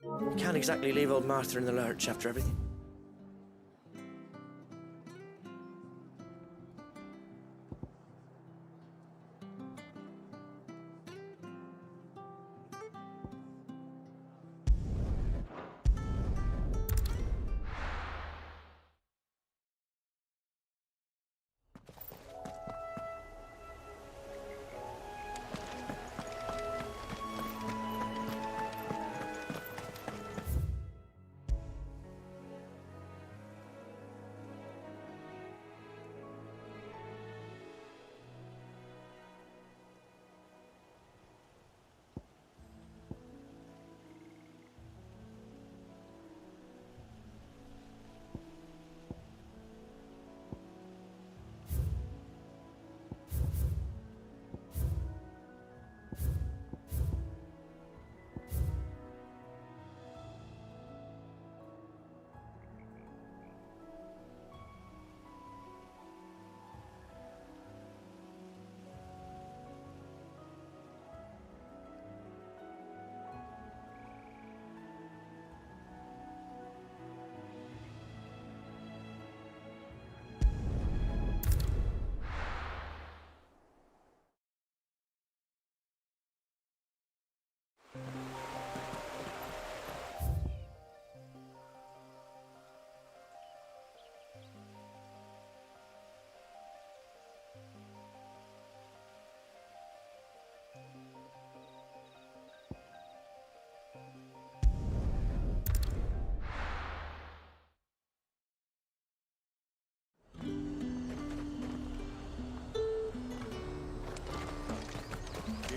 You can't exactly leave old Martha in the lurch after everything.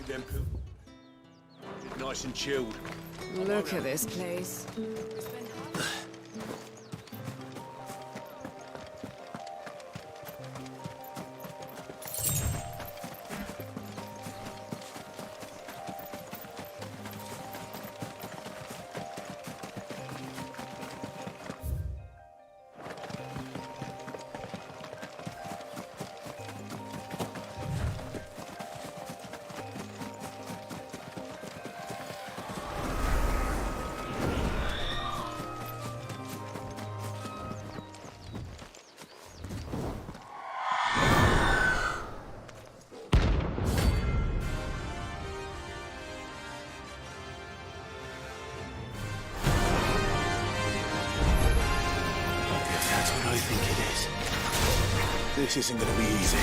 Them nice and chilled. Look at this place. This isn't going to be easy.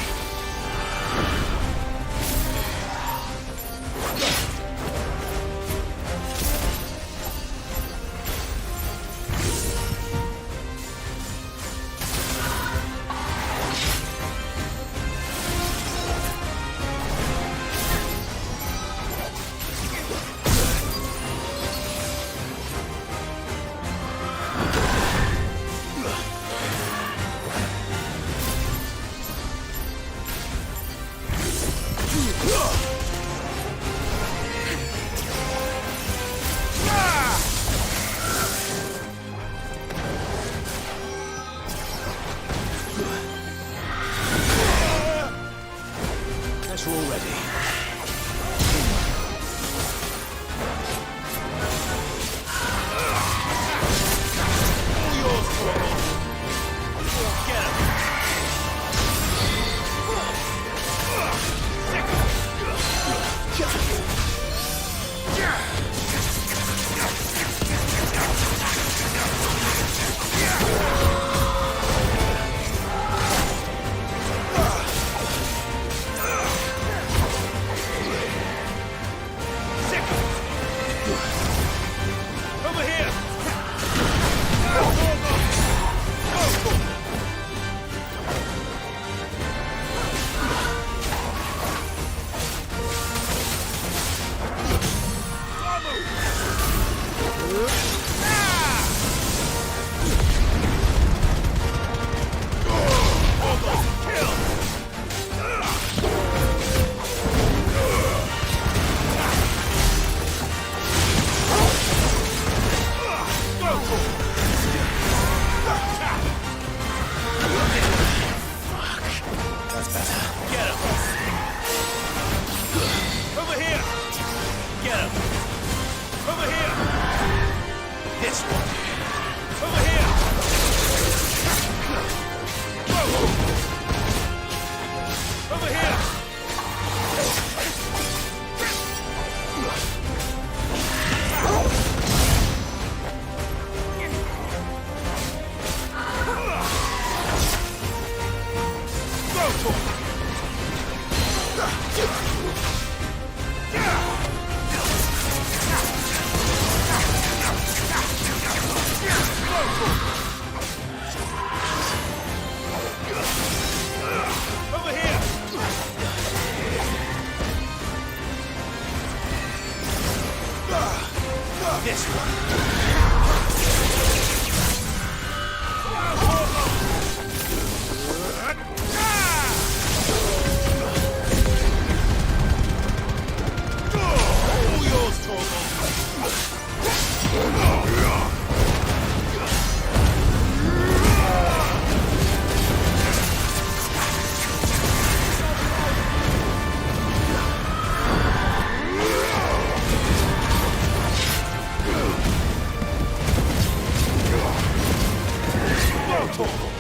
Torgal.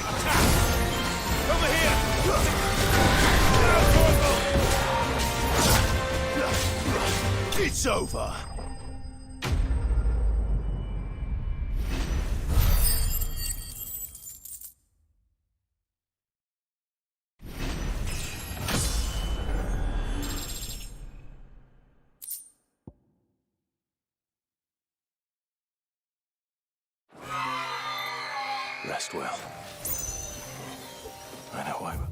Attack! Over here! It's over. Rest well. I know I will.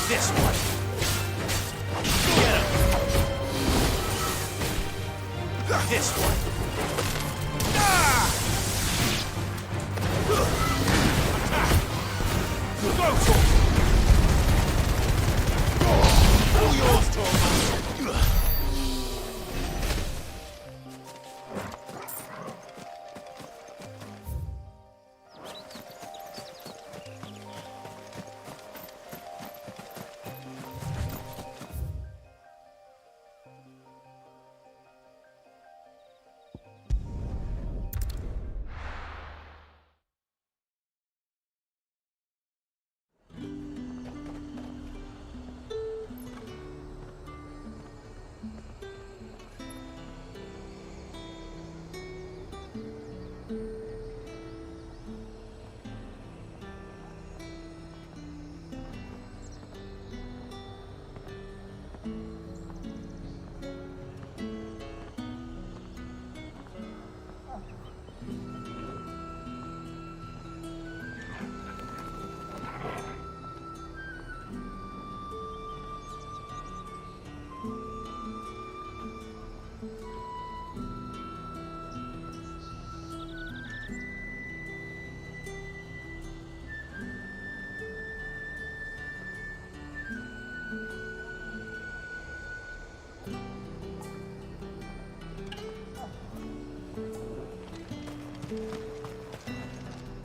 This one. Get him. This one. Go for it. All yours, Torgal.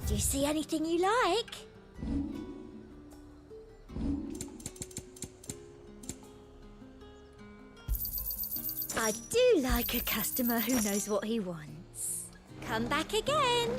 Do you see anything you like? I do like a customer who knows what he wants. Come back again.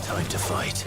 Time to fight.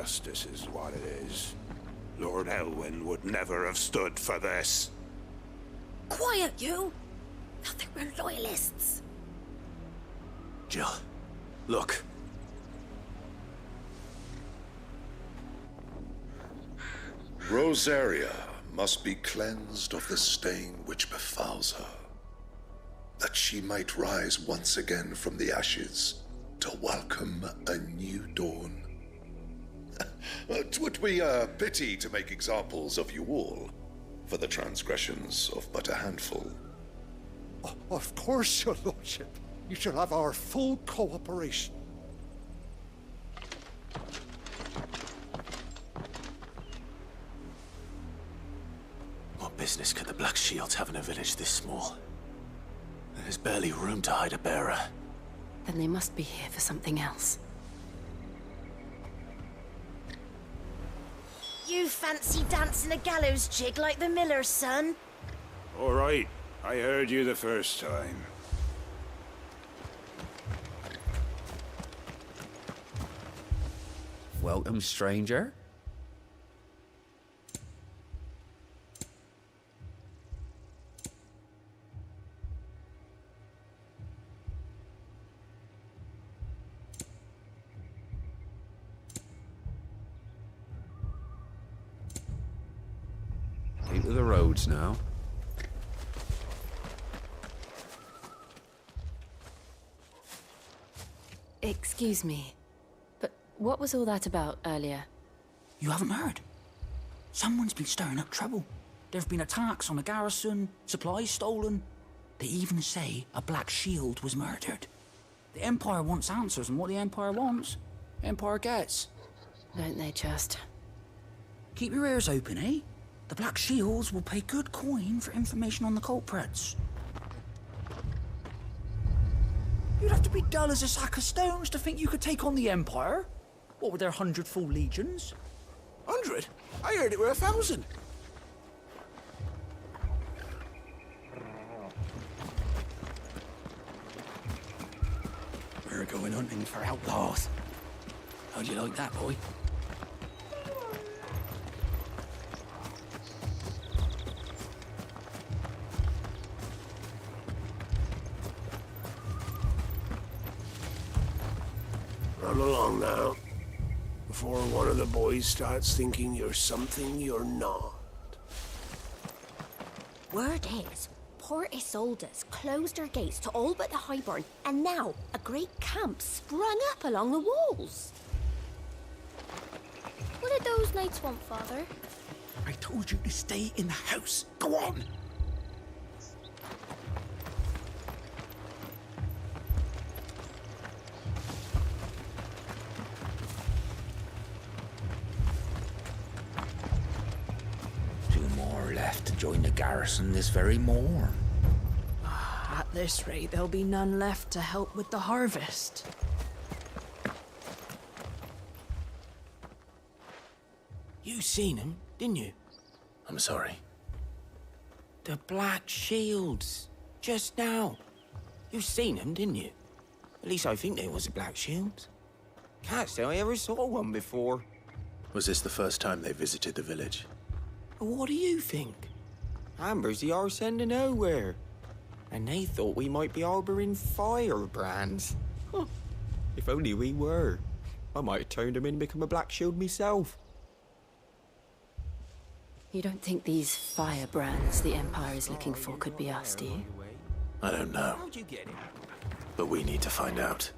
Justice is what it is. Lord Elwyn would never have stood for this. Quiet, you! Thought they were loyalists. Jill, look. Rosaria must be cleansed of the stain which befouls her, that she might rise once again from the ashes to welcome a new dawn. 'Twould be a pity to make examples of you all, for the transgressions of but a handful. Of course, your lordship. You shall have our full cooperation. What business could the Black Shields have in a village this small? There's barely room to hide a bearer. Then they must be here for something else. You fancy dancing a gallows jig like the miller's son? All right, I heard you the first time. Welcome, stranger. Keep to the roads now. Excuse me, but what was all that about earlier? You haven't heard? Someone's been stirring up trouble. There have been attacks on the garrison, supplies stolen. They even say a Black Shield was murdered. The Empire wants answers, and what the Empire wants, the Empire gets. Don't they just? Keep your ears open, eh? The Black Shields will pay good coin for information on the culprits. You'd have to be dull as a sack of stones to think you could take on the Empire. What with their 100 full legions? 100? I heard it were 1,000. We're going hunting for outlaws. How'd you like that, boy? Run along now, before one of the boys starts thinking you're something you're not. Word is, Port Isolde's closed her gates to all but the Highborn, and now a great camp sprung up along the walls. What did those knights want, Father? I told you to stay in the house. Go on! Two more left to join the garrison this very morn. At this rate, there'll be none left to help with the harvest. You seen him, didn't you? I'm sorry. The Black Shields. Just now. You seen them, didn't you? At least I think there was a Black Shield. Can't say I ever saw one before. Was this the first time they visited the village? What do you think? Amber's the arse end of nowhere. And they thought we might be harbouring firebrands. Huh. If only we were. I might have turned them in and become a Black Shield myself. You don't think these firebrands the Empire is looking for could be us, do you? I don't know, How'd you get it? but we need to find out.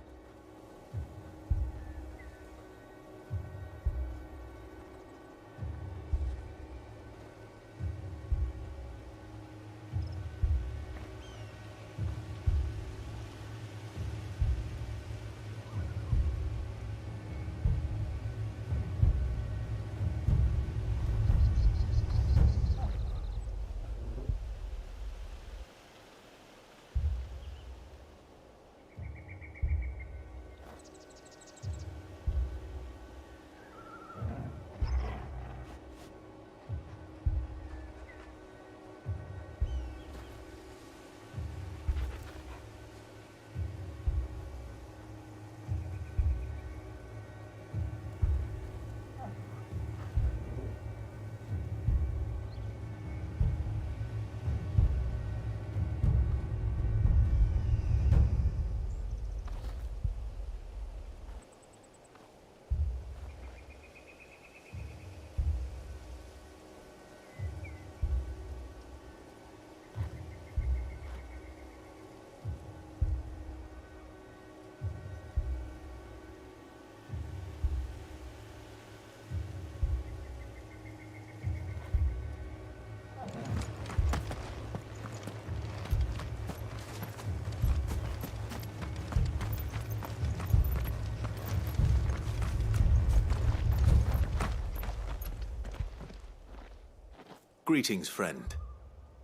Greetings, friend.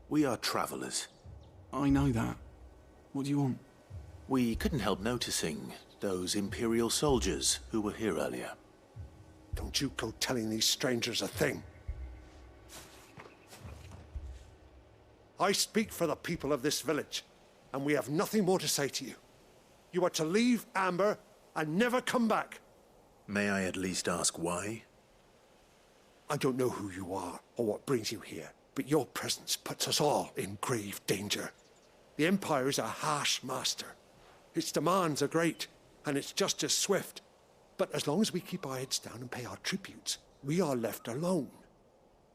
We are travelers. I know that. What do you want? We couldn't help noticing those Imperial soldiers who were here earlier. Don't you go telling these strangers a thing. I speak for the people of this village, and we have nothing more to say to you. You are to leave Amber and never come back. May I at least ask why? I don't know who you are or what brings you here, but your presence puts us all in grave danger. The Empire is a harsh master. Its demands are great, and its justice swift. But as long as we keep our heads down and pay our tributes, we are left alone.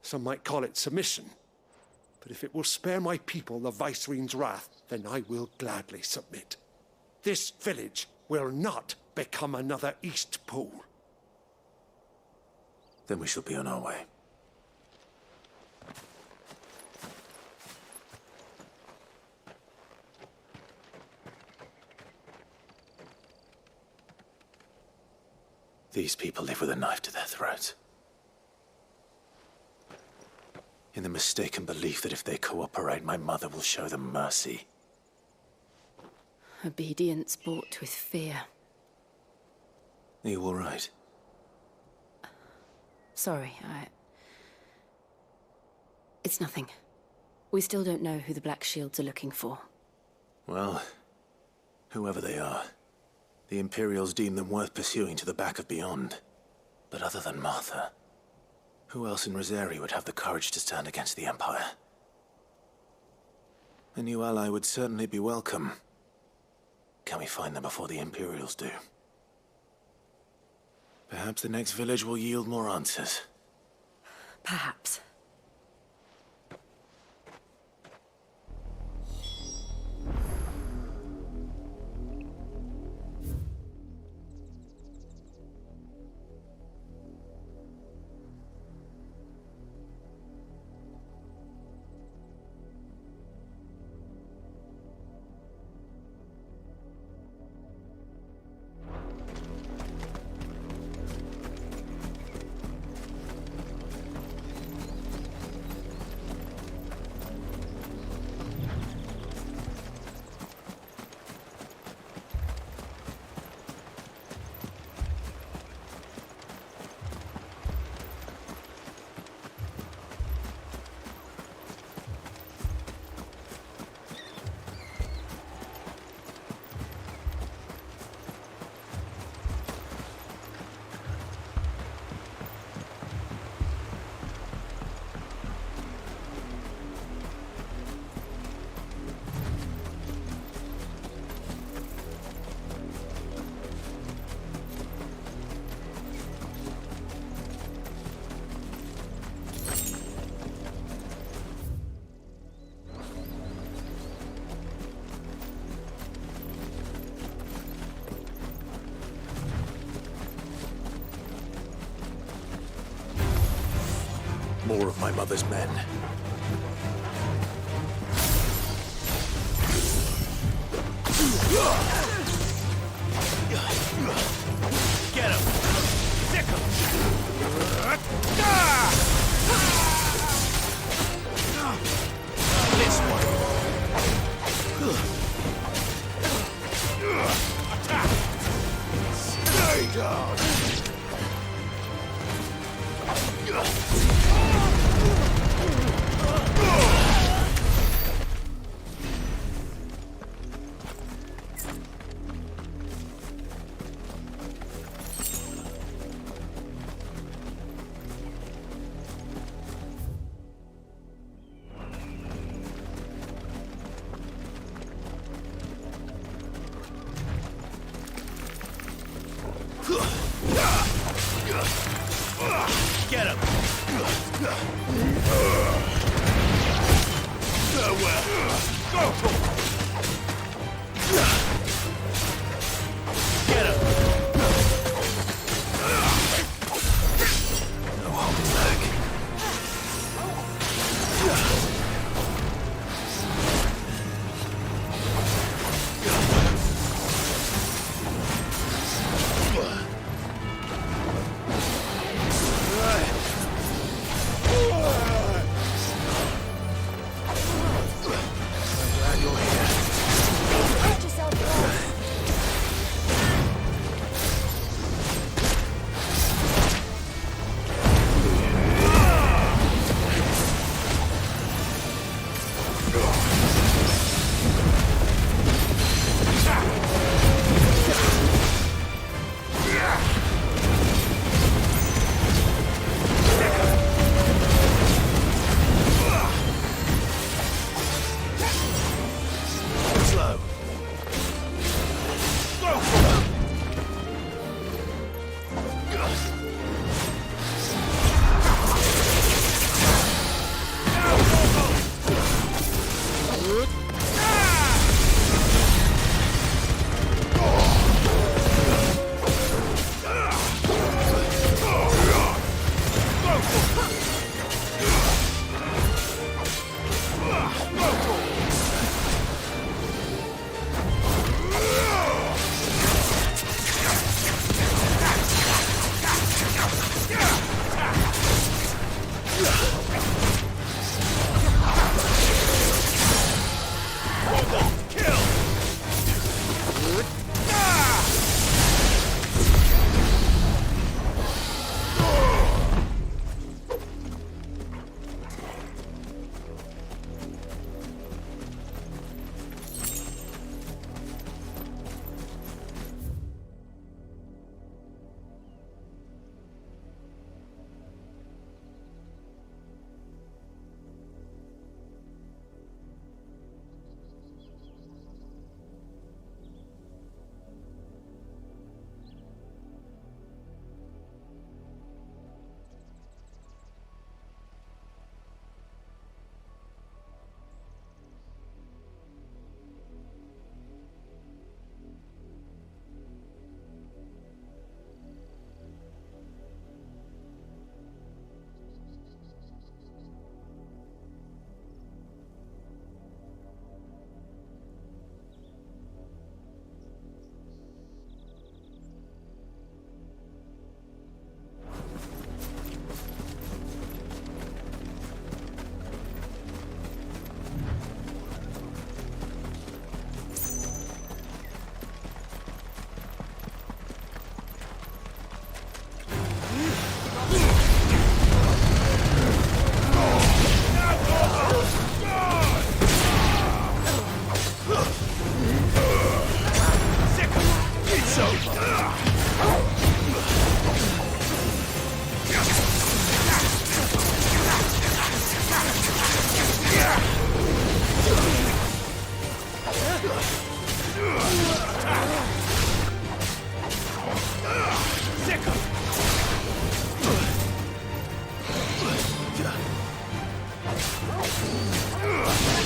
Some might call it submission. But if it will spare my people the Viceroy's wrath, then I will gladly submit. This village will not become another East Pool. Then we shall be on our way. These people live with a knife to their throats. In the mistaken belief that if they cooperate, my mother will show them mercy. Obedience bought with fear. Are you all right? Sorry, It's nothing. We still don't know who the Black Shields are looking for. Well, whoever they are, the Imperials deem them worth pursuing to the back of beyond. But other than Martha, who else in Rosari would have the courage to stand against the Empire? A new ally would certainly be welcome. Can we find them before the Imperials do? Perhaps the next village will yield more answers. Perhaps. More of my mother's men. Get him! Stick him! This one! Attack! Stay down! Get him! Nowhere! Go! Get him! No holding back.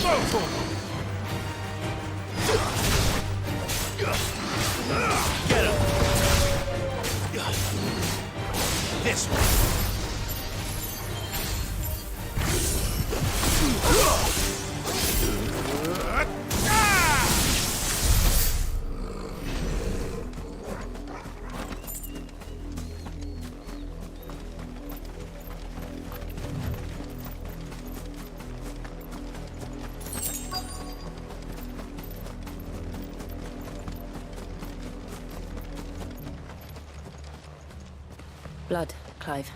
Get him! This way! Blood, Clive.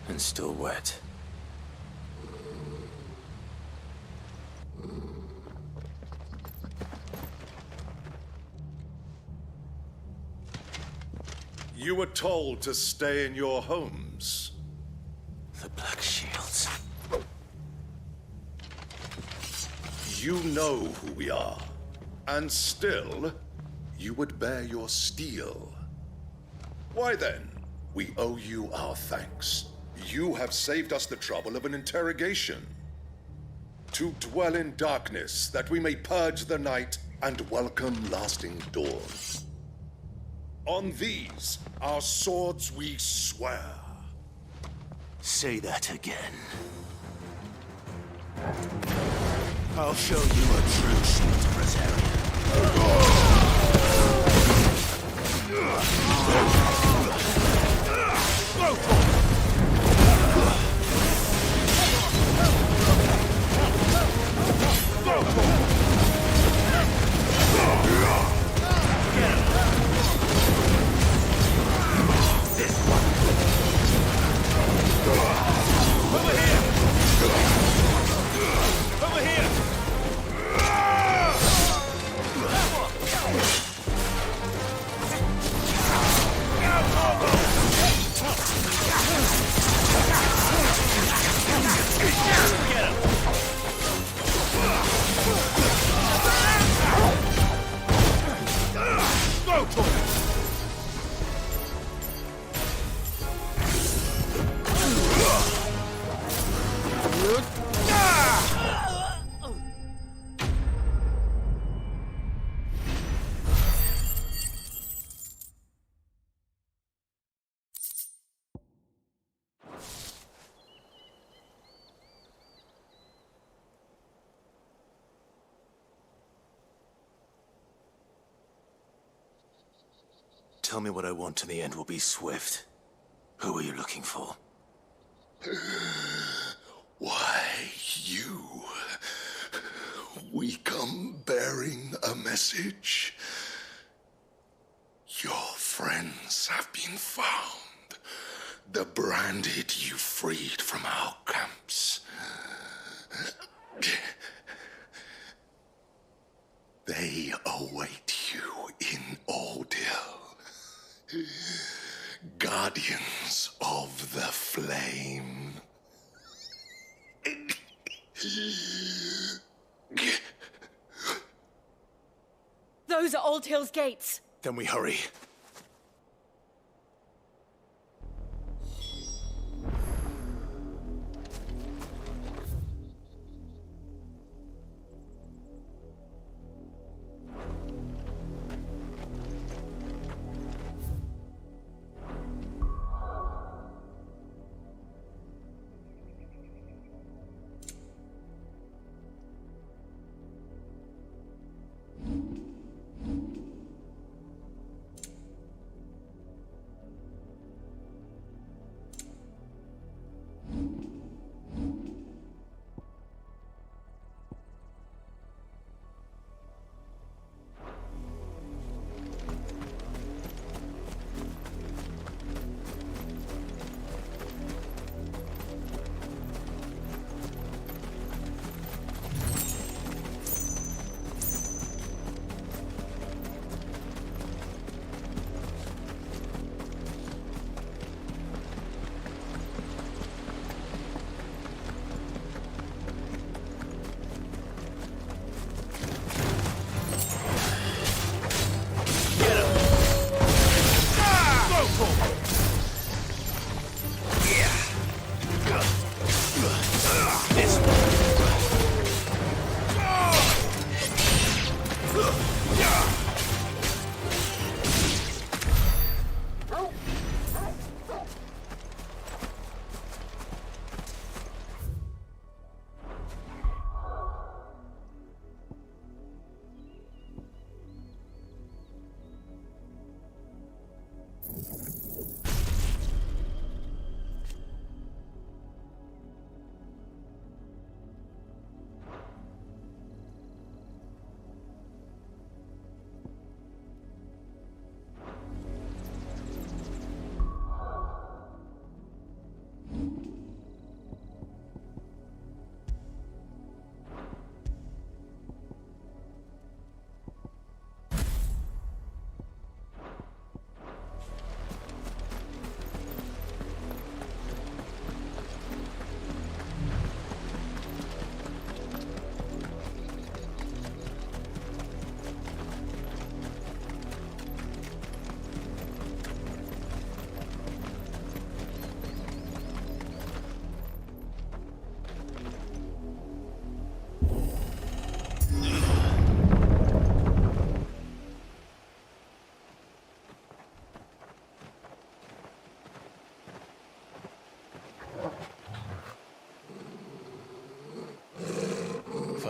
And still wet. You were told to stay in your homes. The Black Shields. You know who we are. And still, you would bear your steel. Why then, we owe you our thanks. You have saved us the trouble of an interrogation. To dwell in darkness, that we may purge the night and welcome lasting dawn. On these, our swords we swear. Say that again. I'll show you a true shield of Rosaria. Tell me what I want and the end will be swift. Who are you looking for? Why, you. We come bearing a message. Your friends have been found. The branded you freed from our camps. They await you in Ordeal. Guardians of the Flame. Those are Old Hill's gates. Then we hurry.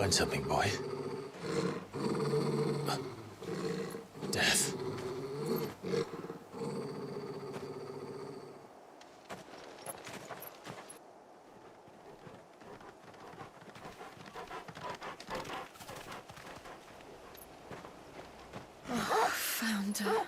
Find something, boy. Death. Found her.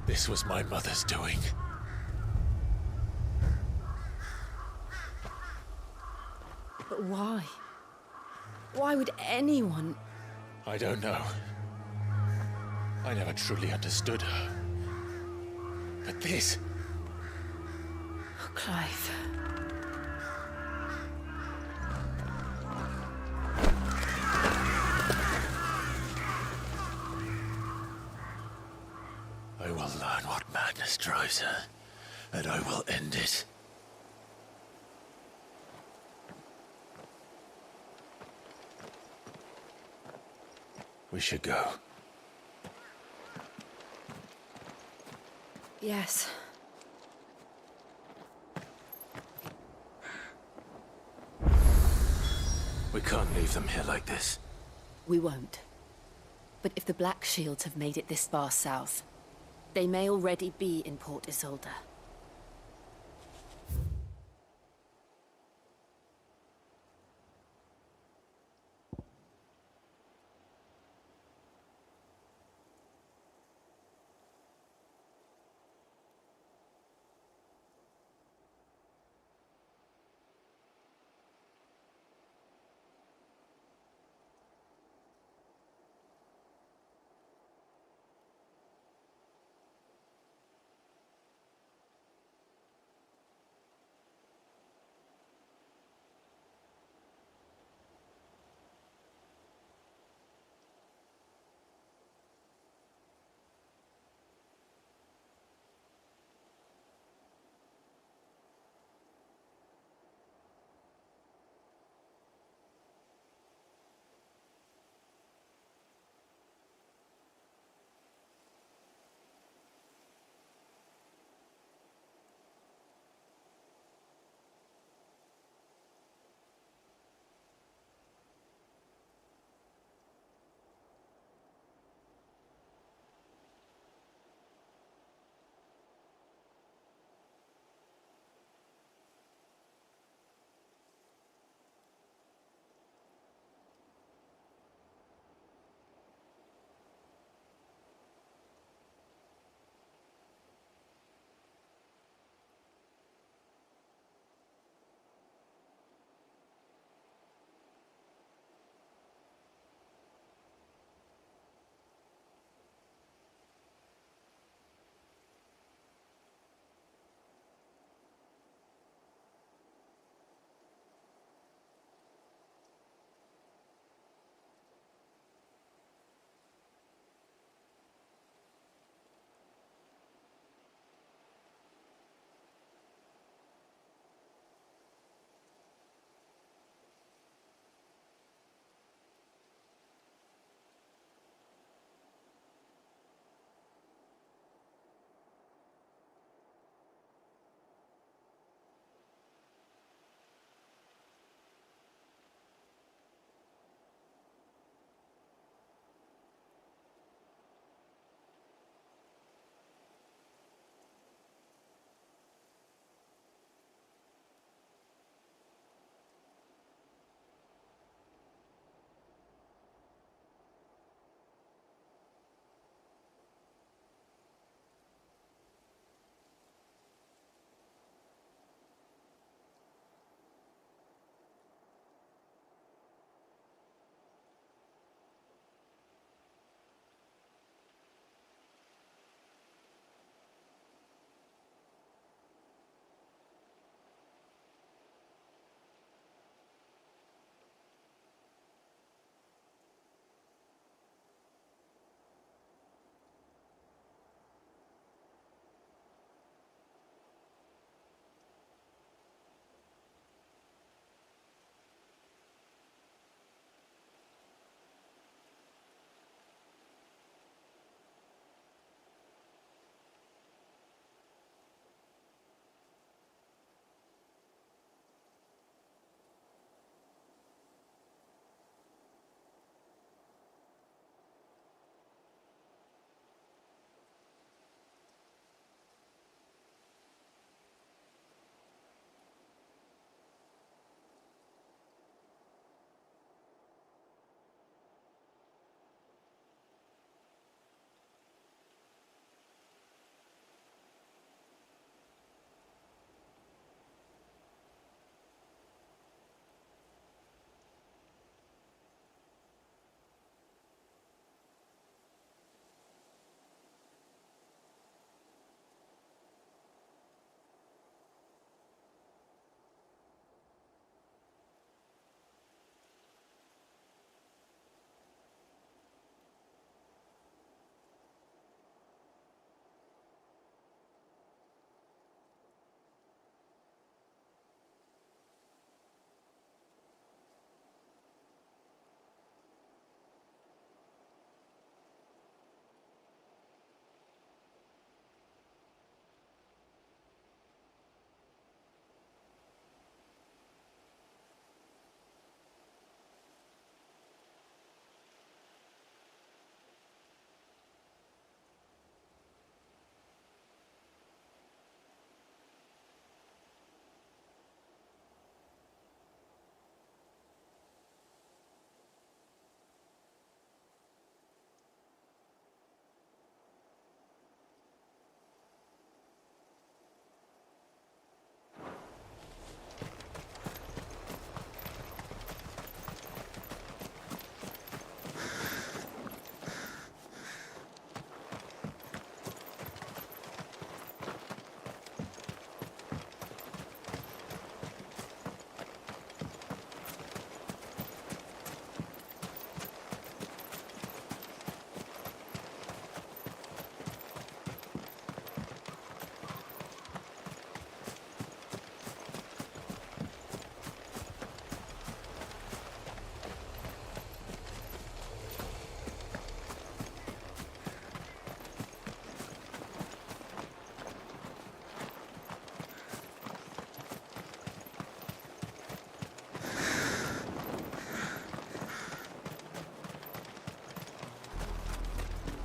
This was my mother's doing. But why? Why would anyone... I don't know. I never truly understood her. But this... Oh, Clive. I will learn what madness drives her, and I will end it. We should go. Yes. We can't leave them here like this. We won't. But if the Black Shields have made it this far south, they may already be in Port Isolde.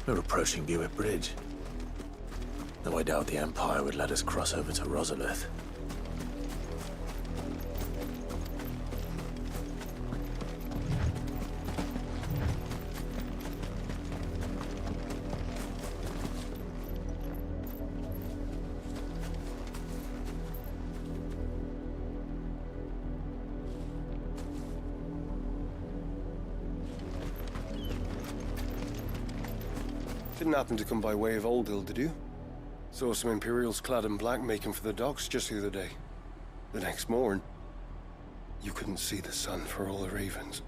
We're approaching Buick Bridge. Though I doubt the Empire would let us cross over to Rosalith. Didn't happen to come by way of Old Hill, did you? Saw some Imperials clad in black making for the docks just the other day. The next morn, you couldn't see the sun for all the ravens.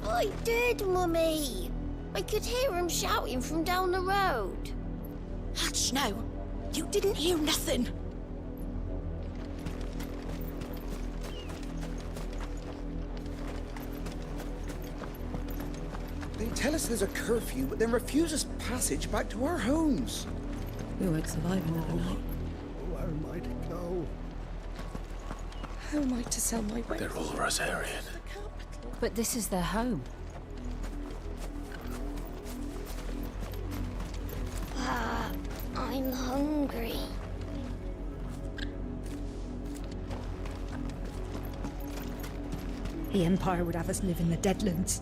I did, Mummy. I could hear him shouting from down the road. Hush now. You didn't hear nothing. They tell us there's a curfew, but then refuse us passage back to our homes. We won't survive another night. Where am I to go? How am I to sell my wares? They're all Rosarian. But this is their home. I'm hungry. The Empire would have us live in the Deadlands.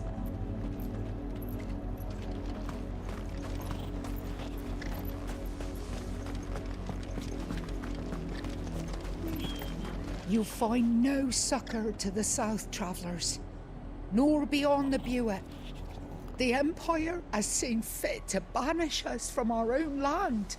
You'll find no succor to the South travellers, nor beyond the Buet. The Empire has seen fit to banish us from our own land.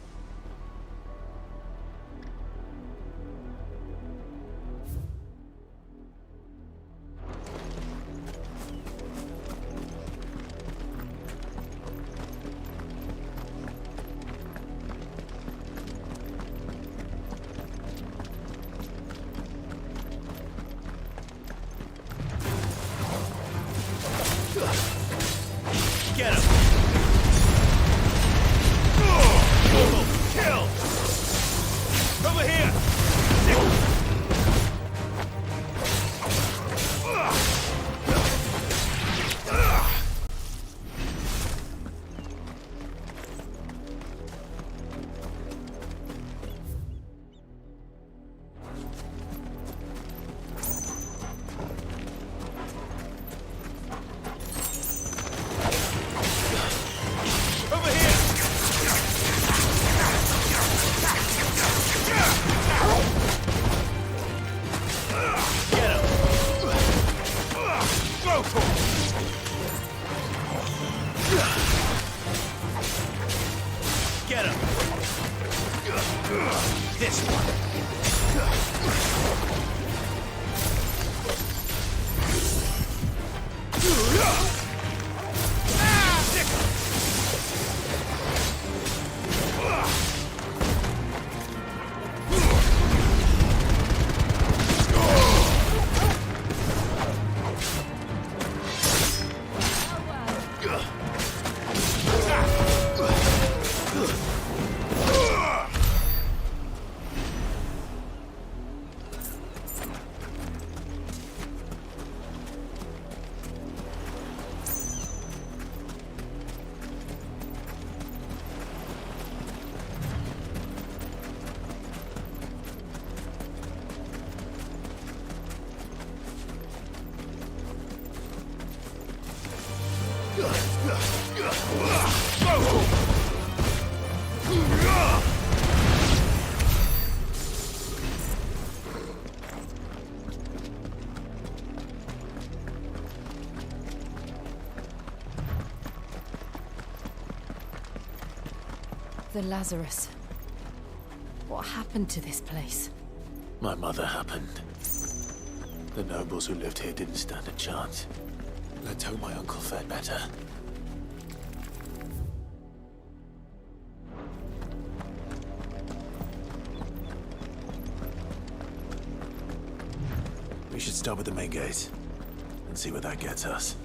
Get him! Kill! Over here! Get him! This one! The Lazarus. What happened to this place? My mother happened. The nobles who lived here didn't stand a chance. Let's hope my uncle fared better. We should start with the main gate and see where that gets us.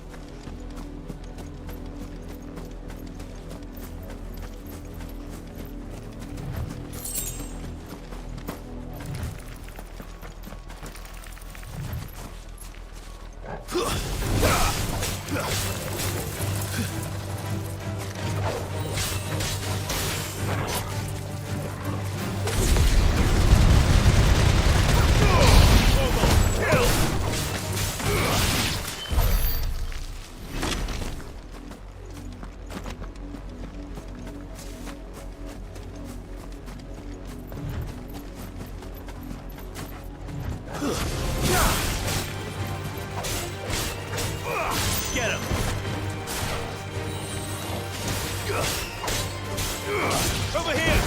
Over here!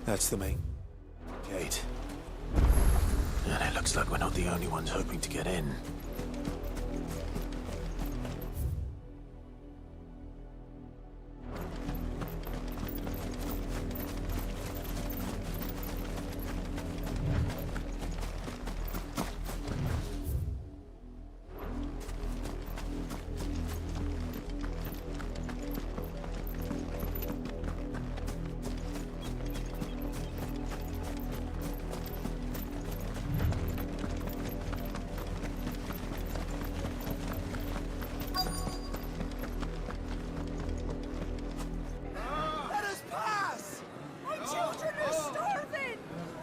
That's the main gate. And it looks like we're not the only ones hoping to get in.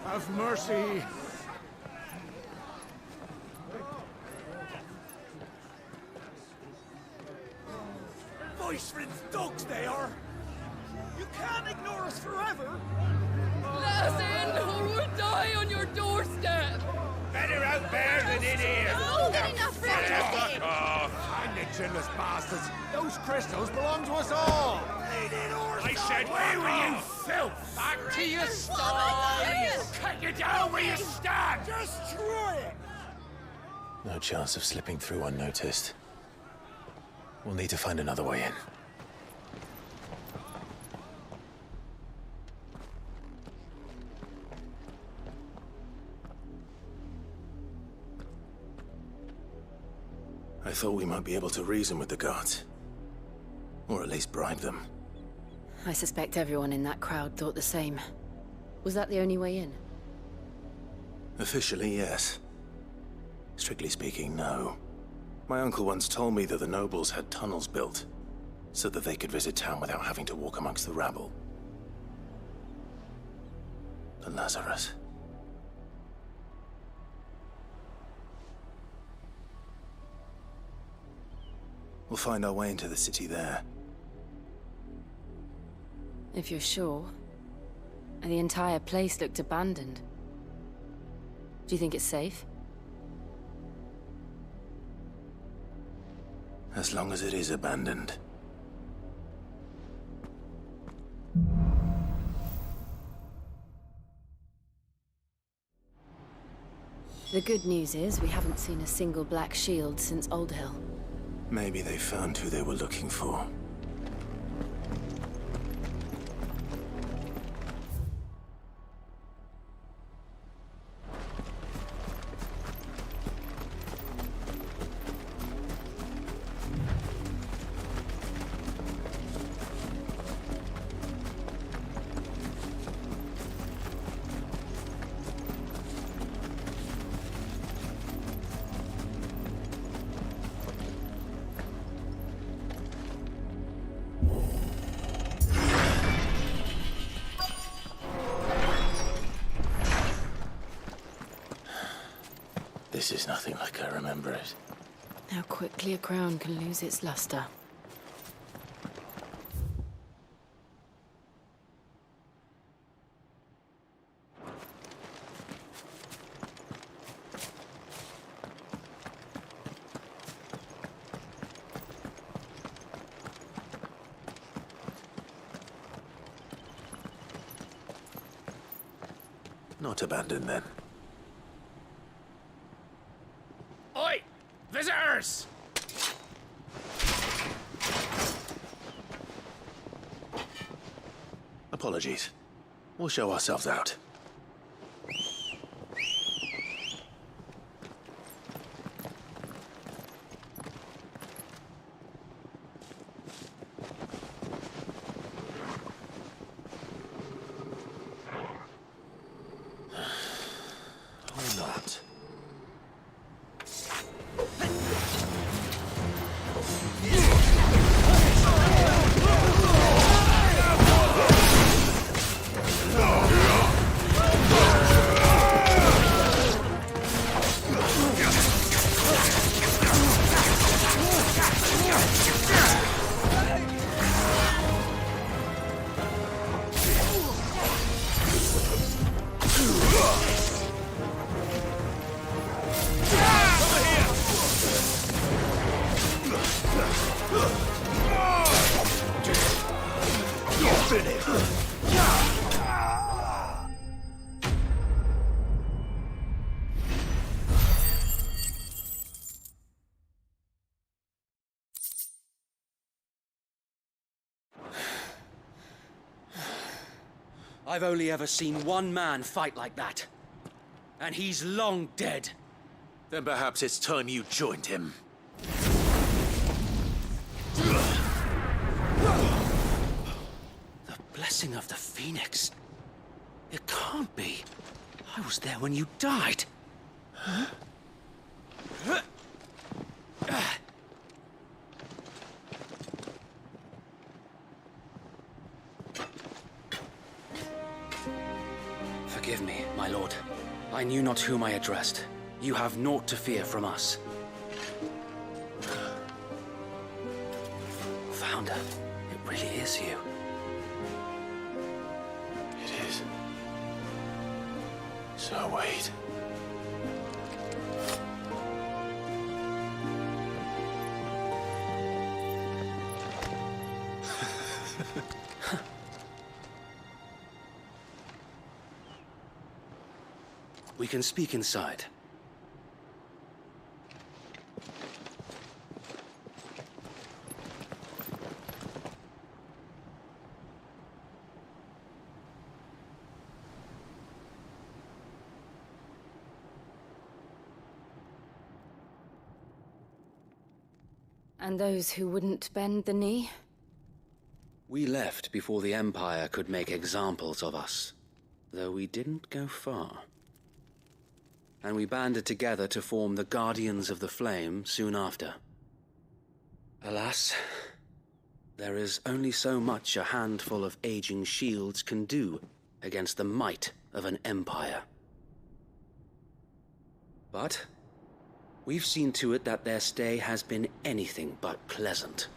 Have mercy. Voice-ridden dogs they are! You can't ignore us forever! Let us in, or we'll die on your doorstep! Better out there than in here! Oh, good enough for Fuck off! And the chinless bastards. Those crystals belong to us all. I said, where were you, filth? Back to your sties. Cut you down where you stand! Destroy it! No chance of slipping through unnoticed. We'll need to find another way in. I thought we might be able to reason with the guards. Or at least bribe them. I suspect everyone in that crowd thought the same. Was that the only way in? Officially, yes. Strictly speaking, no. My uncle once told me that the nobles had tunnels built, so that they could visit town without having to walk amongst the rabble. But Lazarus... We'll find our way into the city there. If you're sure. The entire place looked abandoned. Do you think it's safe? As long as it is abandoned. The good news is we haven't seen a single black shield since Old Hill. Maybe they found who they were looking for. This is nothing like I remember it. How quickly a crown can lose its luster. Not abandoned, then. Oi! Visitors! Apologies. We'll show ourselves out. I've only ever seen one man fight like that. And he's long dead. Then perhaps it's time you joined him. The blessing of the Phoenix. It can't be. I was there when you died. Forgive me, my lord. I knew not whom I addressed. You have naught to fear from us. Founder, it really is you. It is. So wait. We can speak inside. And those who wouldn't bend the knee? We left before the Empire could make examples of us, though we didn't go far. And we banded together to form the Guardians of the Flame soon after. Alas, there is only so much a handful of aging shields can do against the might of an empire. But we've seen to it that their stay has been anything but pleasant.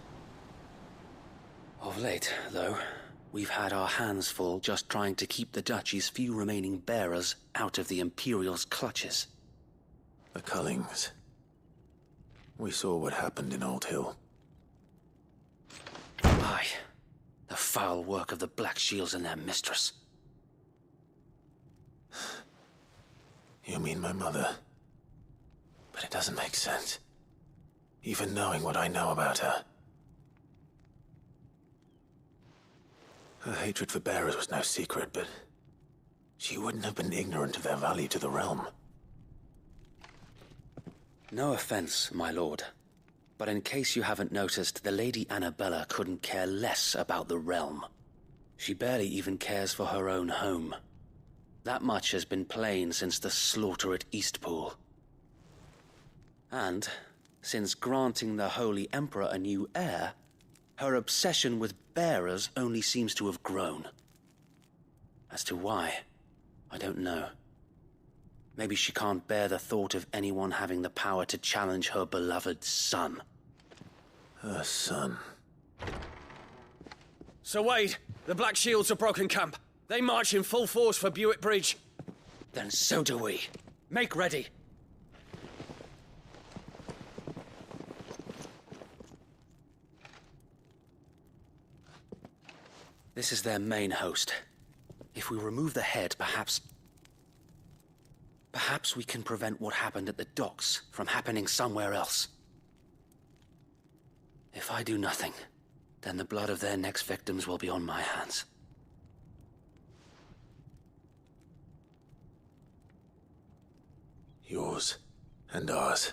Of late, though, we've had our hands full just trying to keep the Duchy's few remaining bearers out of the Imperial's clutches. The Cullings. We saw what happened in Old Hill. Aye. The foul work of the Black Shields and their mistress. You mean my mother? But it doesn't make sense. Even knowing what I know about her. Her hatred for bearers was no secret, but she wouldn't have been ignorant of their value to the realm. No offense, my lord, but in case you haven't noticed, the Lady Annabella couldn't care less about the realm. She barely even cares for her own home. That much has been plain since the slaughter at Eastpool. And, since granting the Holy Emperor a new heir, her obsession with bearers only seems to have grown. As to why, I don't know. Maybe she can't bear the thought of anyone having the power to challenge her beloved son. Her son. Sir Wade, the Black Shields have broken camp. They march in full force for Buick Bridge. Then so do we. Make ready. This is their main host. If we remove the head, perhaps we can prevent what happened at the docks from happening somewhere else. If I do nothing, then the blood of their next victims will be on my hands. Yours and ours.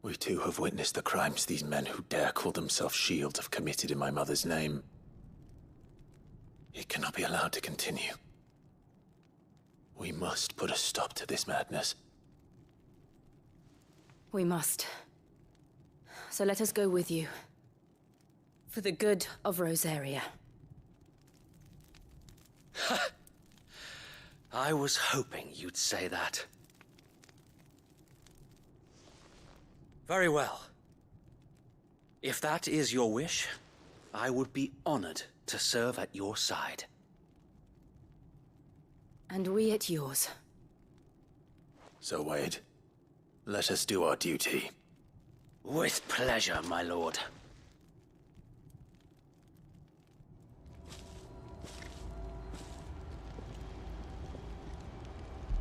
We too have witnessed the crimes these men who dare call themselves shields have committed in my mother's name. It cannot be allowed to continue. We must put a stop to this madness. We must. So let us go with you. For the good of Rosaria. I was hoping you'd say that. Very well. If that is your wish, I would be honored to serve at your side. And we at yours. So, Wade, let us do our duty. With pleasure, my lord.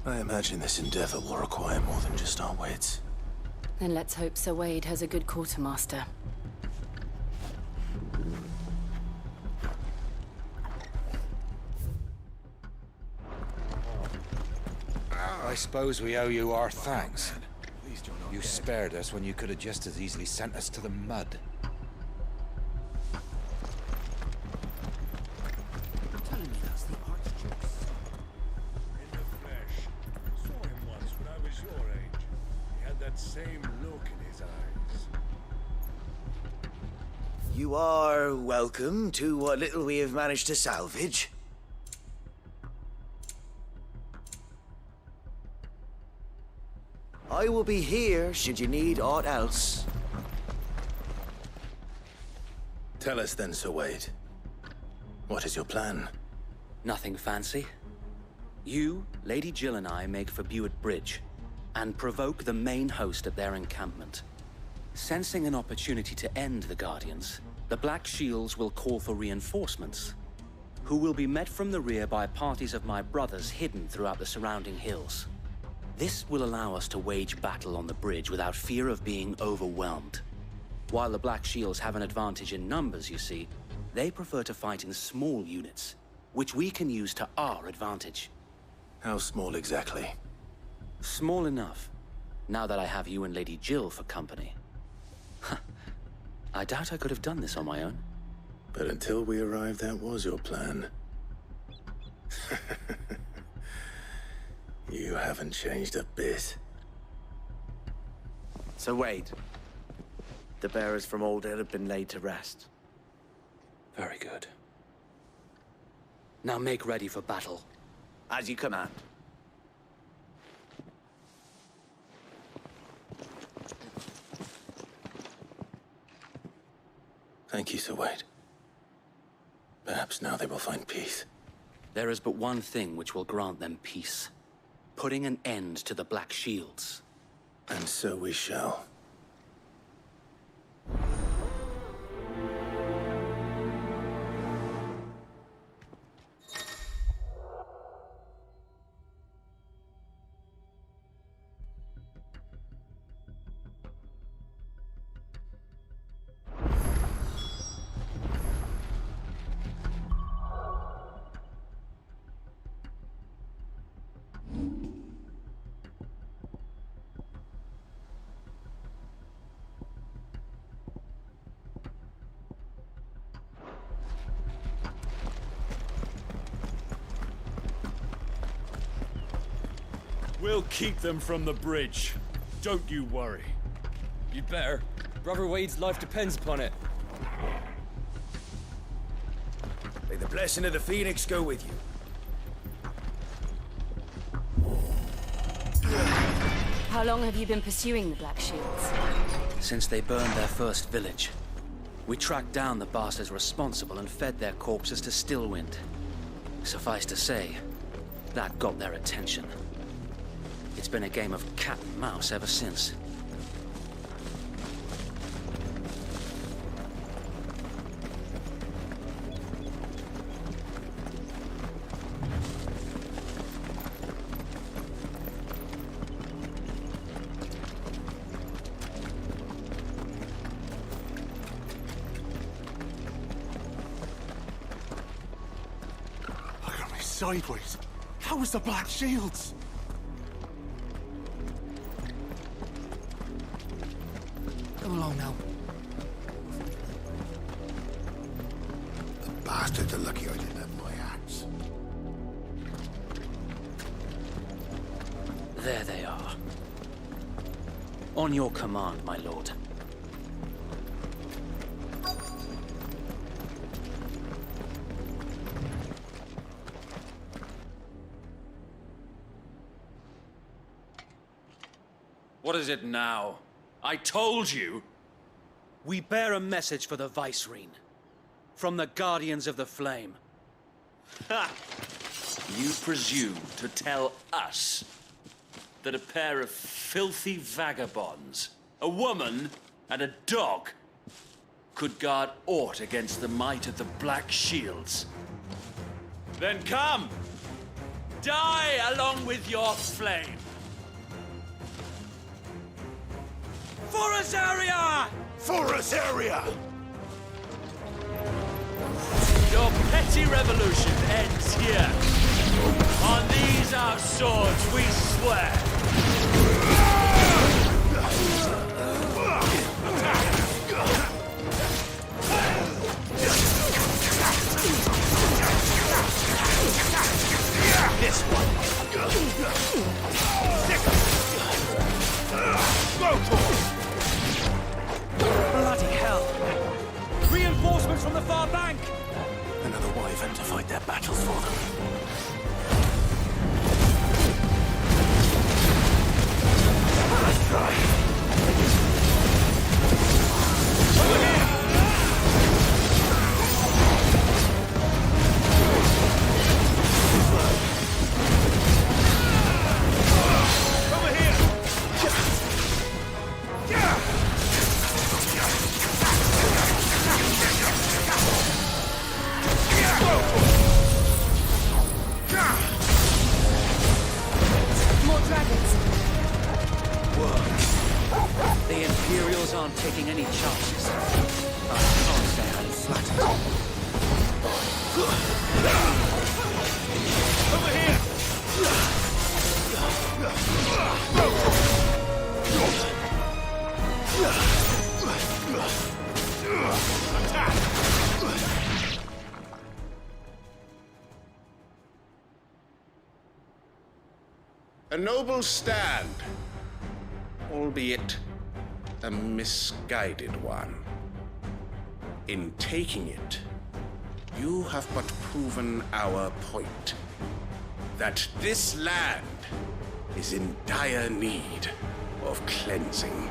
I imagine this endeavor will require more than just our wits. Then let's hope Sir Wade has a good quartermaster. I suppose we owe you our thanks. You spared us when you could have just as easily sent us to the mud. Telling me that's the Archduke's In the flesh. Saw him once when I was your age. He had that same look in his eyes. You are welcome to what little we have managed to salvage. I will be here should you need aught else. Tell us then, Sir Wade. What is your plan? Nothing fancy. You, Lady Jill and I make for Buett Bridge and provoke the main host at their encampment. Sensing an opportunity to end the Guardians, the Black Shields will call for reinforcements, who will be met from the rear by parties of my brothers hidden throughout the surrounding hills. This will allow us to wage battle on the bridge without fear of being overwhelmed. While the Black Shields have an advantage in numbers, you see, they prefer to fight in small units, which we can use to our advantage. How small exactly? Small enough, now that I have you and Lady Jill for company. I doubt I could have done this on my own. But until we arrived, that was your plan. You haven't changed a bit. Sir Wade, the bearers from Oldale have been laid to rest. Very good. Now make ready for battle. As you command. Thank you, Sir Wade. Perhaps now they will find peace. There is but one thing which will grant them peace. Putting an end to the Black Shields. And so we shall. We'll keep them from the bridge. Don't you worry. You'd better. Brother Wade's life depends upon it. May the blessing of the Phoenix go with you. How long have you been pursuing the Black Shields? Since they burned their first village. We tracked down the bastards responsible and fed their corpses to Stillwind. Suffice to say, that got their attention. It's been a game of cat and mouse ever since. Look at me sideways. How was the Black Shields? Come along now. The bastards are lucky I didn't have my axe. There they are. On your command, my lord. What is it now? I told you! We bear a message for the Vicereine. From the Guardians of the Flame. Ha! You presume to tell us that a pair of filthy vagabonds, a woman and a dog, could guard aught against the might of the Black Shields? Then come! die along with your flame. For Azaria! For Azaria! Your petty revolution ends here. On these our swords we swear. This one. Bloody hell! Reinforcements from the far bank! Another wyvern to fight their battles for them. Let's try. Over here! More dragons! The Imperials aren't taking any chances. I can't say I'm flattered. Over here! A noble stand, albeit a misguided one. In taking it, you have but proven our point, that this land is in dire need of cleansing.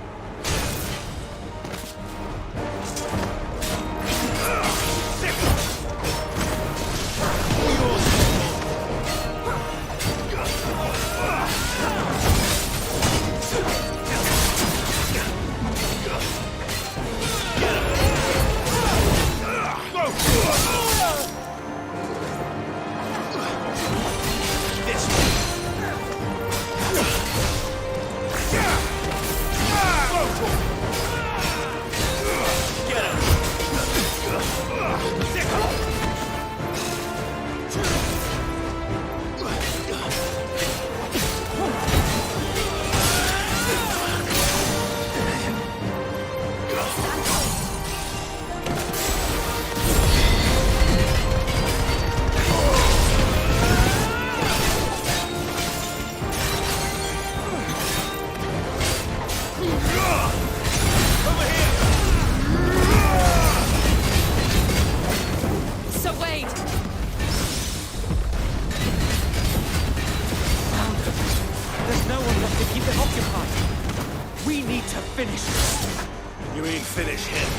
You mean finish him?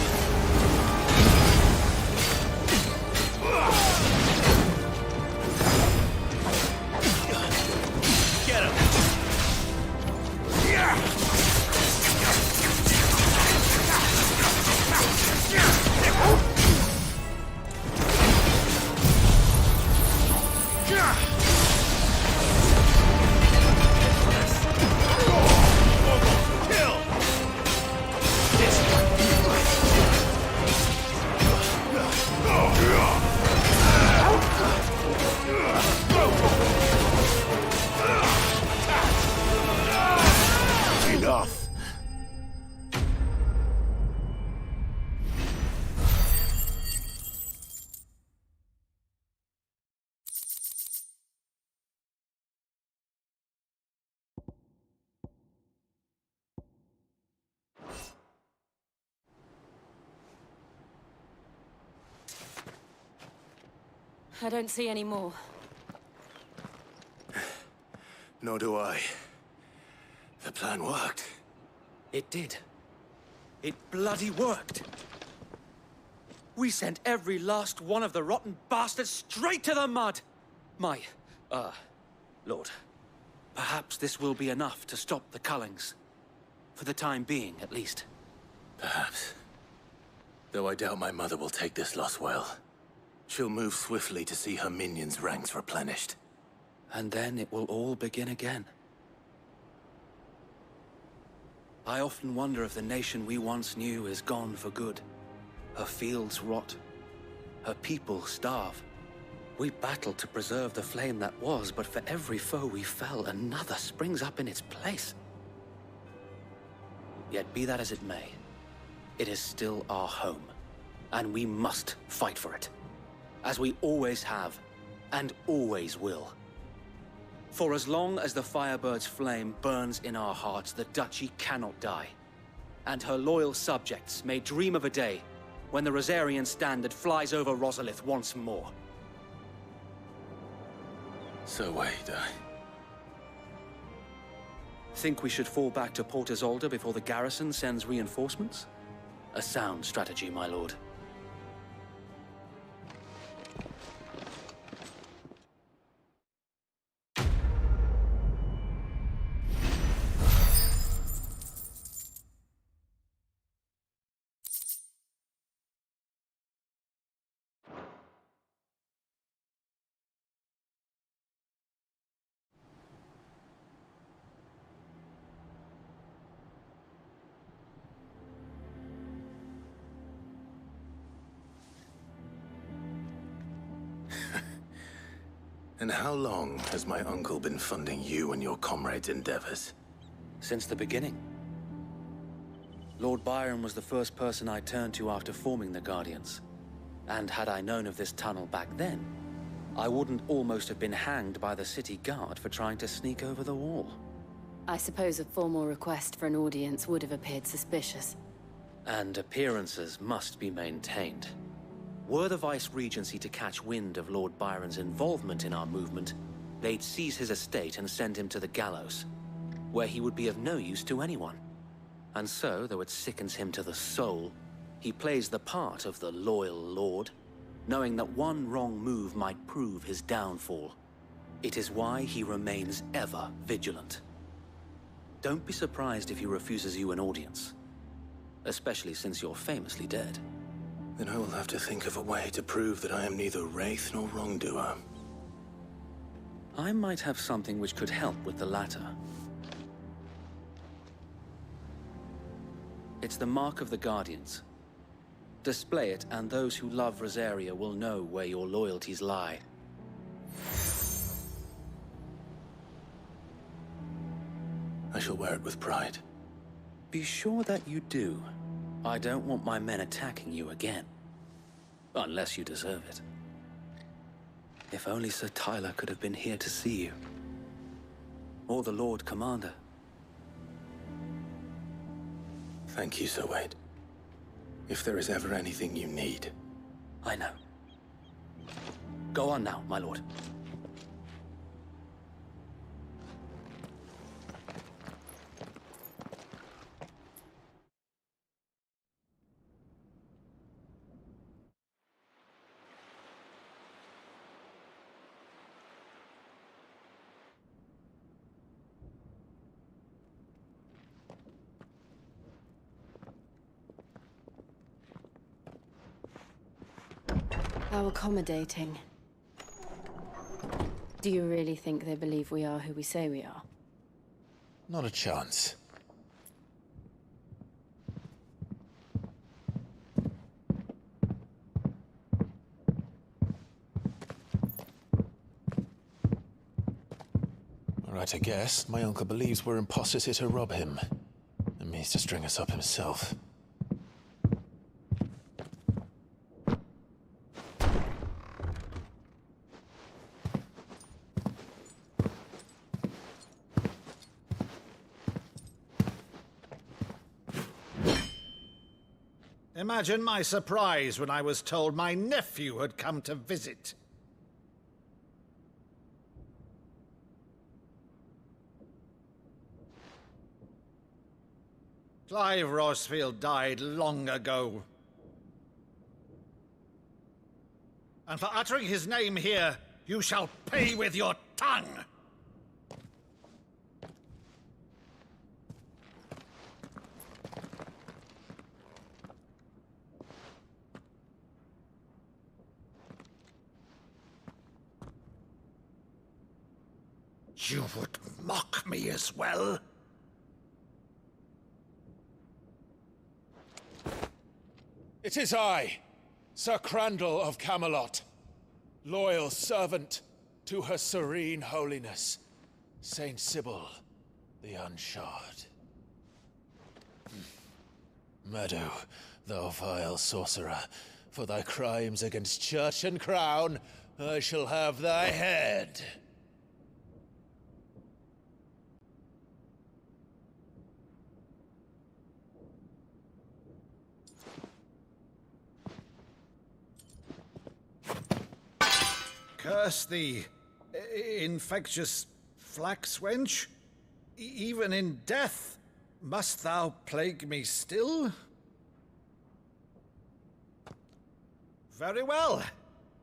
Get him! Enough! I don't see any more. Nor do I. The plan worked. It did. It bloody worked. We sent every last one of the rotten bastards straight to the mud! Lord, perhaps this will be enough to stop the Cullings. For the time being, at least. Perhaps. Though I doubt my mother will take this loss well. She'll move swiftly to see her minions' ranks replenished. And then it will all begin again. I often wonder if the nation we once knew is gone for good. Her fields rot. Her people starve. We battled to preserve the flame that was, but for every foe we fell, another springs up in its place. Yet be that as it may, it is still our home, and we must fight for it, as we always have, and always will. For as long as the Firebird's flame burns in our hearts, the Duchy cannot die, and her loyal subjects may dream of a day when the Rosarian standard flies over Rosalith once more. So wait, Think we should fall back to Port Isolde before the garrison sends reinforcements? A sound strategy, my lord. And how long has my uncle been funding you and your comrades' endeavors? Since the beginning. Lord Byron was the first person I turned to after forming the Guardians. And had I known of this tunnel back then, I wouldn't almost have been hanged by the city guard for trying to sneak over the wall. I suppose a formal request for an audience would have appeared suspicious. And appearances must be maintained. Were the Vice-Regency to catch wind of Lord Byron's involvement in our movement, they'd seize his estate and send him to the gallows, where he would be of no use to anyone. And so, though it sickens him to the soul, he plays the part of the loyal lord, knowing that one wrong move might prove his downfall. It is why he remains ever vigilant. Don't be surprised if he refuses you an audience, especially since you're famously dead. Then I will have to think of a way to prove that I am neither wraith nor wrongdoer. I might have something which could help with the latter. It's the mark of the Guardians. Display it, and those who love Rosaria will know where your loyalties lie. I shall wear it with pride. Be sure that you do. I don't want my men attacking you again. Unless you deserve it. If only Sir Tyler could have been here to see you. Or the Lord Commander. Thank you, Sir Wade. If there is ever anything you need. I know. Go on now, my lord. How accommodating. Do you really think they believe we are who we say we are? Not a chance. Right, I guess. My uncle believes we're imposters here to rob him. And means to string us up himself. Imagine my surprise when I was told my nephew had come to visit. Clive Rosfield died long ago. And for uttering his name here, you shall pay with your tongue! You would mock me as well? It is I, Sir Crandall of Camelot, loyal servant to Her Serene Holiness, Saint Sybil the Unshod. Meadow, thou vile sorcerer, for thy crimes against church and crown, I shall have thy head. Curse thee, infectious flax wench. Even in death, must thou plague me still? Very well.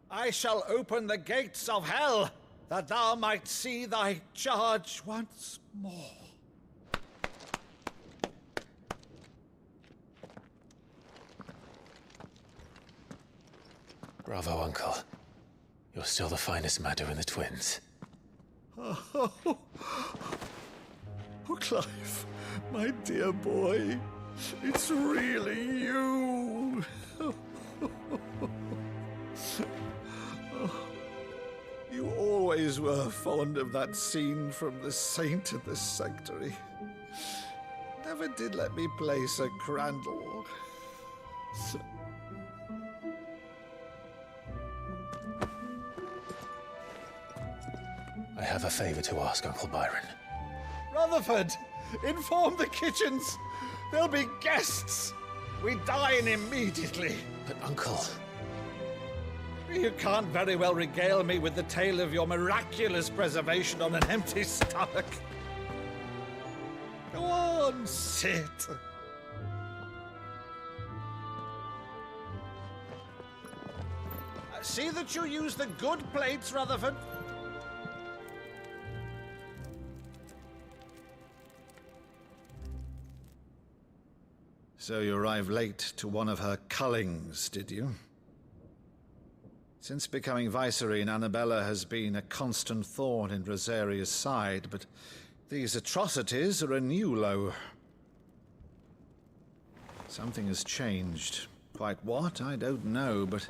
I shall open the gates of hell, that thou might see thy charge once more. Bravo, Uncle. You're still the finest Maddo in the twins. Oh, Clive, my dear boy, it's really you. You always were fond of that scene from The Saint and the Sanctuary. Never did let me play Sir Crandall. I have a favor to ask, Uncle Byron. Rutherford, inform the kitchens. There'll be guests. We dine immediately. But, Uncle... You can't very well regale me with the tale of your miraculous preservation on an empty stomach. Go on, sit. See that you use the good plates, Rutherford. So you arrived late to one of her cullings, did you? Since becoming Vicereine, Annabella has been a constant thorn in Rosaria's side, but these atrocities are a new low. Something has changed. Quite what, I don't know, but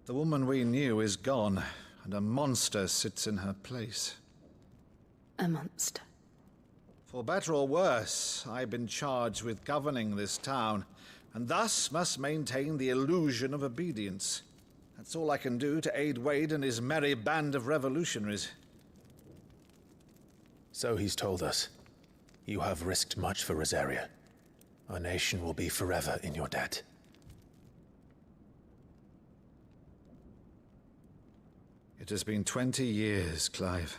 the woman we knew is gone, and a monster sits in her place. A monster? For better or worse, I've been charged with governing this town, and thus must maintain the illusion of obedience. That's all I can do to aid Wade and his merry band of revolutionaries. So he's told us. You have risked much for Rosaria. Our nation will be forever in your debt. It has been 20 years, Clive.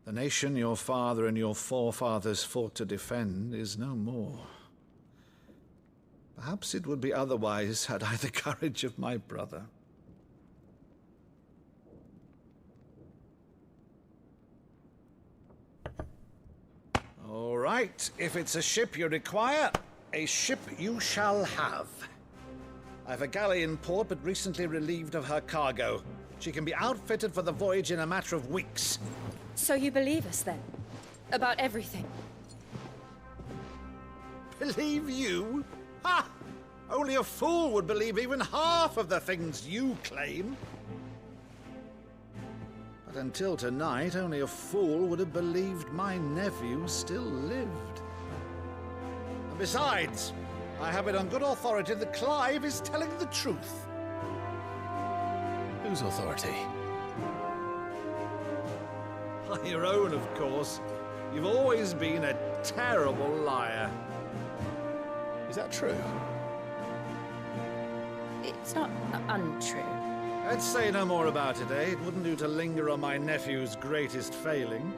The nation your father and your forefathers fought to defend is no more. Perhaps it would be otherwise had I the courage of my brother. All right, if it's a ship you require, a ship you shall have. I've a galley in port, but recently relieved of her cargo. She can be outfitted for the voyage in a matter of weeks. So you believe us, then? About everything? Believe you? Ha! Only a fool would believe even half of the things you claim. But until tonight, only a fool would have believed my nephew still lived. And besides, I have it on good authority that Clive is telling the truth. Whose authority? Your own, of course. You've always been a terrible liar. Is that true? It's not untrue. Let's say no more about it, eh? It wouldn't do to linger on my nephew's greatest failing.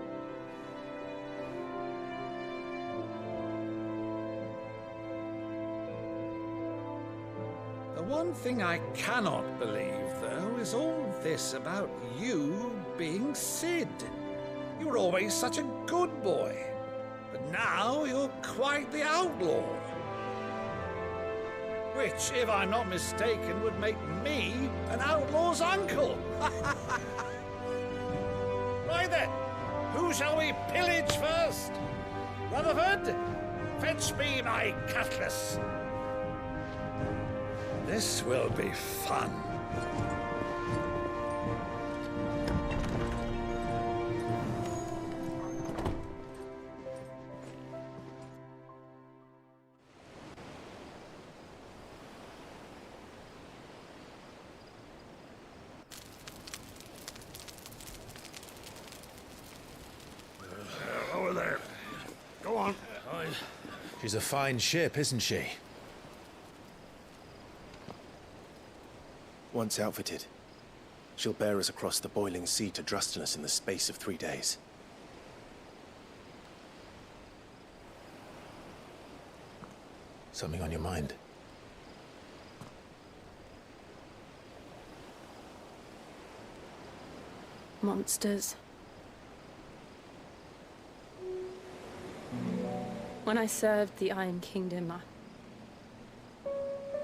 The one thing I cannot believe, though, is all this about you being Sid. You were always such a good boy, but now you're quite the outlaw. Which, if I'm not mistaken, would make me an outlaw's uncle. Right then, Who shall we pillage first? Rutherford, fetch me my cutlass. This will be fun. Over there. Go on. She's a fine ship, isn't she? Once outfitted, she'll bear us across the boiling sea to Drustinus in the space of 3 days. Something on your mind? Monsters. When I served the Iron Kingdom,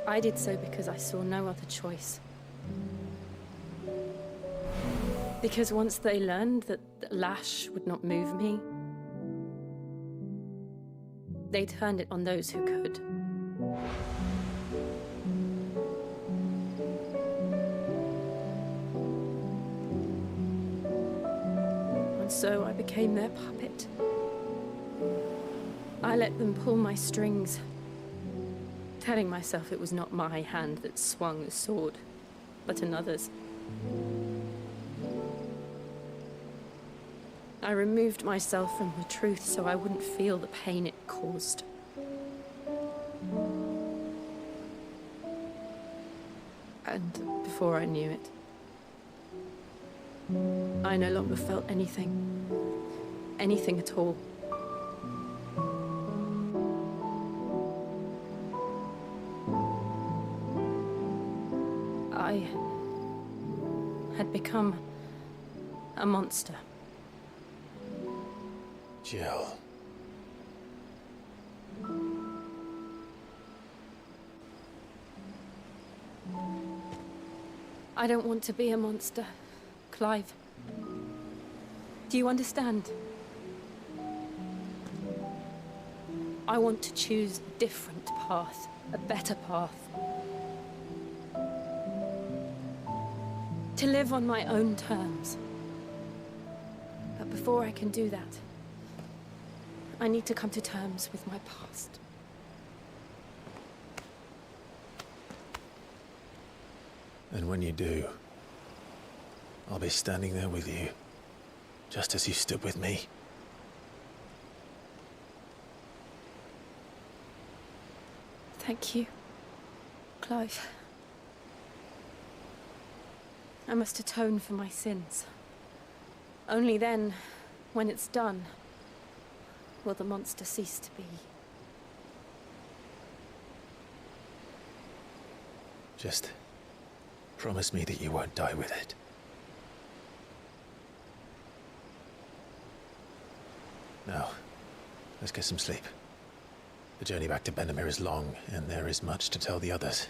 I did so because I saw no other choice. Because once they learned that the lash would not move me, they turned it on those who could. And so I became their puppet. I let them pull my strings, telling myself it was not my hand that swung the sword, but another's. I removed myself from the truth so I wouldn't feel the pain it caused. And before I knew it, I no longer felt anything. Anything at all. I had become a monster. Jill. I don't want to be a monster, Clive. Do you understand? I want to choose a different path, a better path. To live on my own terms. But before I can do that, I need to come to terms with my past. And when you do, I'll be standing there with you, just as you stood with me. Thank you, Clive. I must atone for my sins. Only then, when it's done, will the monster cease to be. Just promise me that you won't die with it. Now, let's get some sleep. The journey back to Benamir is long, and there is much to tell the others.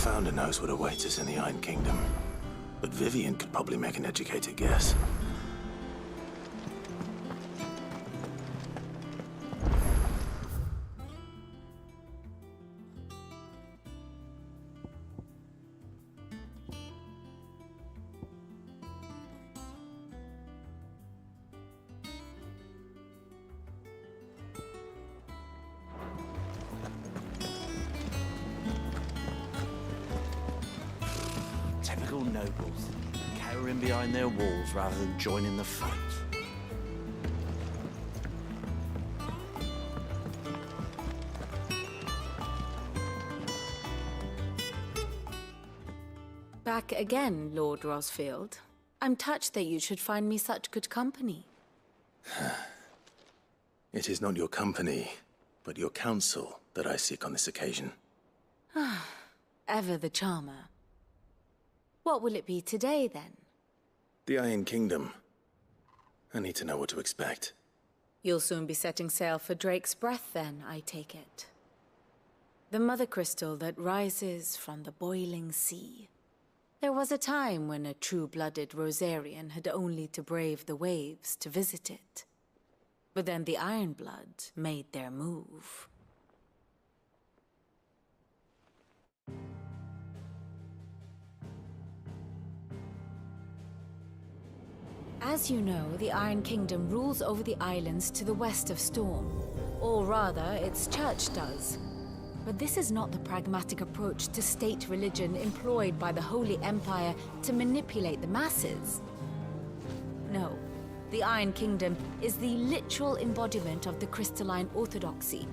Founder knows what awaits us in the Iron Kingdom, but Vivian could probably make an educated guess. Typical nobles, cowering behind their walls rather than joining the fight. Back again, Lord Rosfield. I'm touched that you should find me such good company. It is not your company, but your counsel that I seek on this occasion. Ever the charmer. What will it be today, then? The Iron Kingdom. I need to know what to expect. You'll soon be setting sail for Drake's Breath, then, I take it. The mother crystal that rises from the boiling sea. There was a time when a true-blooded Rosarian had only to brave the waves to visit it. But then the Ironblood made their move. As you know, the Iron Kingdom rules over the islands to the west of Storm. Or rather, its church does. But this is not the pragmatic approach to state religion employed by the Holy Empire to manipulate the masses. No, the Iron Kingdom is the literal embodiment of the crystalline orthodoxy.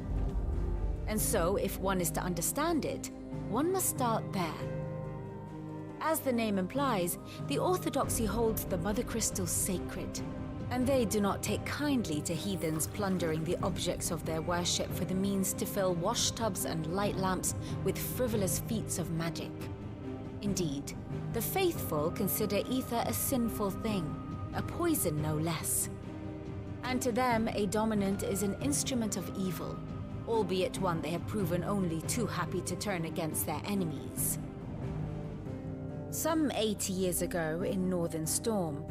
And so, if one is to understand it, one must start there. As the name implies, the orthodoxy holds the mother crystals sacred, and they do not take kindly to heathens plundering the objects of their worship for the means to fill washtubs and light lamps with frivolous feats of magic. Indeed, the faithful consider ether a sinful thing, a poison no less. And to them, a dominant is an instrument of evil, albeit one they have proven only too happy to turn against their enemies. Some 80 years ago in Northern Storm,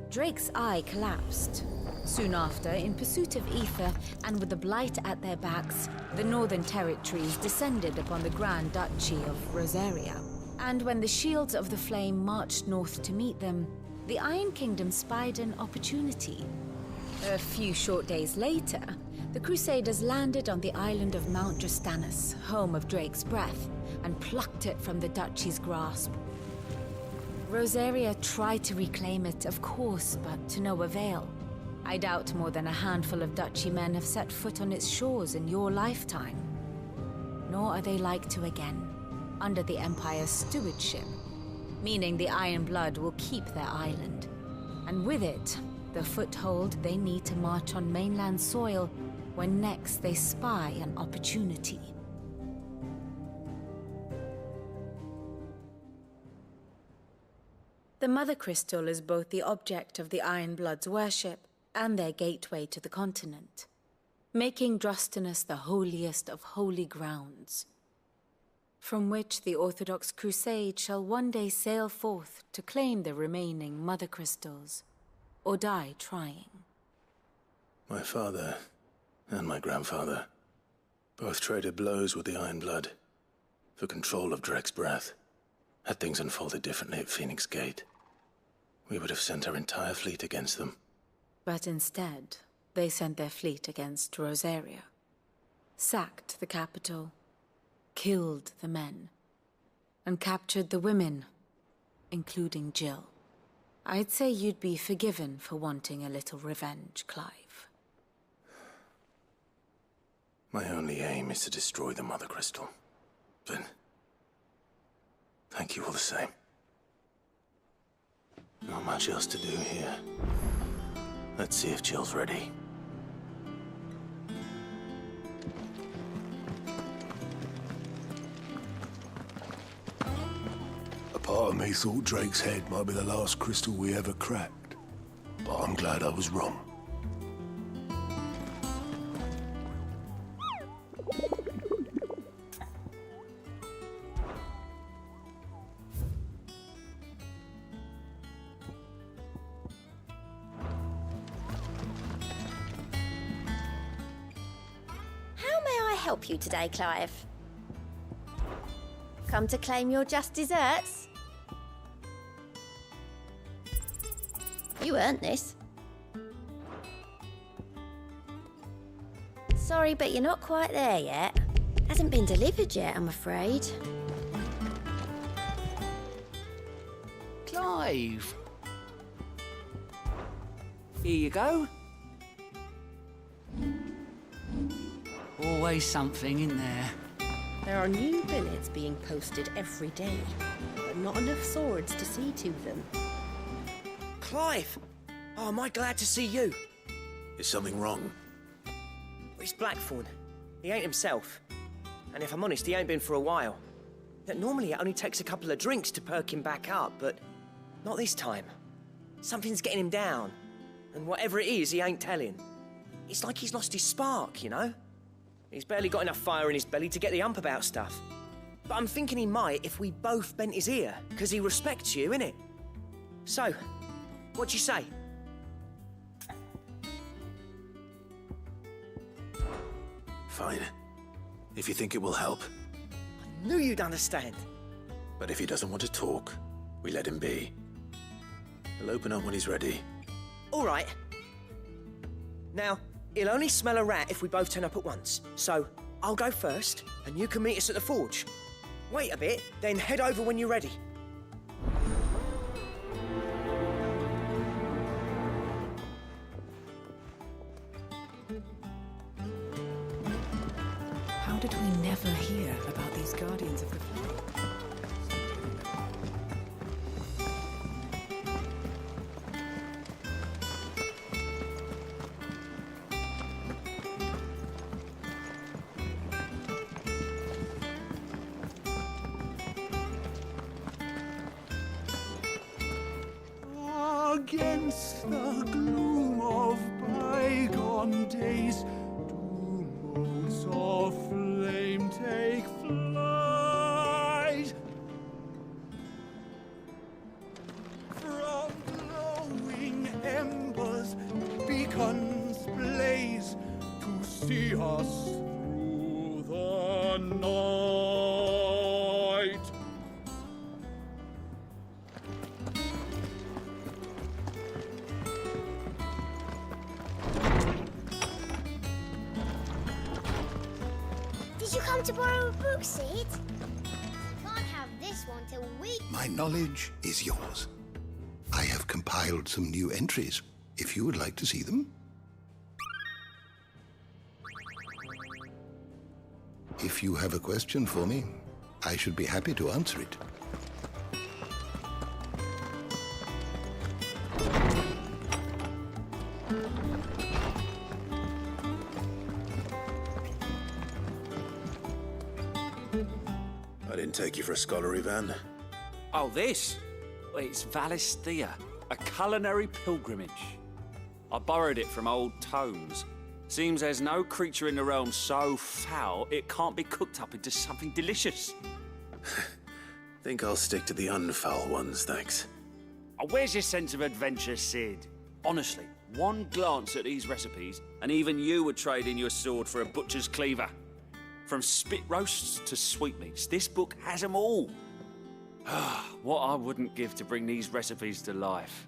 Drake's eye collapsed. Soon after, in pursuit of ether and with the blight at their backs, the Northern Territories descended upon the Grand Duchy of Rosaria. And when the Shields of the Flame marched north to meet them, the Iron Kingdom spied an opportunity. A few short days later, the Crusaders landed on the island of Mount Drastanus, home of Drake's Breath, and plucked it from the Duchy's grasp. Rosaria tried to reclaim it, of course, but to no avail. I doubt more than a handful of Duchy men have set foot on its shores in your lifetime. Nor are they like to again, under the Empire's stewardship, meaning the Iron Blood will keep their island. And with it, the foothold they need to march on mainland soil when next they spy an opportunity. The Mother Crystal is both the object of the Iron Blood's worship and their gateway to the continent, making Drastanus the holiest of holy grounds, from which the Orthodox Crusade shall one day sail forth to claim the remaining Mother Crystals, or die trying. My father and my grandfather both traded blows with the Iron Blood for control of Drake's Breath. Had things unfolded differently at Phoenix Gate, we would have sent our entire fleet against them. But instead, they sent their fleet against Rosaria, sacked the capital, killed the men, and captured the women, including Jill. I'd say you'd be forgiven for wanting a little revenge, Clive. My only aim is to destroy the Mother Crystal. But thank you all the same. Not much else to do here. Let's see if Jill's ready. A part of me thought Drake's head might be the last crystal we ever cracked. But I'm glad I was wrong. help you today, Clive? Come to claim your just desserts? You earned this. Sorry, but you're not quite there yet. Hasn't been delivered yet, I'm afraid. Clive! Here you go. Always something in there. There are new billets being posted every day, but not enough swords to see to them. Clive! Oh, am I glad to see you? Is something wrong? It's Blackthorn. He ain't himself. And if I'm honest, he ain't been for a while. Normally it only takes a couple of drinks to perk him back up, but not this time. Something's getting him down. And whatever it is, he ain't telling. It's like he's lost his spark, you know? He's barely got enough fire in his belly to get the ump about stuff. But I'm thinking he might if we both bent his ear, because he respects you, innit? So, what'd you say? Fine. If you think it will help. I knew you'd understand. But if he doesn't want to talk, we let him be. He'll open up when he's ready. All right. Now, he'll only smell a rat if we both turn up at once. So, I'll go first, and you can meet us at the forge. Wait a bit, then head over when you're ready. How did we never hear about these Guardians of the Flame? Against the gloom of bygone days, do motes of flame take flight? From glowing embers, beacons blaze to see us through the night. Did you come to borrow a book, Sid? Can't have this one till we... My knowledge is yours. I have compiled some new entries, if you would like to see them. If you have a question for me, I should be happy to answer it. I didn't take you for a scholarly van. Oh, this? Well, it's Valisthea, a culinary pilgrimage. I borrowed it from old tomes. Seems there's no creature in the realm so foul it can't be cooked up into something delicious. Think I'll stick to the unfoul ones, thanks. Oh, where's your sense of adventure, Sid? Honestly, one glance at these recipes, and even you would trade in your sword for a butcher's cleaver. From spit roasts to sweetmeats, this book has them all. What I wouldn't give to bring these recipes to life.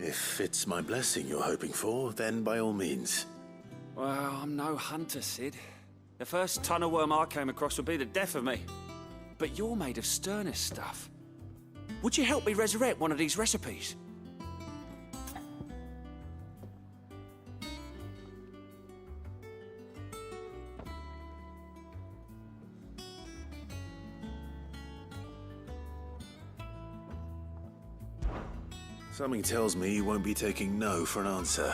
If it's my blessing you're hoping for, then by all means. Well, I'm no hunter, Sid. The first tunnel worm I came across would be the death of me. But you're made of sterner stuff. Would you help me resurrect one of these recipes? Something tells me you won't be taking no for an answer.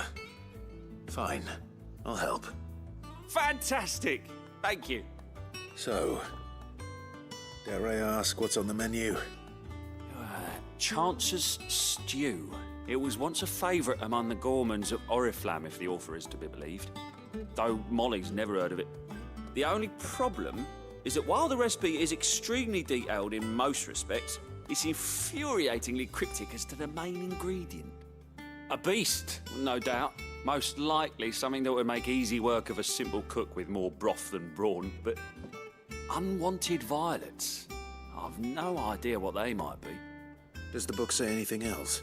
Fine, I'll help. Fantastic! Thank you. So, dare I ask what's on the menu? Chance's Stew. It was once a favourite among the gourmands of Oriflamme, if the author is to be believed. Though Molly's never heard of it. The only problem is that while the recipe is extremely detailed in most respects, it's infuriatingly cryptic as to the main ingredient. A beast, no doubt, Most likely something that would make easy work of a simple cook with more broth than brawn, but unwanted violets. I've no idea what they might be. Does the book say anything else?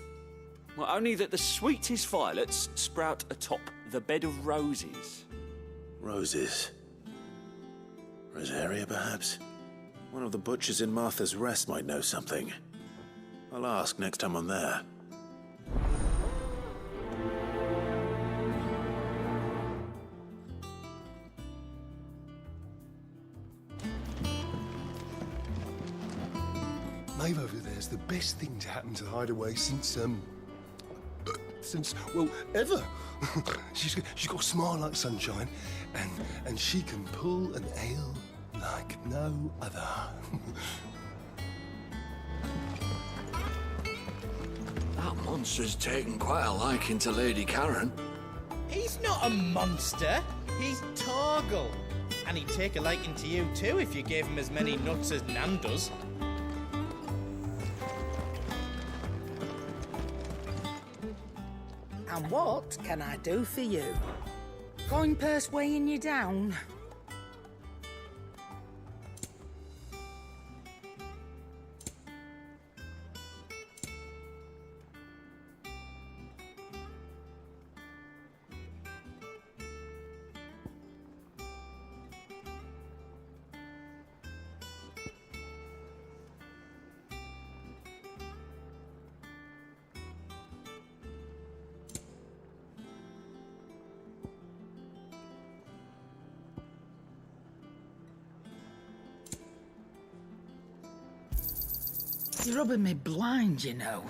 Well, only that the sweetest violets sprout atop the bed of roses. Roses. Rosaria, perhaps? One of the butchers in Martha's Rest might know something. I'll ask next time I'm there. Maeve over there's the best thing to happen to the Hideaway since, well, ever. she's got a smile like sunshine, and she can pull an ale like no other. That monster's taken quite a liking to Lady Karen. He's not a monster. He's Torgal. And he'd take a liking to you too if you gave him as many nuts as Nan does. And what can I do for you? Coin purse weighing you down? You're rubbing me blind, you know.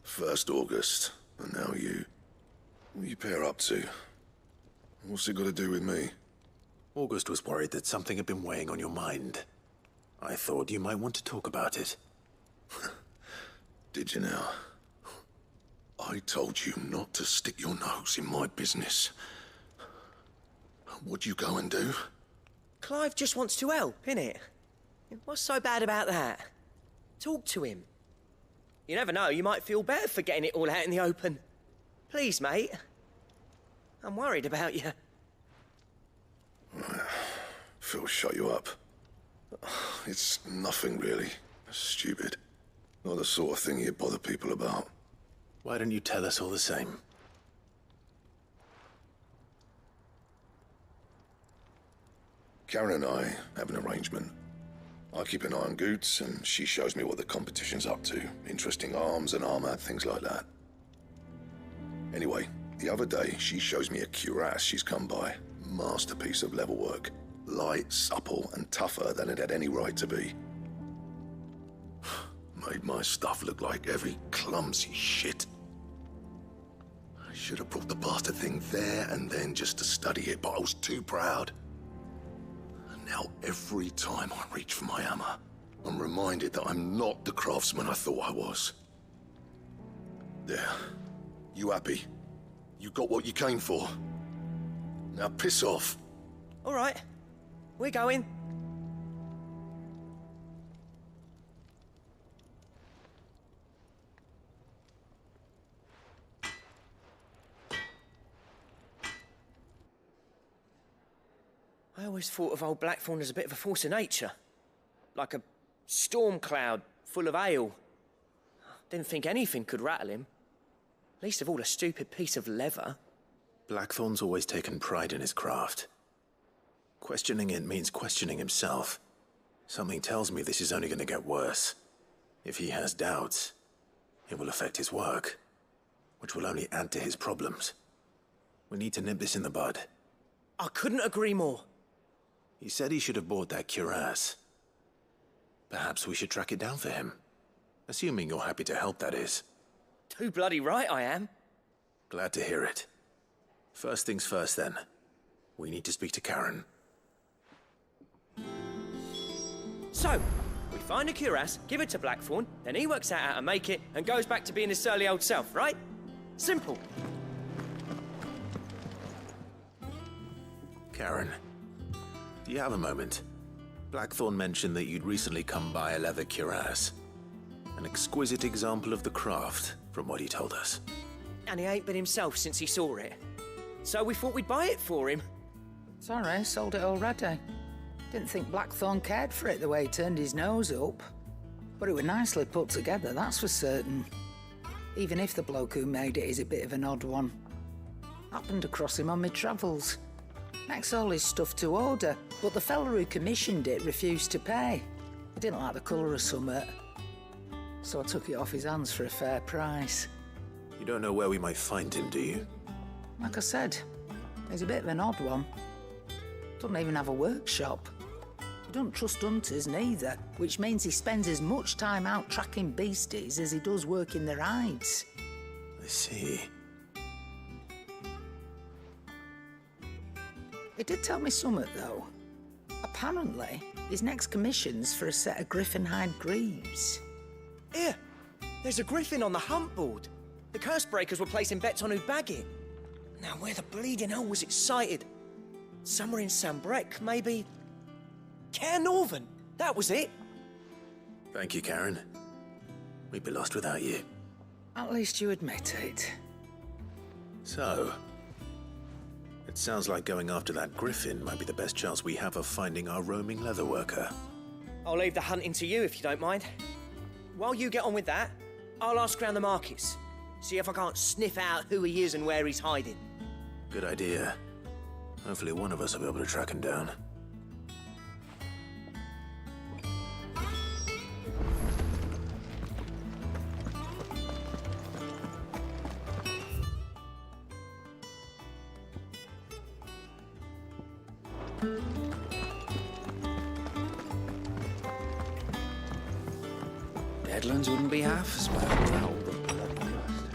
First August, and now you. What are you pair up to? What's it got to do with me? August was worried that something had been weighing on your mind. I thought you might want to talk about it. Did you now? I told you not to stick your nose in my business. What'd you go and do? Clive just wants to help, innit? What's so bad about that? Talk to him. You never know, you might feel better for getting it all out in the open. Please, mate. I'm worried about you. Phil shut you up. It's nothing, really. Stupid. Not the sort of thing you bother people about. Why don't you tell us all the same? Karen and I have an arrangement. I keep an eye on Goots, and she shows me what the competition's up to. Interesting arms and armor, things like that. Anyway, the other day, she shows me a cuirass she's come by. Masterpiece of level work. Light, supple, and tougher than it had any right to be. Made my stuff look like every clumsy shit. I should have brought the bastard thing there and then just to study it, but I was too proud. Now, every time I reach for my hammer, I'm reminded that I'm not the craftsman I thought I was. There. You happy? You got what you came for. Now piss off. All right. We're going. I always thought of old Blackthorn as a bit of a force of nature. Like a storm cloud full of ale. Didn't think anything could rattle him. Least of all a stupid piece of leather. Blackthorn's always taken pride in his craft. Questioning it means questioning himself. Something tells me this is only going to get worse. If he has doubts, it will affect his work, which will only add to his problems. We need to nip this in the bud. I couldn't agree more. He said he should have bought that cuirass. Perhaps we should track it down for him. Assuming you're happy to help, that is. Too bloody right I am. Glad to hear it. First things first, then. We need to speak to Karen. So, we find a cuirass, give it to Blackthorn, then he works out how to make it and goes back to being his surly old self, right? Simple. Karen, do you have a moment? Blackthorn mentioned that you'd recently come by a leather cuirass. An exquisite example of the craft, from what he told us. And he ain't been himself since he saw it. So we thought we'd buy it for him. Sorry, sold it already. Didn't think Blackthorn cared for it the way he turned his nose up. But it was nicely put together, that's for certain. Even if the bloke who made it is a bit of an odd one. Happened across him on my travels. Next all his stuff to order, but the fella who commissioned it refused to pay. He didn't like the colour of summit. So I took it off his hands for a fair price. You don't know where we might find him, do you? Like I said, he's a bit of an odd one. Doesn't even have a workshop. He don't trust hunters neither, which means he spends as much time out tracking beasties as he does working their hides. I see. He did tell me something, though. Apparently, his next commission's for a set of griffin hide greaves. Here, there's a griffin on the hunt board. The curse breakers were placing bets on who'd bag it. Now, where the bleeding hell was it sighted? Somewhere in Sambrec, maybe? Caer Northern, that was it. Thank you, Karen. We'd be lost without you. At least you admit it. So, it sounds like going after that griffin might be the best chance we have of finding our roaming leatherworker. I'll leave the hunting to you if you don't mind. While you get on with that, I'll ask around the markets. See if I can't sniff out who he is and where he's hiding. Good idea. Hopefully one of us will be able to track him down. Deadlands wouldn't be half as well without all the bloody dust.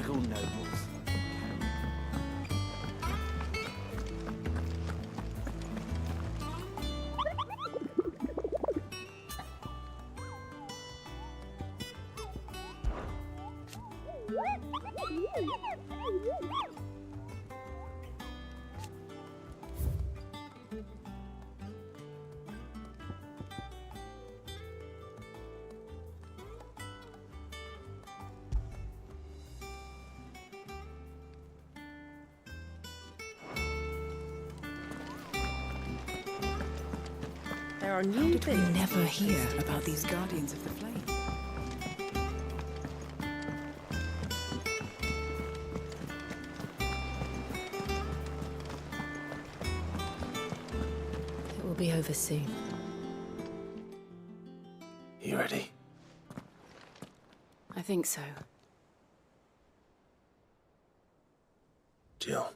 Typical nobles. There are How new did we billets never being hear posted. about these Guardians of the Flame? It will be over soon. You ready? I think so. Jill.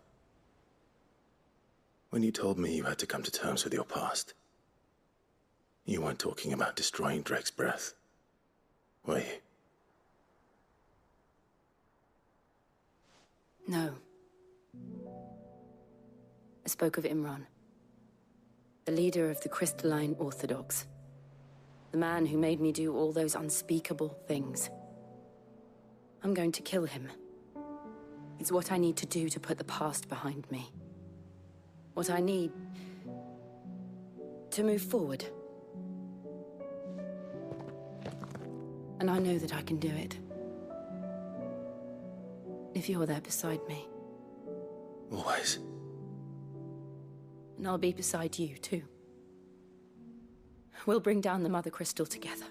When you told me you had to come to terms with your past, you weren't talking about destroying Drake's breath, were you? No. I spoke of Imran, the leader of the Crystalline Orthodox. The man who made me do all those unspeakable things. I'm going to kill him. It's what I need to do to put the past behind me. What I need to move forward. And I know that I can do it. If you're there beside me. Always. And I'll be beside you, too. We'll bring down the Mother Crystal together.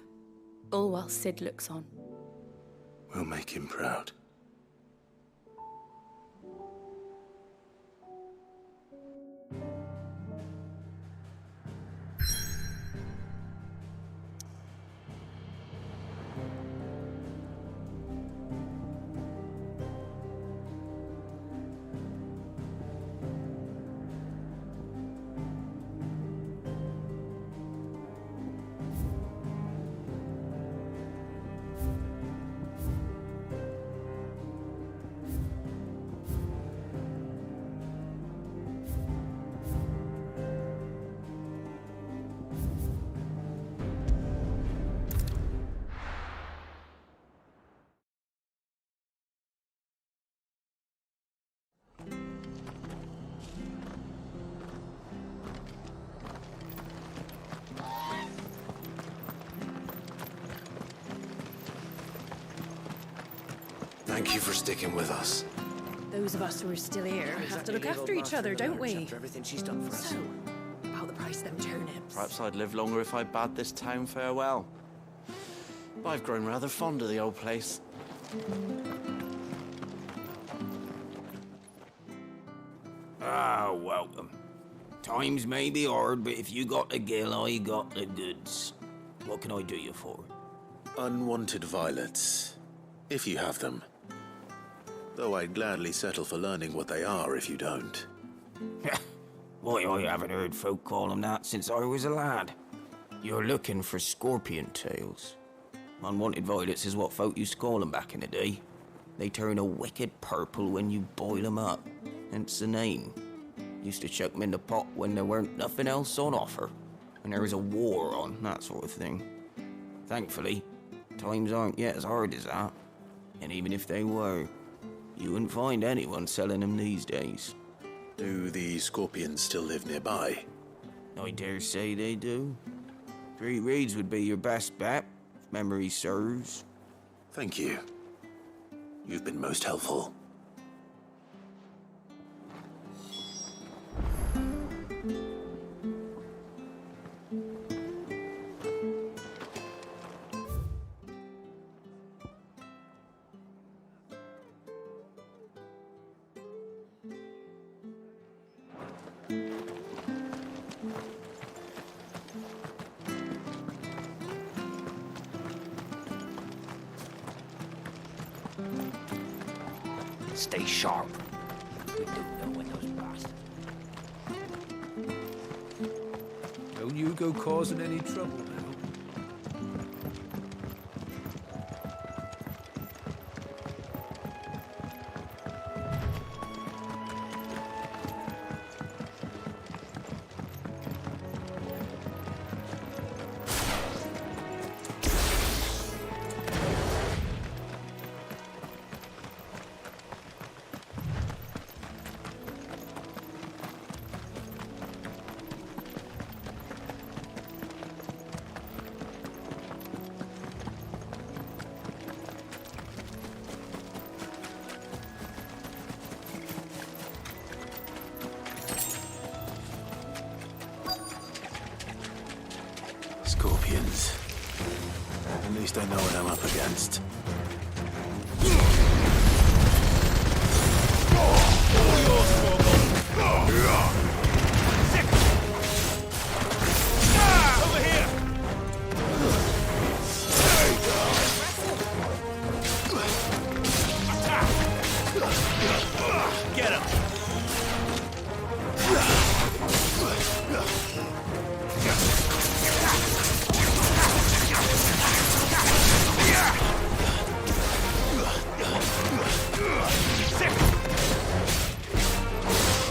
All while Sid looks on. We'll make him proud. Thank you for sticking with us. Those of us who are still here have to look after each other, don't we? After everything she's done for us. So, about the price of them turnips. Perhaps I'd live longer if I bade this town farewell. But I've grown rather fond of the old place. Ah, welcome. Times may be hard, but if you got the gill, I got the goods. What can I do you for? Unwanted violets, if you have them. Though I'd gladly settle for learning what they are if you don't. Why, I haven't heard folk call them that since I was a lad. You're looking for scorpion tails. Unwanted violets is what folk used to call them back in the day. They turn a wicked purple when you boil them up, hence the name. Used to chuck them in the pot when there weren't nothing else on offer, and there was a war on, that sort of thing. Thankfully, times aren't yet as hard as that. And even if they were, you wouldn't find anyone selling them these days. Do the scorpions still live nearby? I dare say they do. 3 Reeds would be your best bet, if memory serves. Thank you. You've been most helpful. Stay sharp. We don't know when those bastards... Don't you go causing any trouble now. least I know what I'm up against. Over here! Get him!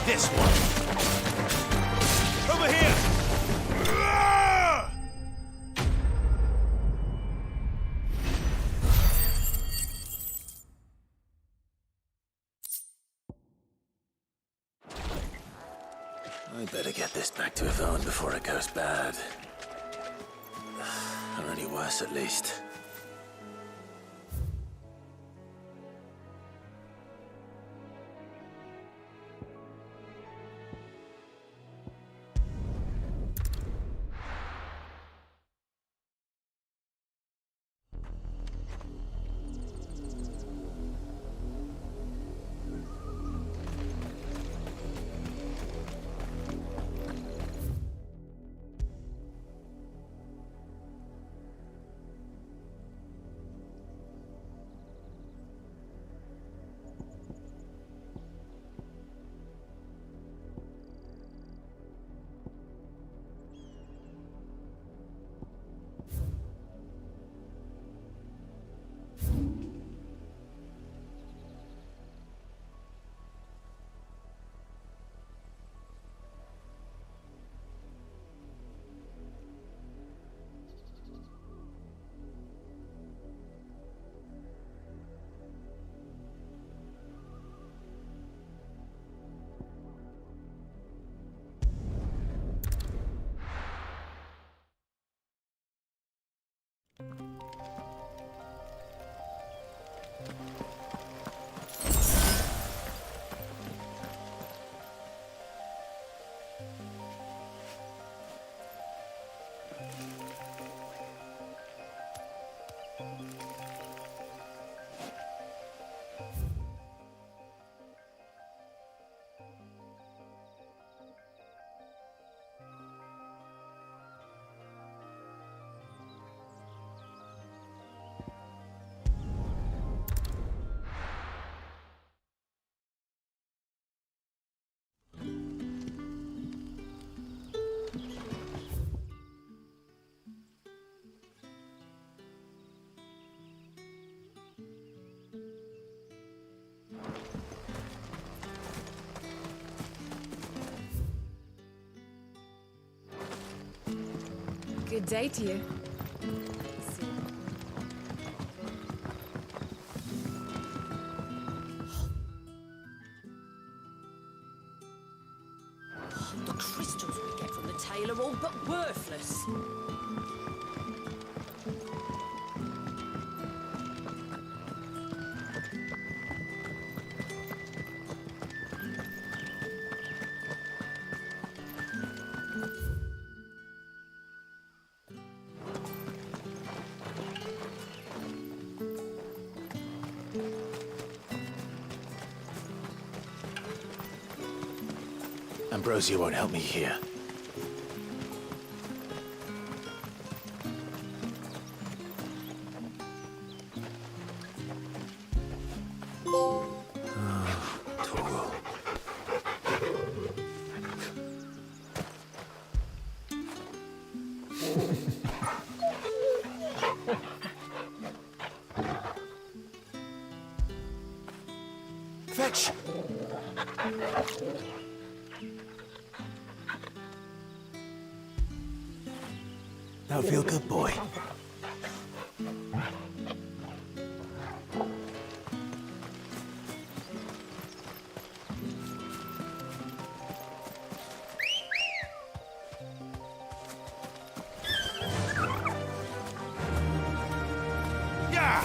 This one. Over here! I'd better get this back to Yvonne before it goes bad. Or any worse, at least. Good day to you. The crystals we get from the tail are all but worthless. Ambrosia won't help me here. Torgal. Fetch! Now feel good, boy. Yeah!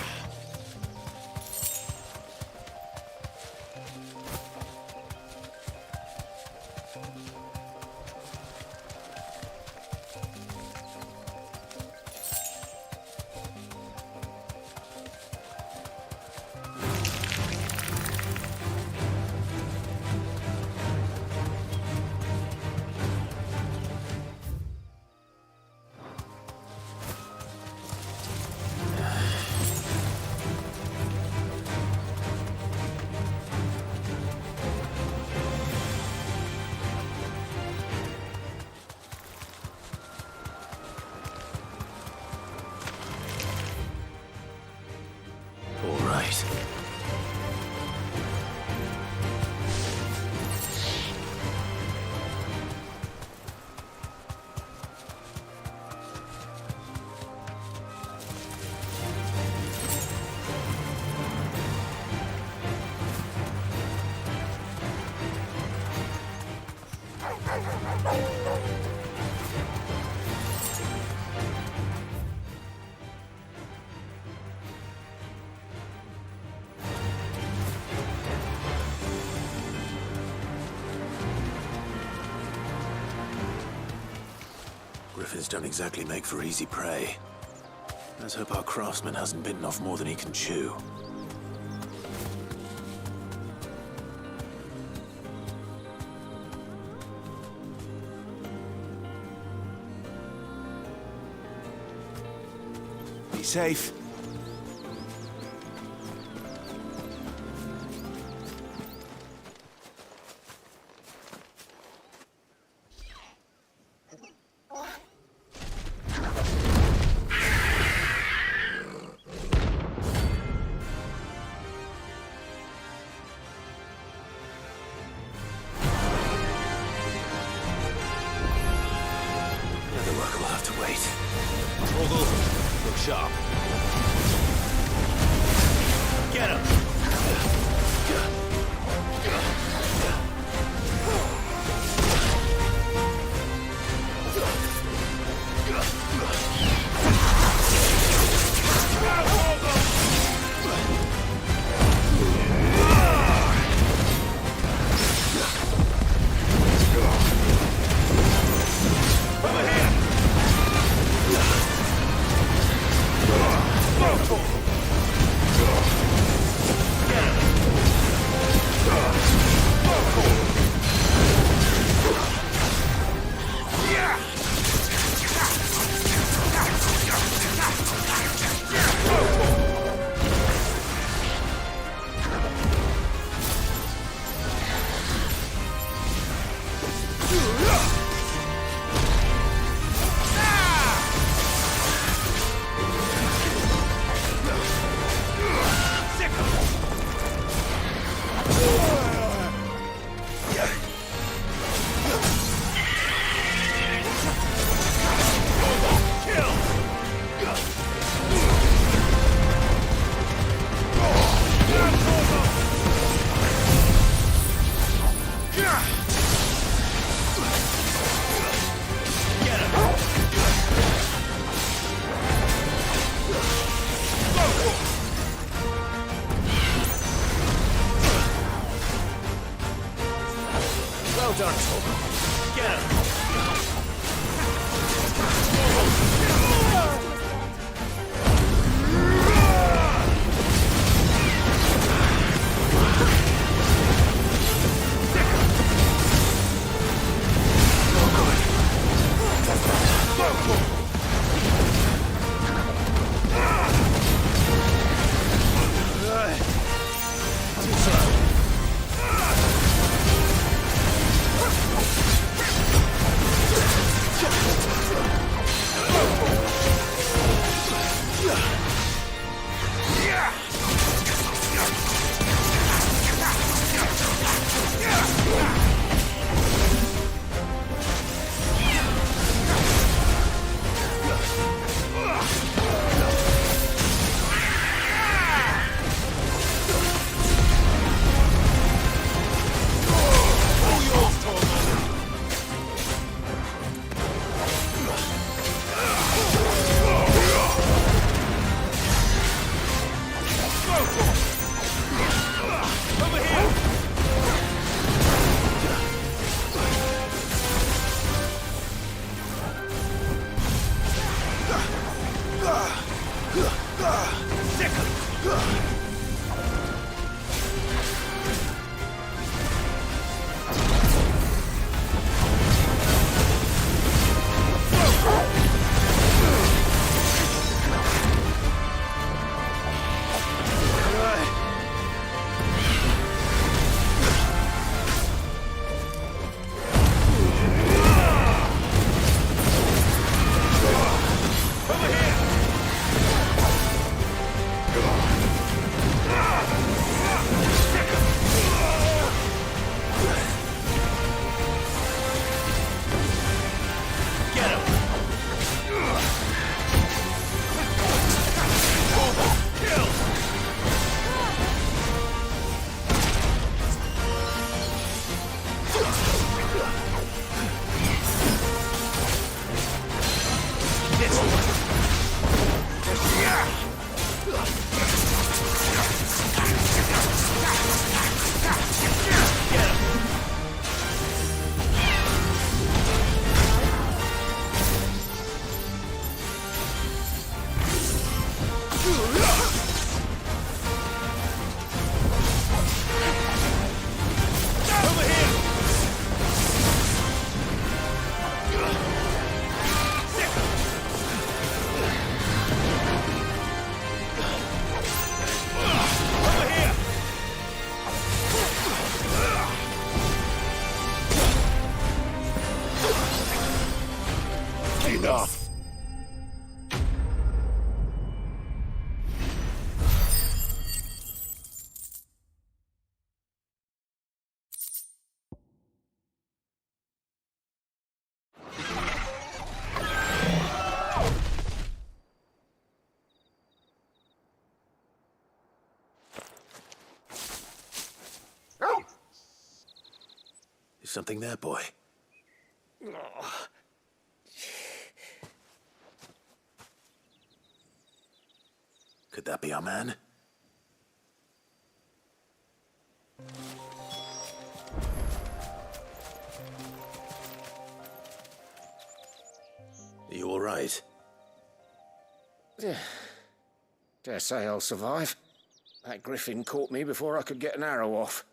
griffins don't exactly make for easy prey. Let's hope our craftsman hasn't bitten off more than he can chew. Be safe. Sharp. Get him! Well done, Torgal. Get him! Something there, boy? Oh. Could that be our man? Are you all right? Dare say I'll survive. That griffin caught me before I could get an arrow off.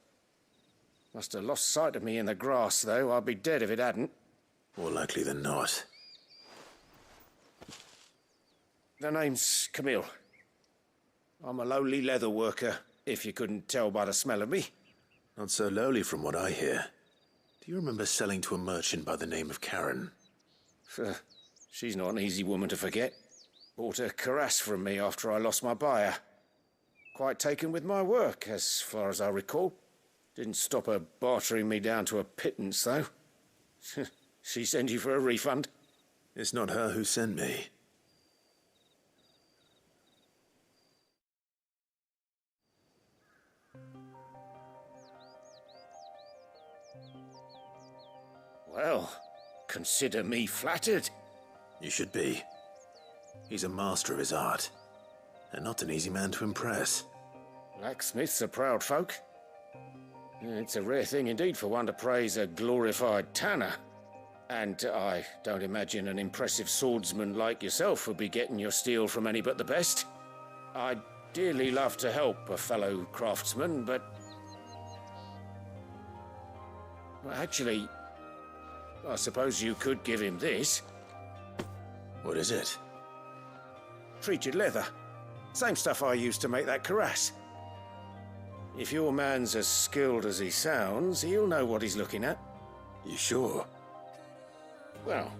Must have lost sight of me in the grass, though. I'd be dead if it hadn't. More likely than not. The name's Camille. I'm a lowly leather worker, if you couldn't tell by the smell of me. Not so lowly from what I hear. Do you remember selling to a merchant by the name of Karen? She's not an easy woman to forget. Bought a cuirass from me after I lost my buyer. Quite taken with my work, as far as I recall. Didn't stop her bartering me down to a pittance, though. She sent you for a refund? It's not her who sent me. Well, consider me flattered. You should be. He's a master of his art, and not an easy man to impress. Blacksmiths are proud folk. It's a rare thing indeed for one to praise a glorified tanner. And I don't imagine an impressive swordsman like yourself would be getting your steel from any but the best. I'd dearly love to help a fellow craftsman, but... Well, actually, I suppose you could give him this. What is it? Treated leather. Same stuff I used to make that cuirass. If your man's as skilled as he sounds, he'll know what he's looking at. You sure? Well,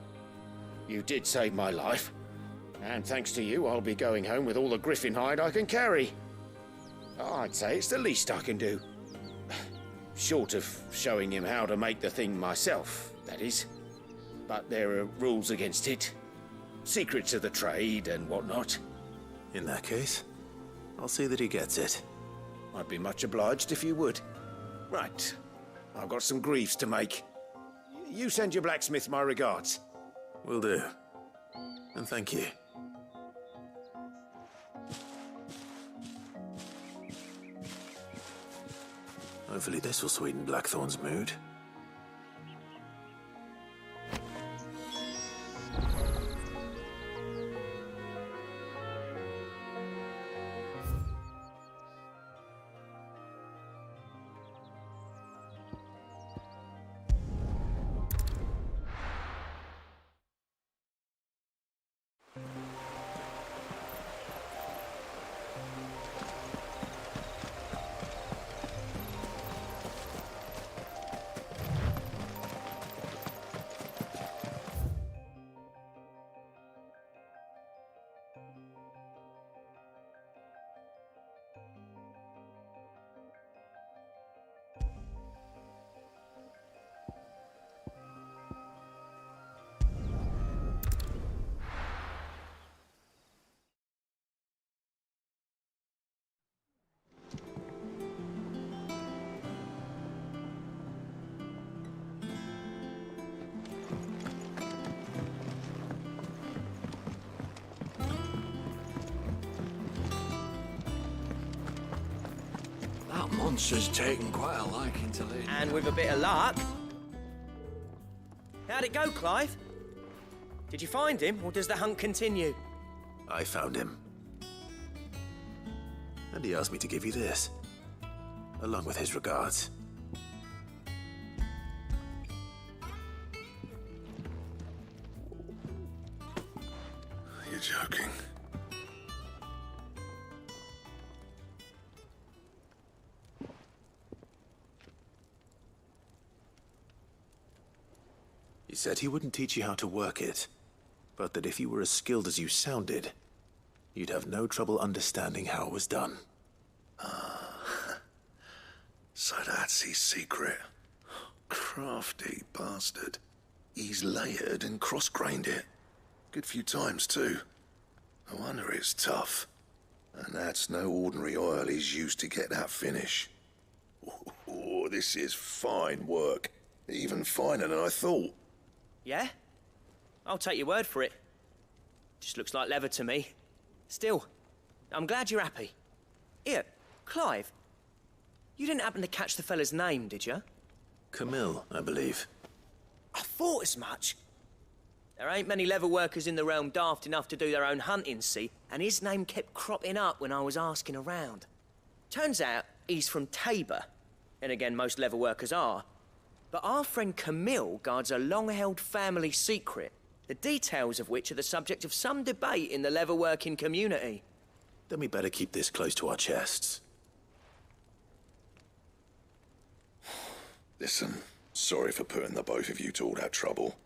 you did save my life. And thanks to you, I'll be going home with all the griffin hide I can carry. I'd say it's the least I can do. Short of showing him how to make the thing myself, that is. But there are rules against it. Secrets of the trade and whatnot. In that case, I'll see that he gets it. I'd be much obliged if you would. Right. I've got some greaves to make. You send your blacksmith my regards. Will do. And thank you. Hopefully this will sweeten Blackthorn's mood. That monster's taken quite a liking to Lady. And with a bit of luck... How'd it go, Clive? Did you find him, or does the hunt continue? I found him. And he asked me to give you this, along with his regards. You're joking. He said he wouldn't teach you how to work it, but that if you were as skilled as you sounded, you'd have no trouble understanding how it was done. So that's his secret. Crafty bastard. He's layered and cross-grained it. Good few times, too. No wonder it's tough. And that's no ordinary oil he's used to get that finish. Oh, this is fine work. Even finer than I thought. Yeah? I'll take your word for it. Just looks like leather to me. Still, I'm glad you're happy. Here, Clive. You didn't happen to catch the fella's name, did you? Camille, I believe. I thought as much. There ain't many leather workers in the realm daft enough to do their own hunting, see? And his name kept cropping up when I was asking around. Turns out he's from Tabor. And again, most leather workers are. But our friend Camille guards a long-held family secret, the details of which are the subject of some debate in the leather-working community. Then we better keep this close to our chests. Listen, sorry for putting the both of you to all that trouble.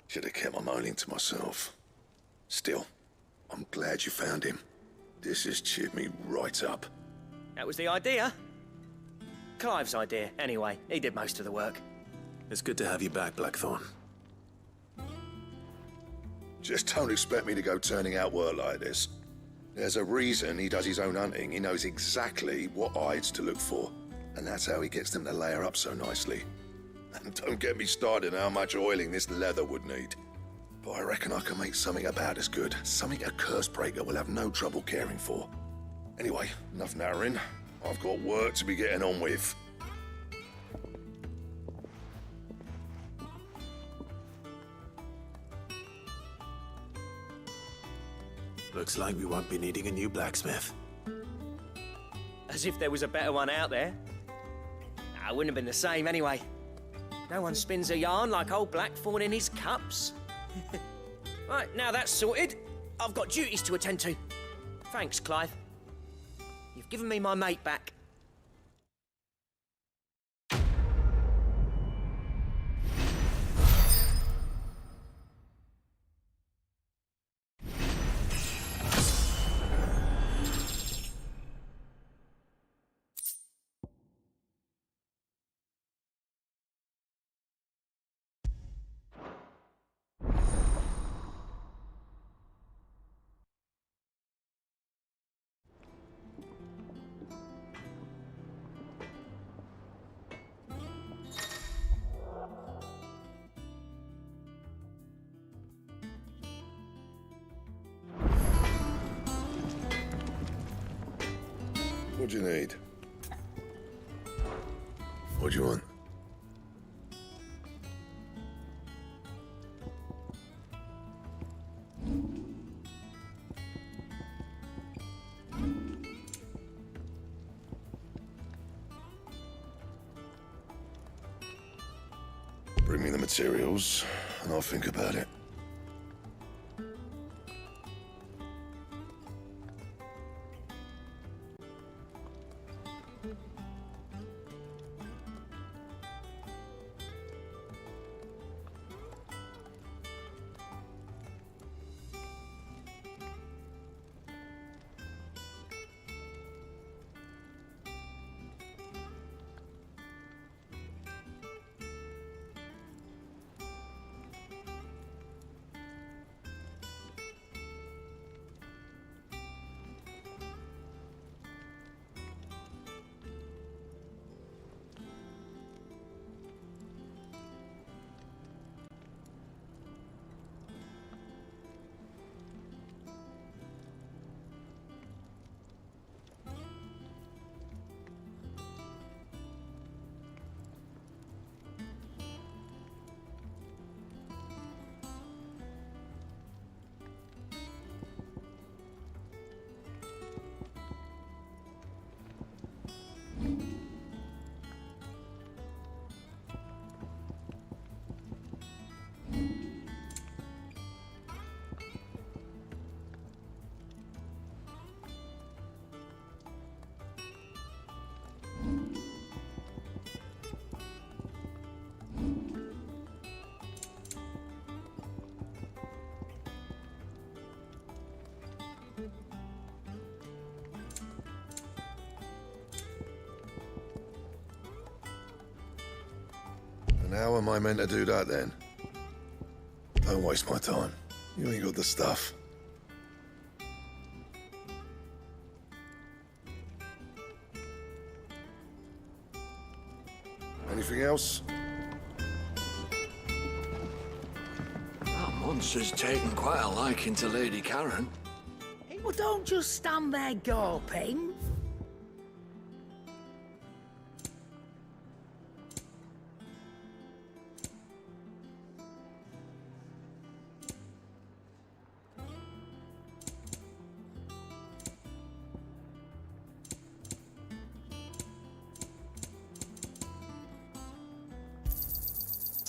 Should have kept my moaning to myself. Still, I'm glad you found him. This has cheered me right up. That was the idea. Clive's idea, anyway. He did most of the work. It's good to have you back, Blackthorn. Just don't expect me to go turning out work like this. There's a reason he does his own hunting. He knows exactly what hides to look for. And that's how he gets them to layer up so nicely. And don't get me started on how much oiling this leather would need. But I reckon I can make something about as good. Something a Cursebreaker will have no trouble caring for. Anyway, enough narrowing. I've got work to be getting on with. Looks like we won't be needing a new blacksmith. As if there was a better one out there. Nah, it wouldn't have been the same anyway. No one spins a yarn like old Blackthorn in his cups. Right, now that's sorted, I've got duties to attend to. Thanks, Clive. You've given me my mate back. What do you need? What do you want? Bring me the materials, and I'll think about it. And how am I meant to do that then? Don't waste my time. You ain't got the stuff. Anything else? Monster's taken quite a liking to Lady Karen. Well, don't just stand there gawping.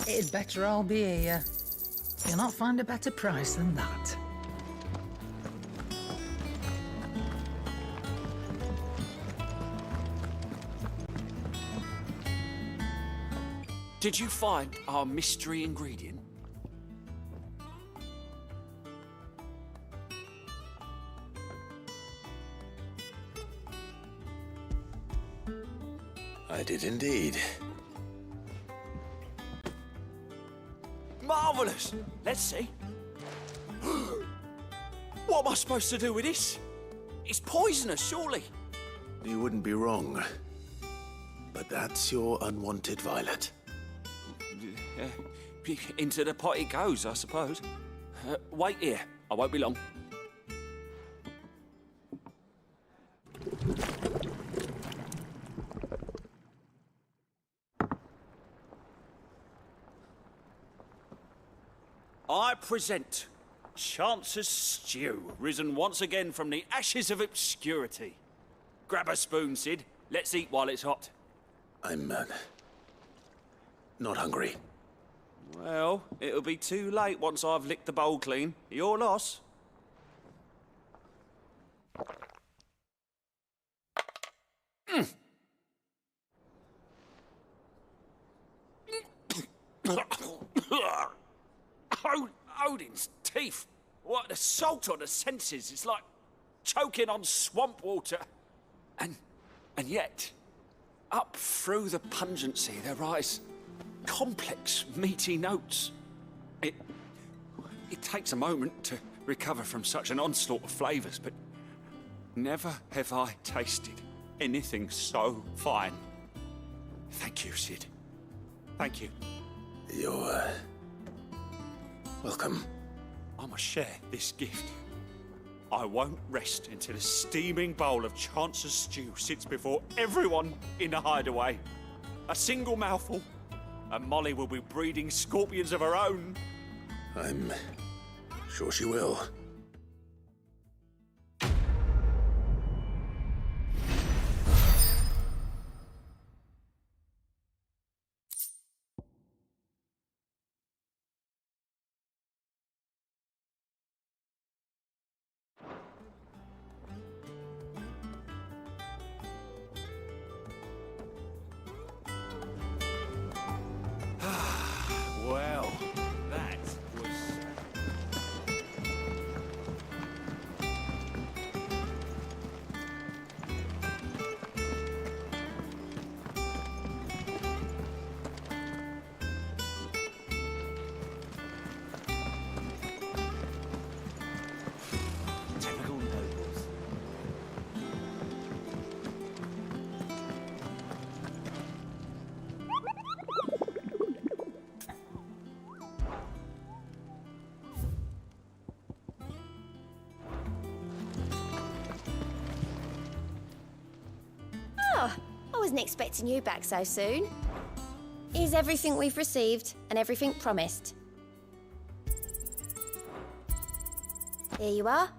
It'd better all be here. You'll not find a better price than that. Did you find our mystery ingredient? I did indeed. Marvellous! Let's see. What am I supposed to do with this? It's poisonous, surely. You wouldn't be wrong. But that's your unwanted violet. Into the pot it goes, I suppose. Wait here. I won't be long. I present Chance's Stew, risen once again from the ashes of obscurity. Grab a spoon, Sid. Let's eat while it's hot. I'm, not hungry. Well, it'll be too late once I've licked the bowl clean. Your loss. Odin's teeth. What, the salt on the senses. It's like choking on swamp water. And yet, up through the pungency, there rise complex, meaty notes. It takes a moment to recover from such an onslaught of flavours, but never have I tasted anything so fine. Thank you, Sid. Thank you. You're, welcome. I must share this gift. I won't rest until a steaming bowl of Chance's stew sits before everyone in the hideaway. A single mouthful, and Molly will be breeding scorpions of her own. I'm sure she will. Well, that was... Typical nobles. Oh, I wasn't expecting you back so soon. Here's everything we've received and everything promised. Here you are.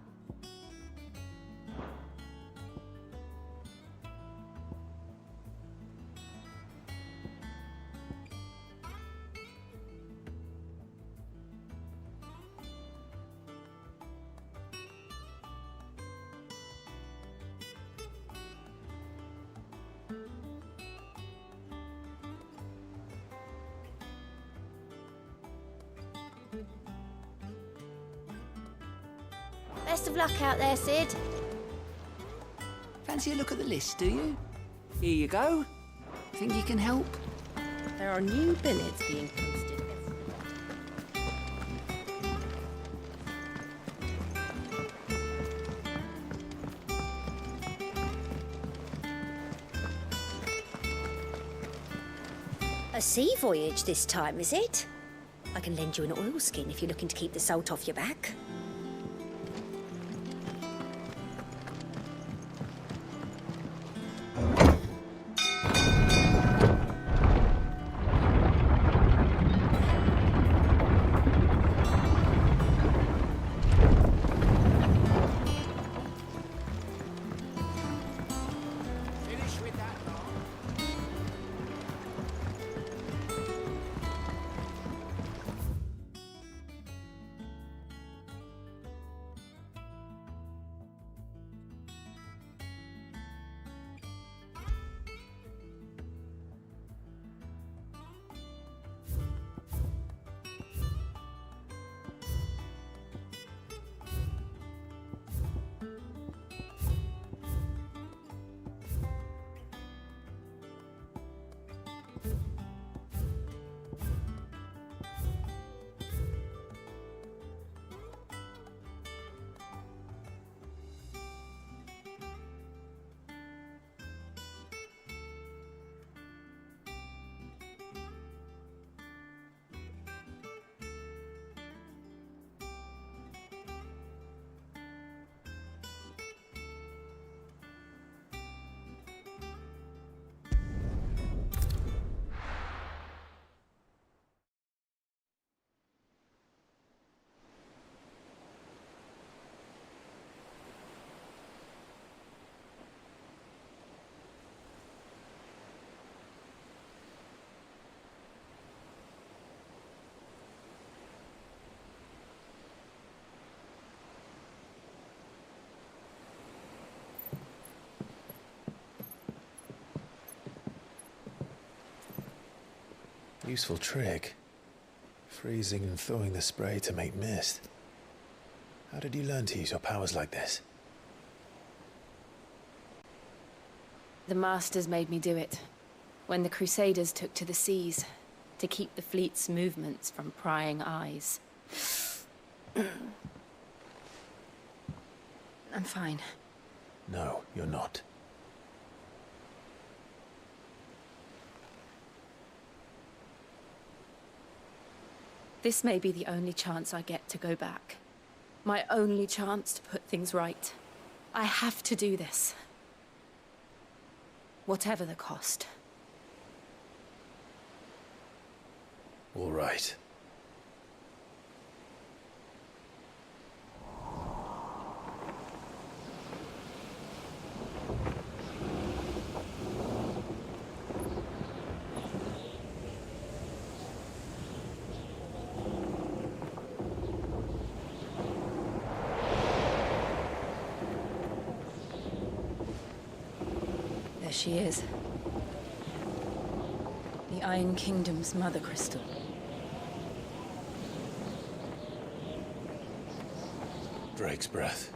Best of luck out there, Sid. Fancy a look at the list, do you? Here you go. Think you can help? There are new billets being posted A sea voyage this time, is it? I can lend you an oilskin if you're looking to keep the salt off your back. Useful trick. Freezing and thawing the spray to make mist. How did you learn to use your powers like this? The Masters made me do it. When the Crusaders took to the seas, to keep the fleet's movements from prying eyes. I'm fine. No, you're not. This may be the only chance I get to go back. My only chance to put things right. I have to do this. Whatever the cost. All right. There she is. The Iron Kingdom's Mother Crystal. Drake's breath.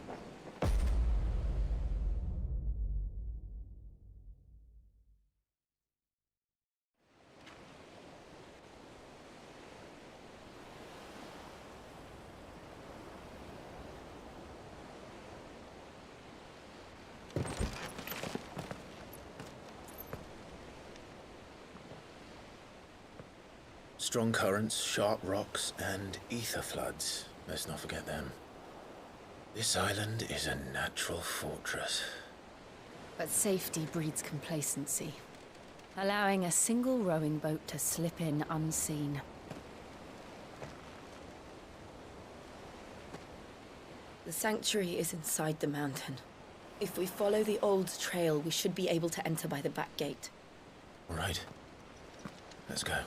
Strong currents, sharp rocks, and ether floods. Let's not forget them. This island is a natural fortress. But safety breeds complacency. Allowing a single rowing boat to slip in unseen. The sanctuary is inside the mountain. If we follow the old trail, we should be able to enter by the back gate. All right. Let's go.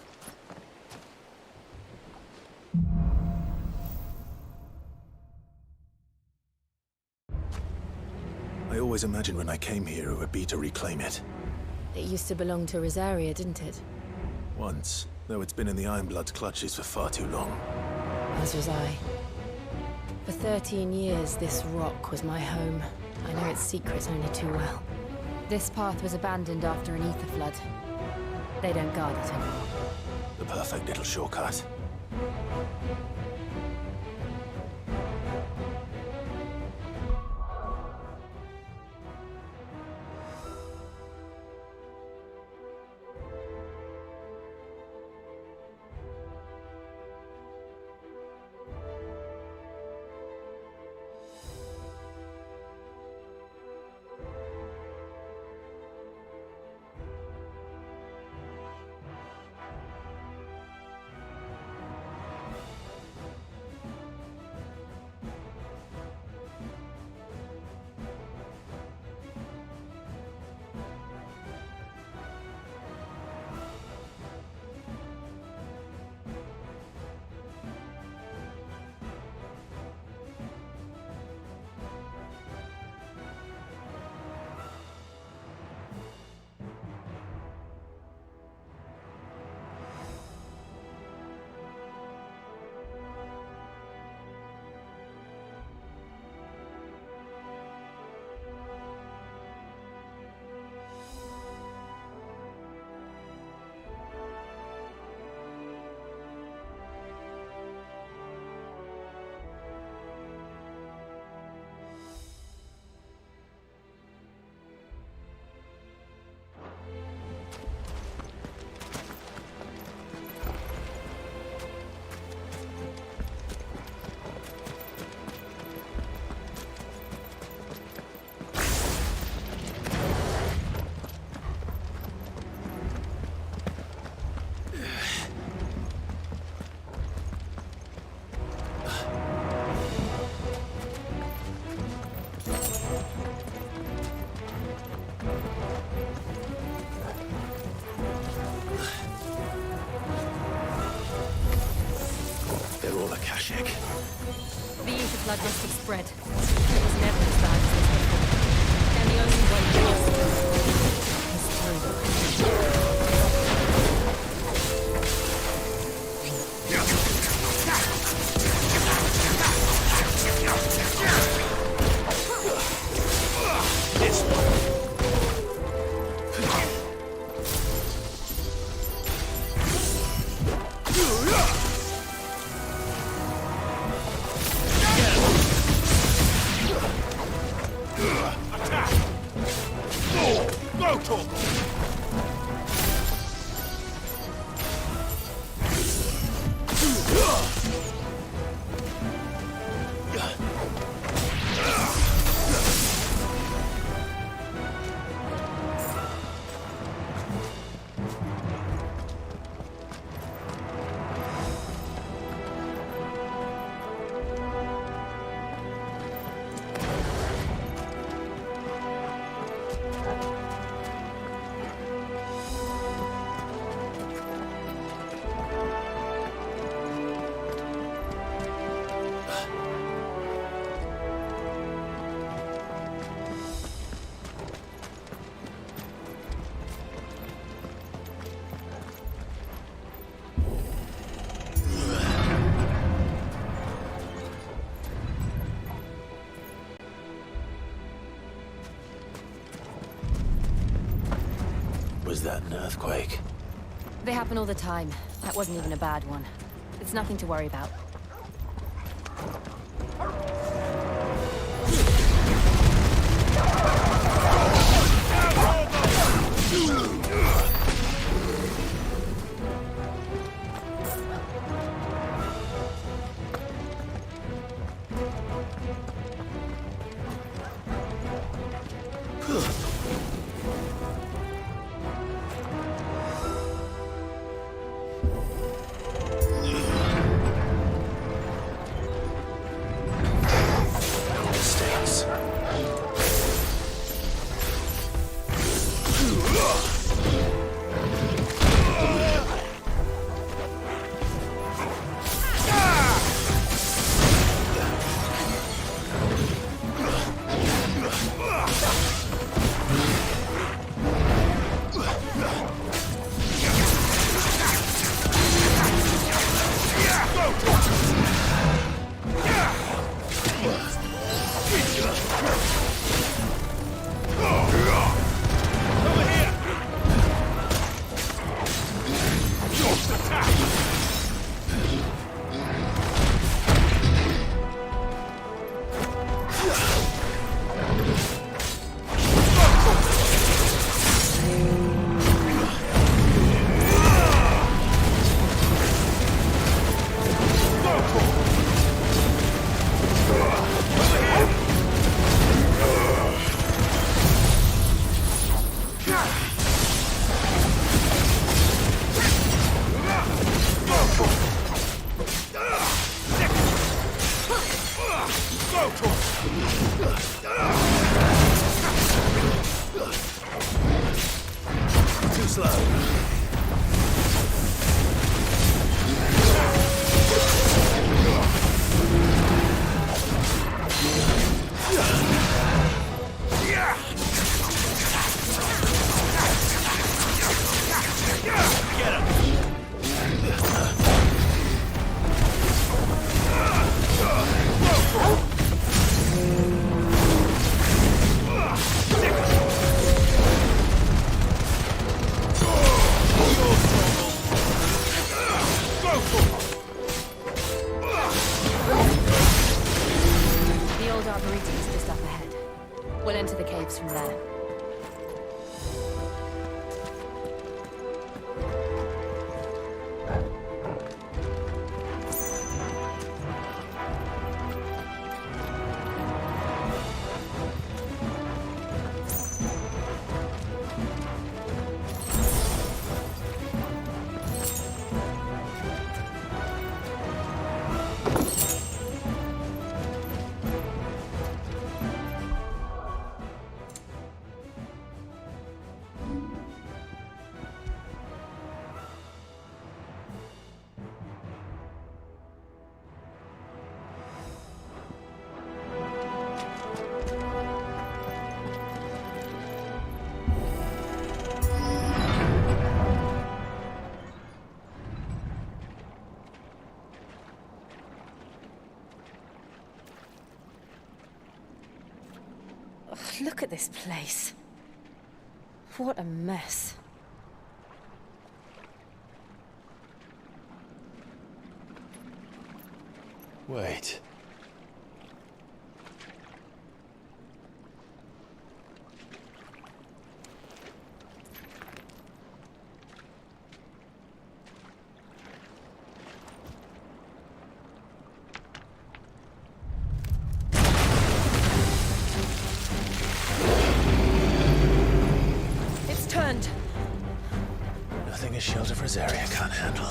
I always imagined when I came here it would be to reclaim it. It used to belong to Rosaria, didn't it? Once, though it's been in the Ironblood's clutches for far too long. As was I. For 13 years, this rock was my home. I know its secrets only too well. This path was abandoned after an ether flood. They don't guard it anymore. The perfect little shortcut. blood must have spread. It was never as bad as this before. And the only way is through them. Was that an earthquake? They happen all the time. That wasn't even a bad one. It's nothing to worry about. Look at this place. What a mess. Wait. It's turned. Nothing a shield of Rosaria can't handle.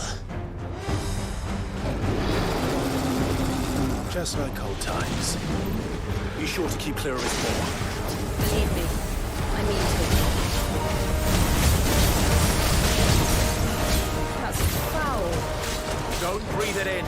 Just like old times. Be sure to keep clear of his paw. Believe me, I mean to. That's foul. Don't breathe it in.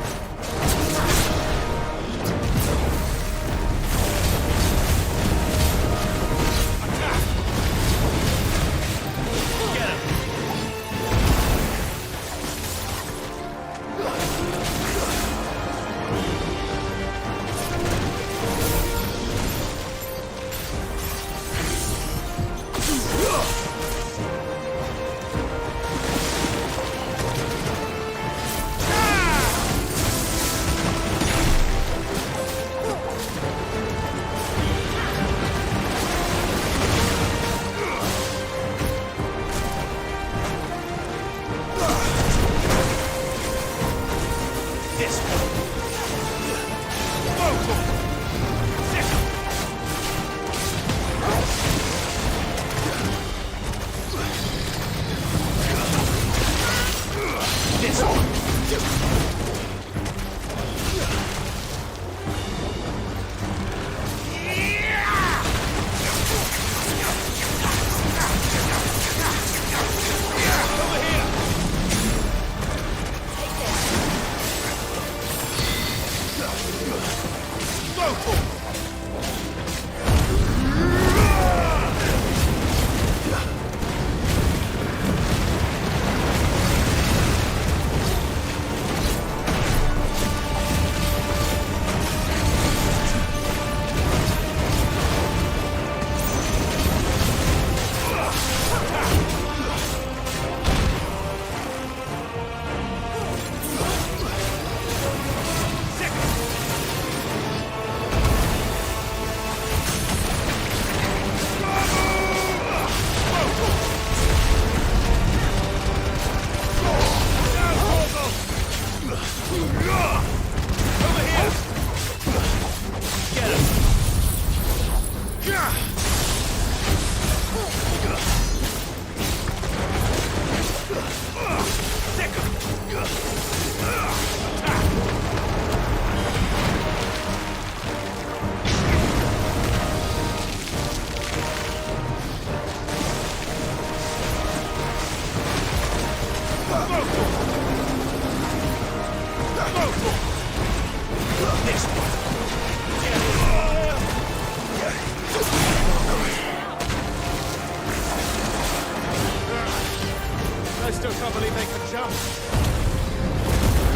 I still can't believe they can jump.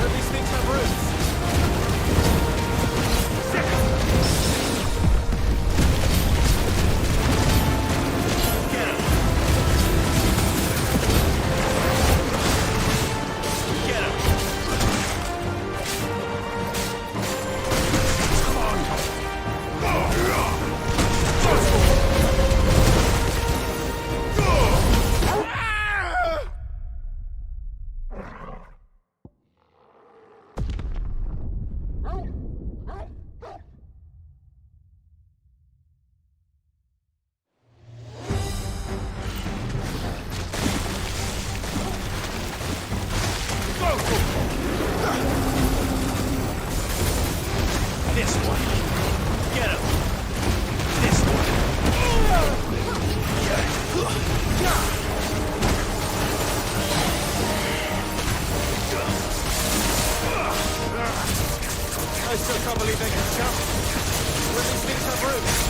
But these things have roots. This one. Get him. This one. I still can't believe they can jump. But these things have roots.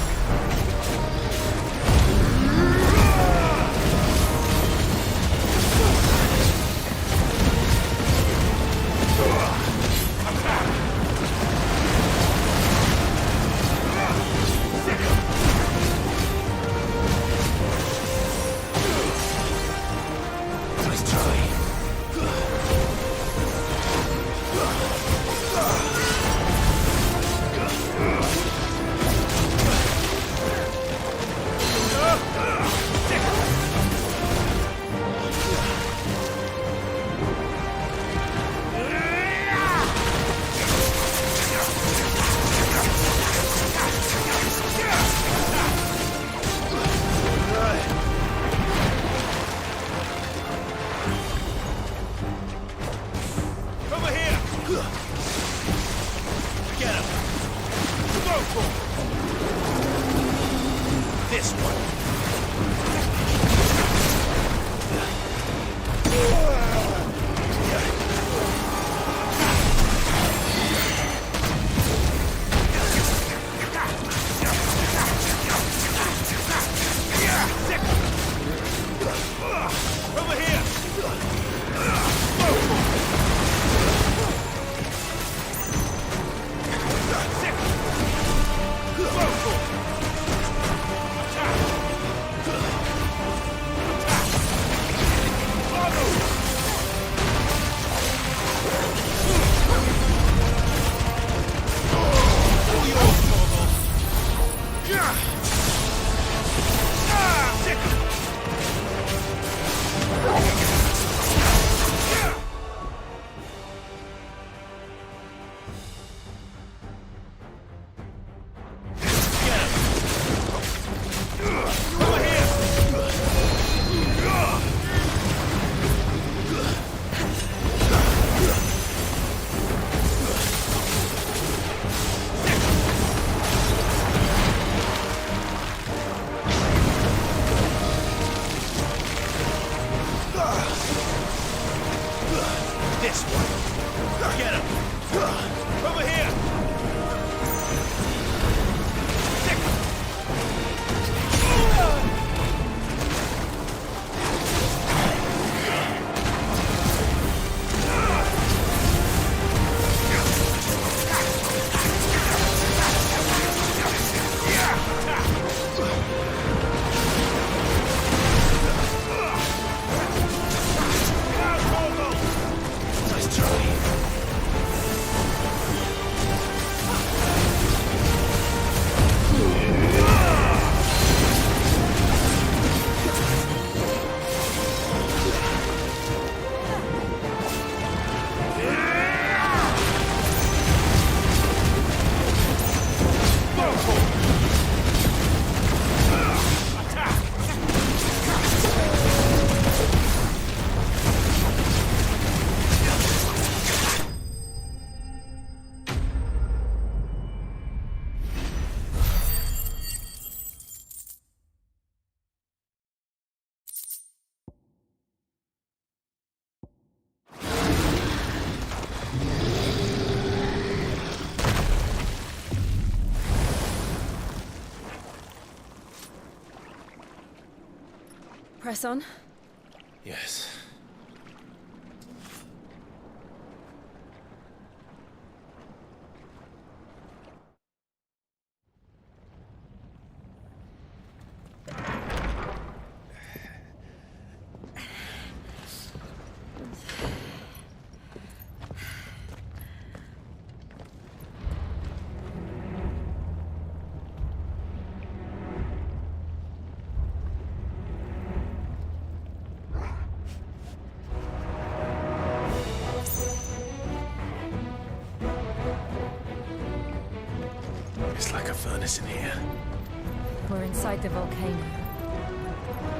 This one. Get him. Over here. Press on. Yes. It's like a furnace in here. We're inside the volcano.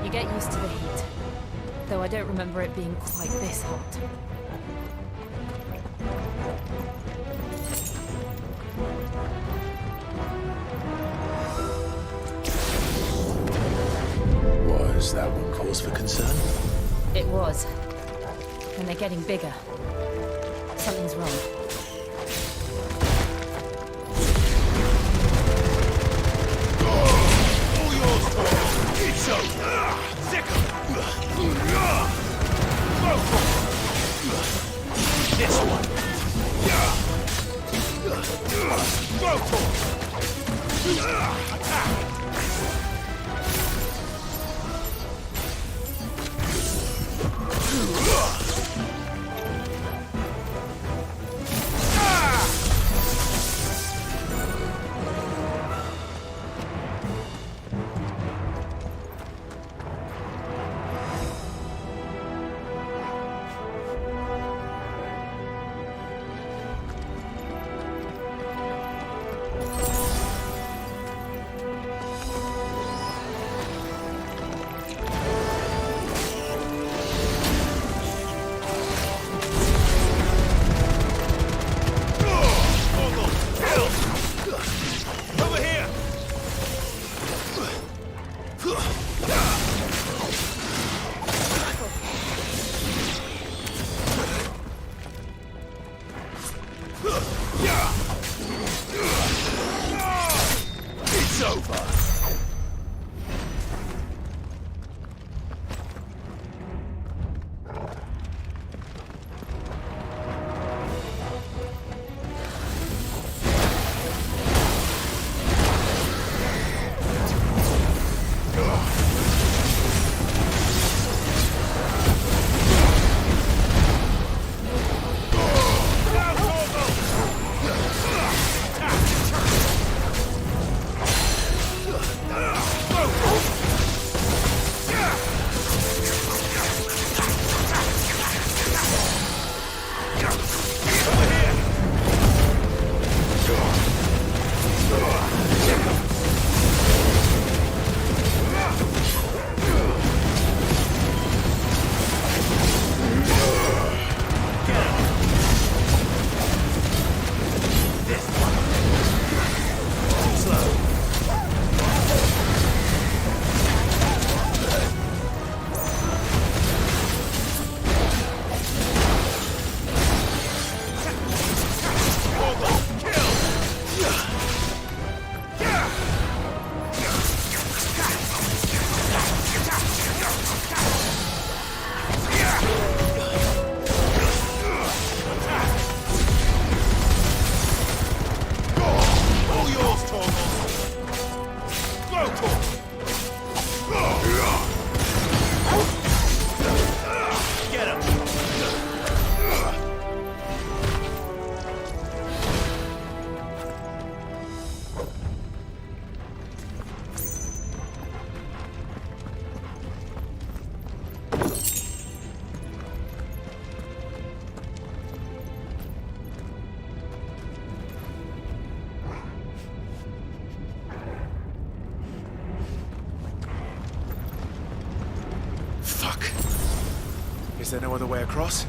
You get used to the heat, though I don't remember it being quite this hot. Was that one cause for concern? It was. And they're getting bigger. Something's wrong. This one. Go for it. Attack. Is there no other way across?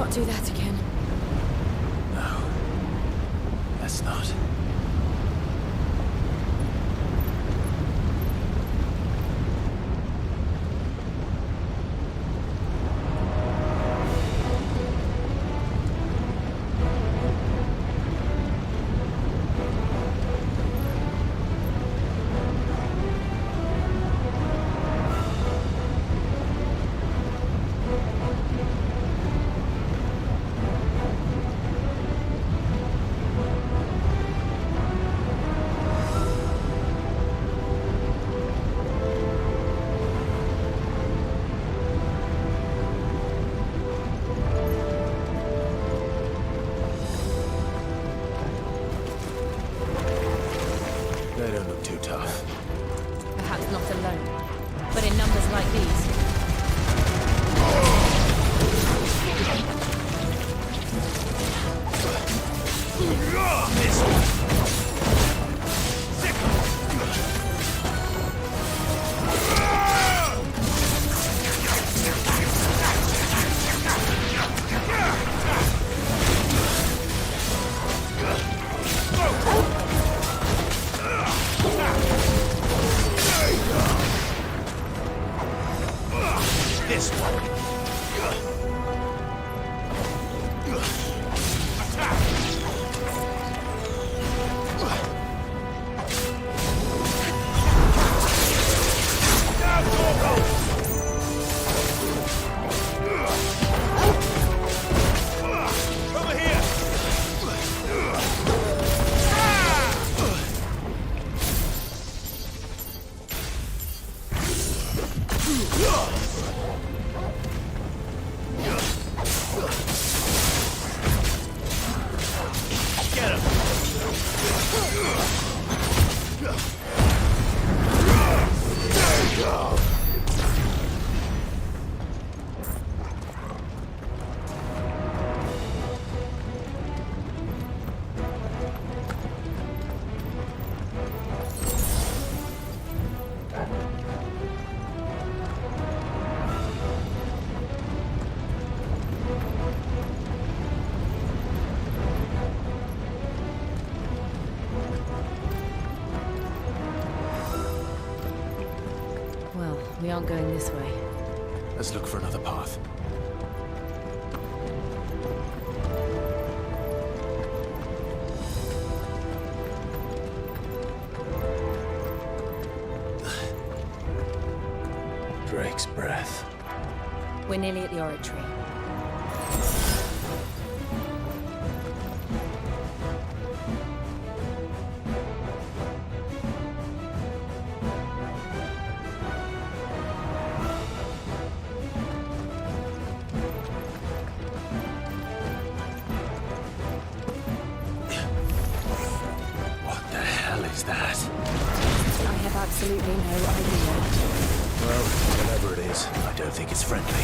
Do that again. No. Let's not. They don't look too tough. Perhaps not alone, but in numbers like these. This one. Well, we aren't going this way. Let's look for another path. Drake's breath. We're nearly at the oratory. What the hell is that? I have absolutely no idea. Well, whatever it is, I don't think it's friendly.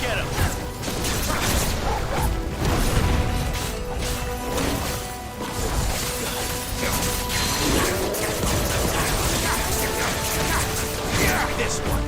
Get him! This one.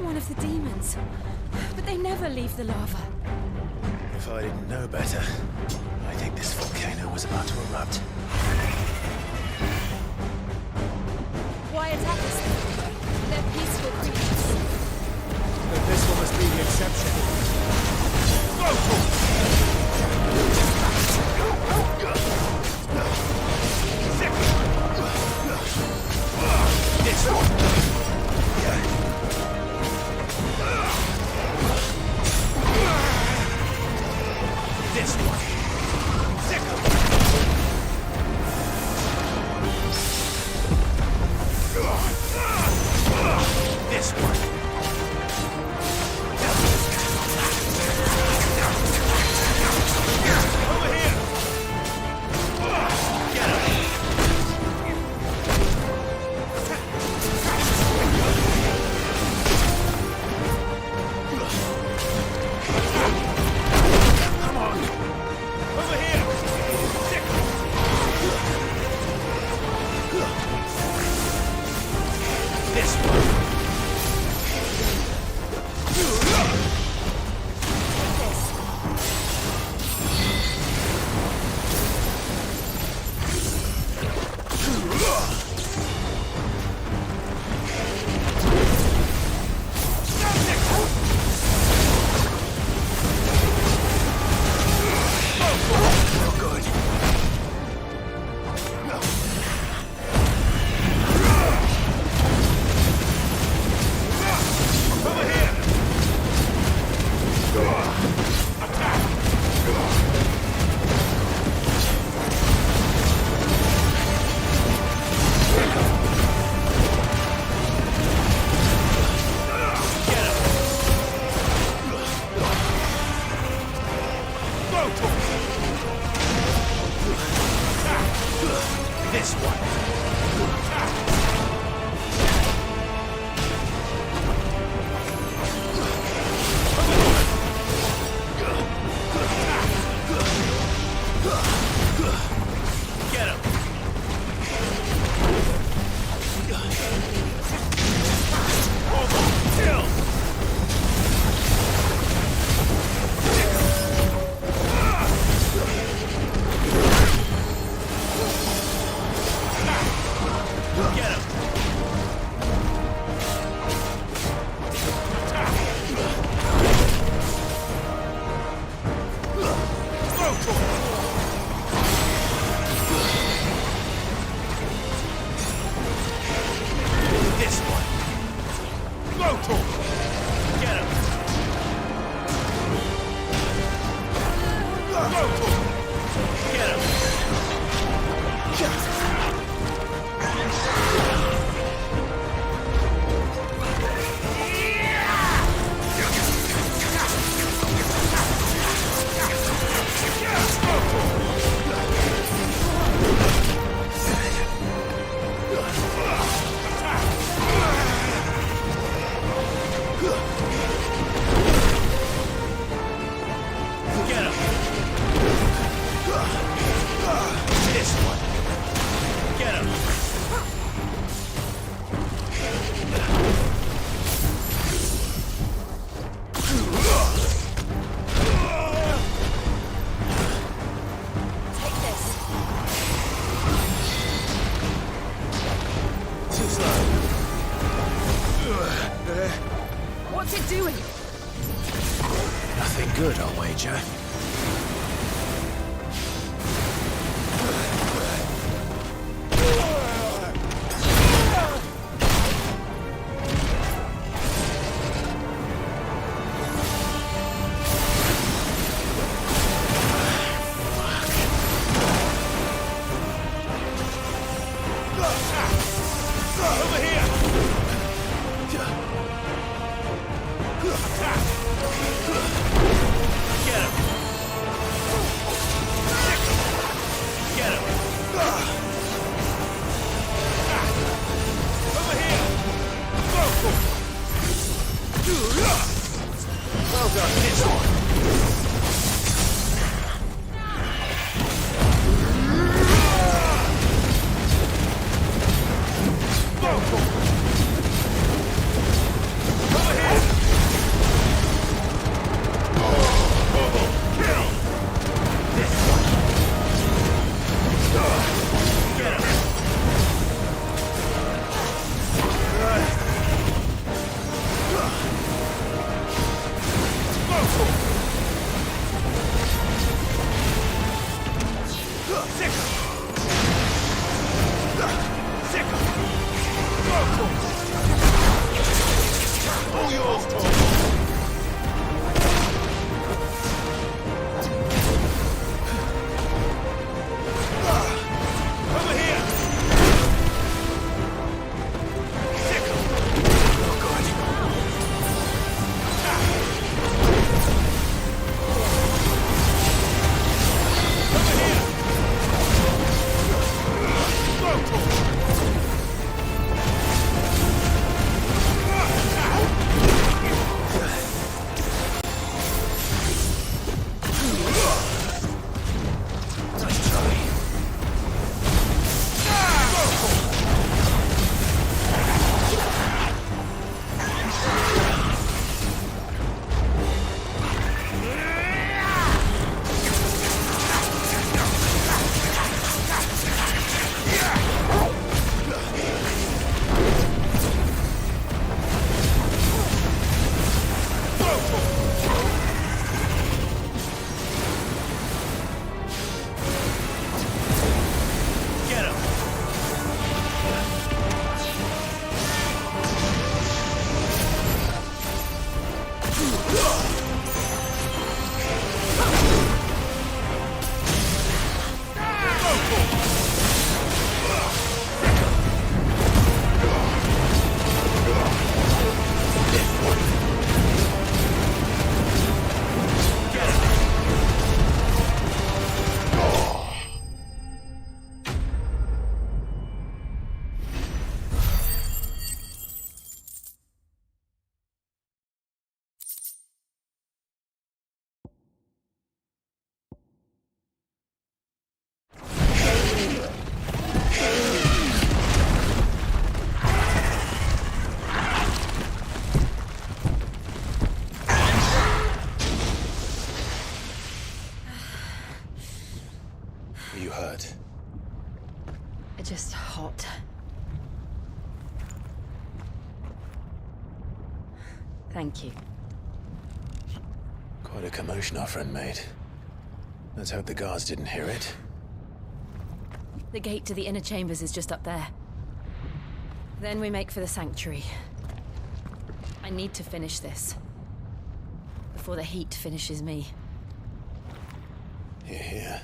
One of the demons. But they never leave the lava. If I didn't know better, I think this volcano was about to erupt. Why attack us? They're peaceful creatures. But this one must be the exception. This one. This one. This one. Over here. Get him. Come on. Over here. This one. This one. Get him. Kill. Get him! This one! Go to him! Get him! Go to him! Get him! This one. Get him. Take this. Too slow. What's it doing? Nothing good, I'll wager. Over here! Attack! Get him! Get him! Over here! Well done, this one! Just hot. Thank you. Quite a commotion our friend made. Let's hope the guards didn't hear it. The gate to the inner chambers is just up there. Then we make for the sanctuary. I need to finish this. Before the heat finishes me. Hear, hear.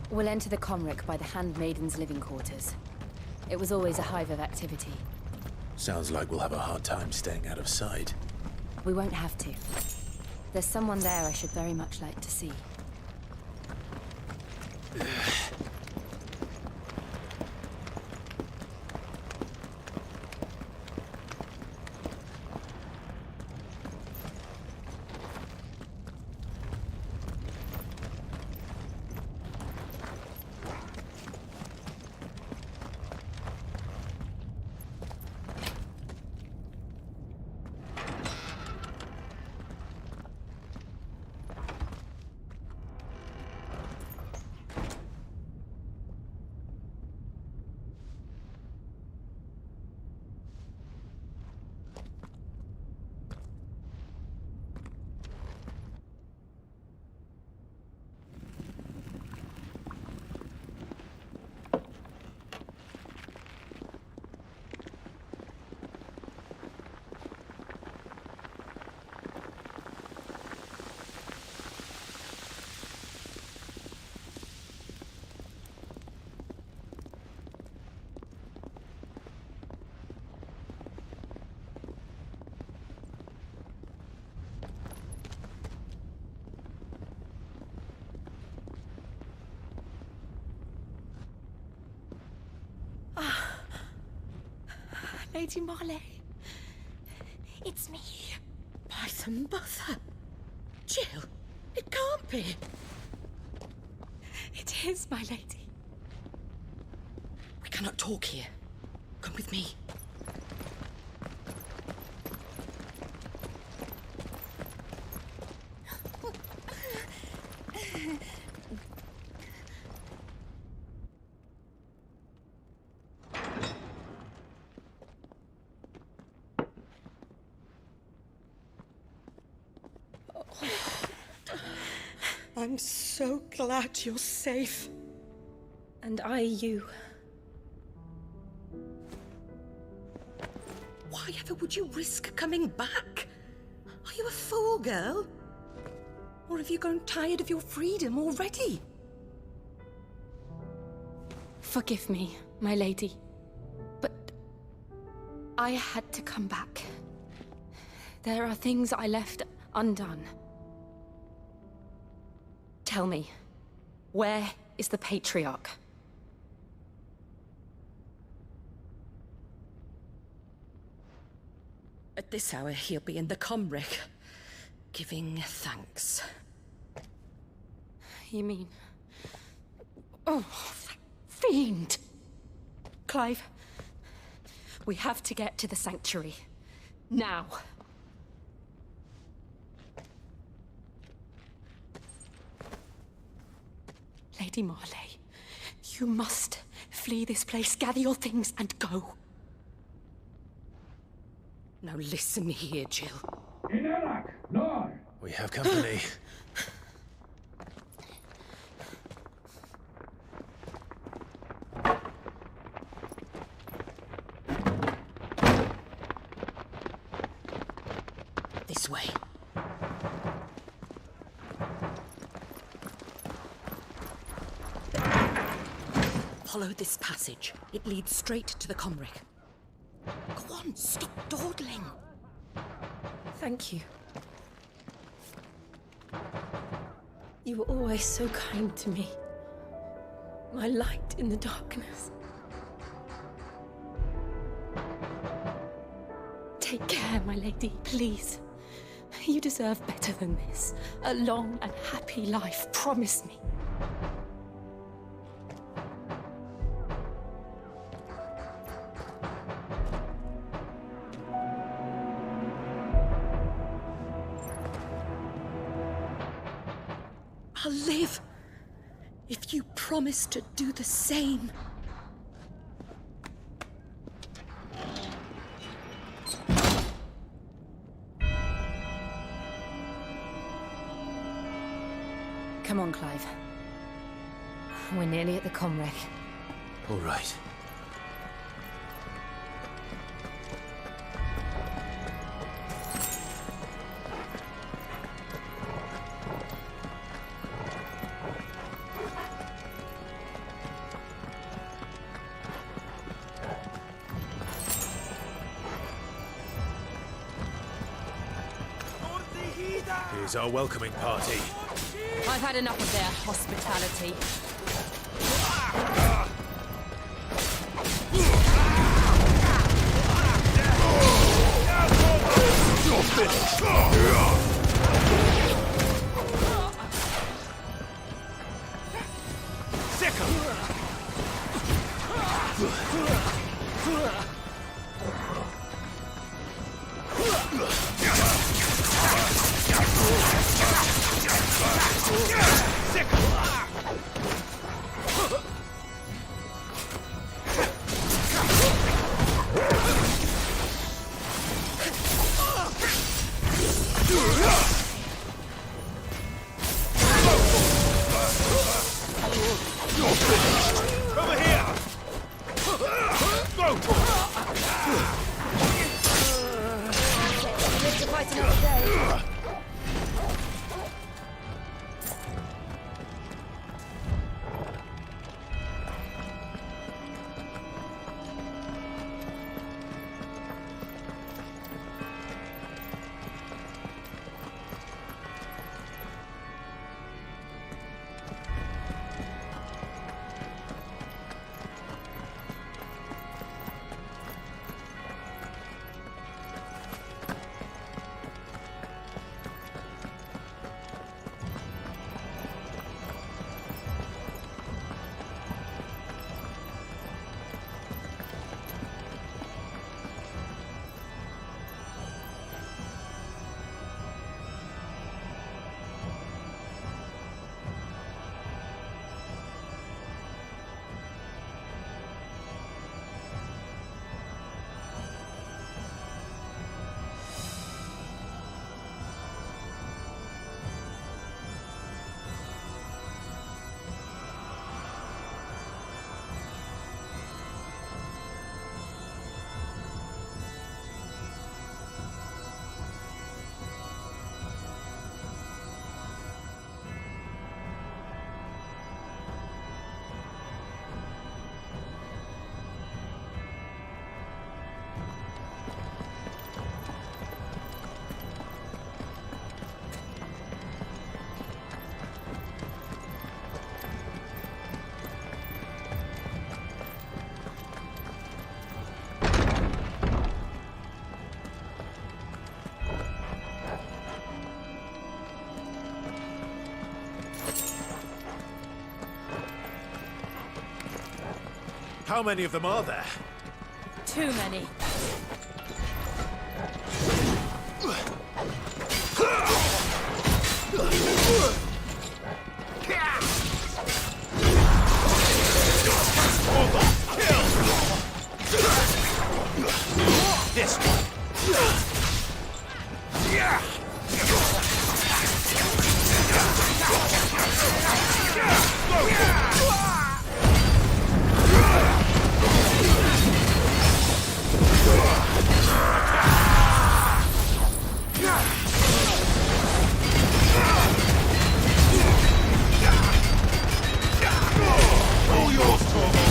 We'll enter the Comric by the Handmaiden's living quarters. It was always a hive of activity. Sounds like we'll have a hard time staying out of sight. We won't have to. There's someone there I should very much like to see. Lady Marley. It's me. By the mother. Jill, it can't be. It is, my lady. We cannot talk here. Come with me. I'm so glad you're safe. And I you. Why ever would you risk coming back? Are you a fool, girl? Or have you grown tired of your freedom already? Forgive me, my lady, but I had to come back. There are things I left undone. Tell me, where is the Patriarch? At this hour, he'll be in the Comric, giving thanks. You mean... Oh, fiend! Clive, we have to get to the sanctuary. Now. Lady Marley, you must flee this place, gather your things, and go. Now listen here, Jill. We have company. This way. Follow this passage. It leads straight to the Comric. Go on, stop dawdling. Thank you. You were always so kind to me. My light in the darkness. Take care, my lady, please. You deserve better than this. A long and happy life, promise me. I'll live if you promise to do the same. Come on, Clive. We're nearly at the Comric. All right. Here's our welcoming party. I've had enough of their hospitality. You're finished. Over here! Go for Live to fight another day. How many of them are there? Too many. This one. All yours, Torvald.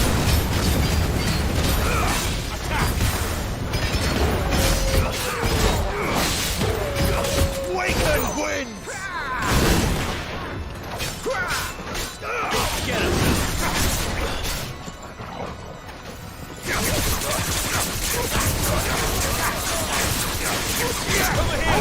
Waken winds! Get him! Over here!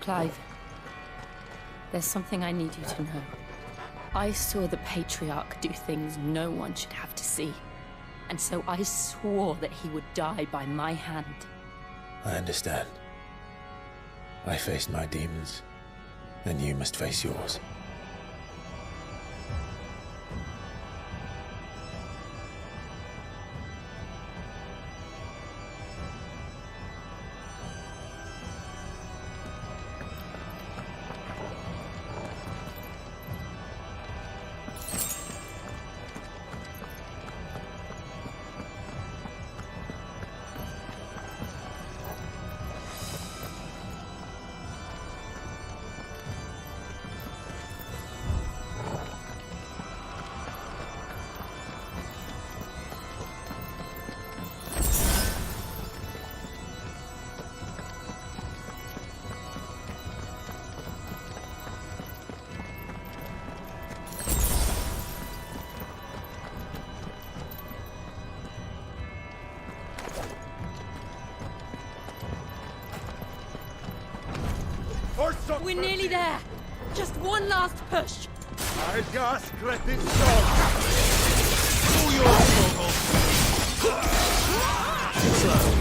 Clive, there's something I need you to know. I saw the Patriarch do things no one should have to see. And so I swore that he would die by my hand. I understand. I faced my demons, and you must face yours. We're nearly there. Just one last push. I just let it stop. All yours, Moogles. Slow.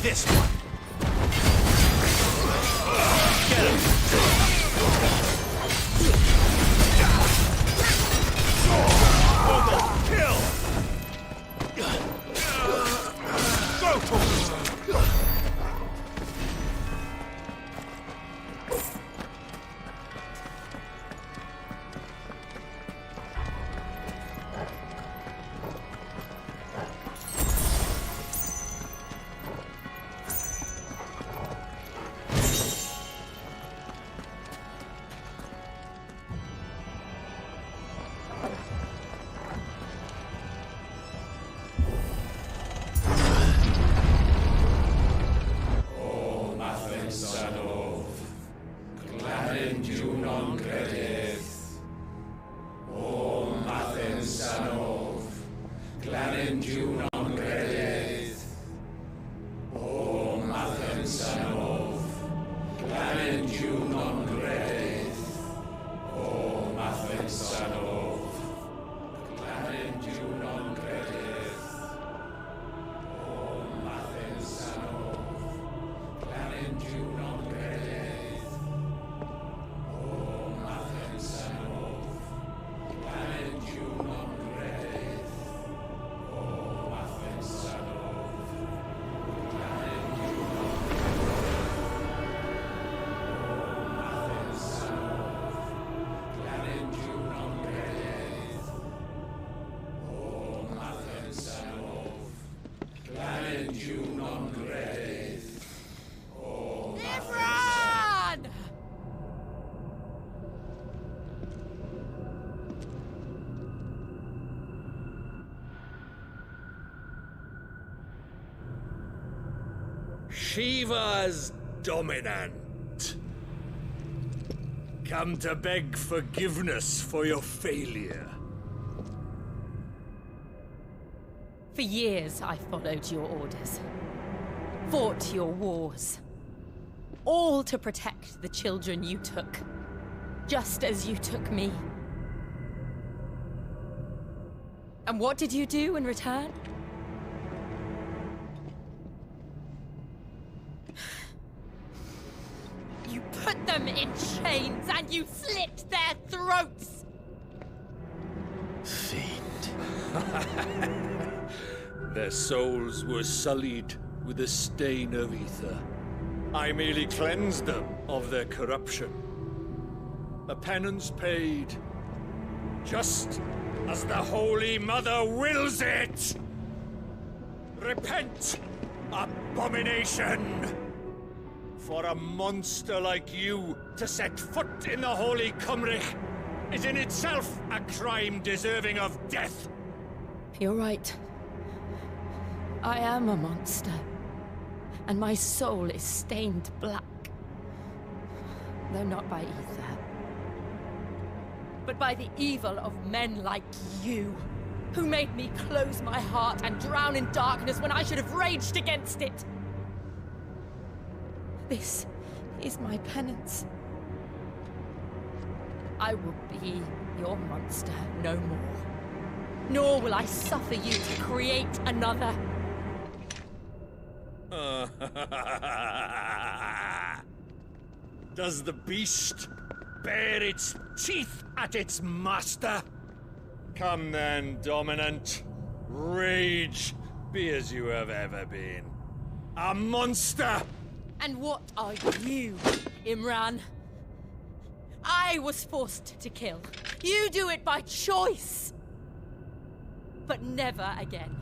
This one. Get him. Moogle, kill. Go for it. Shiva's dominant. Come to beg forgiveness for your failure. For years, I followed your orders. Fought your wars. All to protect the children you took. Just as you took me. And what did you do in return? You put them in chains and you slit their throats! Fiend. Their souls were sullied with the stain of ether. I merely cleansed them of their corruption. A penance paid, just as the Holy Mother wills it! Repent, abomination! For a monster like you to set foot in the Holy Cymric is in itself a crime deserving of death! You're right. I am a monster. And my soul is stained black. Though not by ether. But by the evil of men like you, who made me close my heart and drown in darkness when I should have raged against it. This is my penance. I will be your monster no more. Nor will I suffer you to create another. Does the beast bare its teeth at its master? Come then, dominant. Rage, be as you have ever been. A monster! And what are you, Imran? I was forced to kill. You do it by choice. But never again.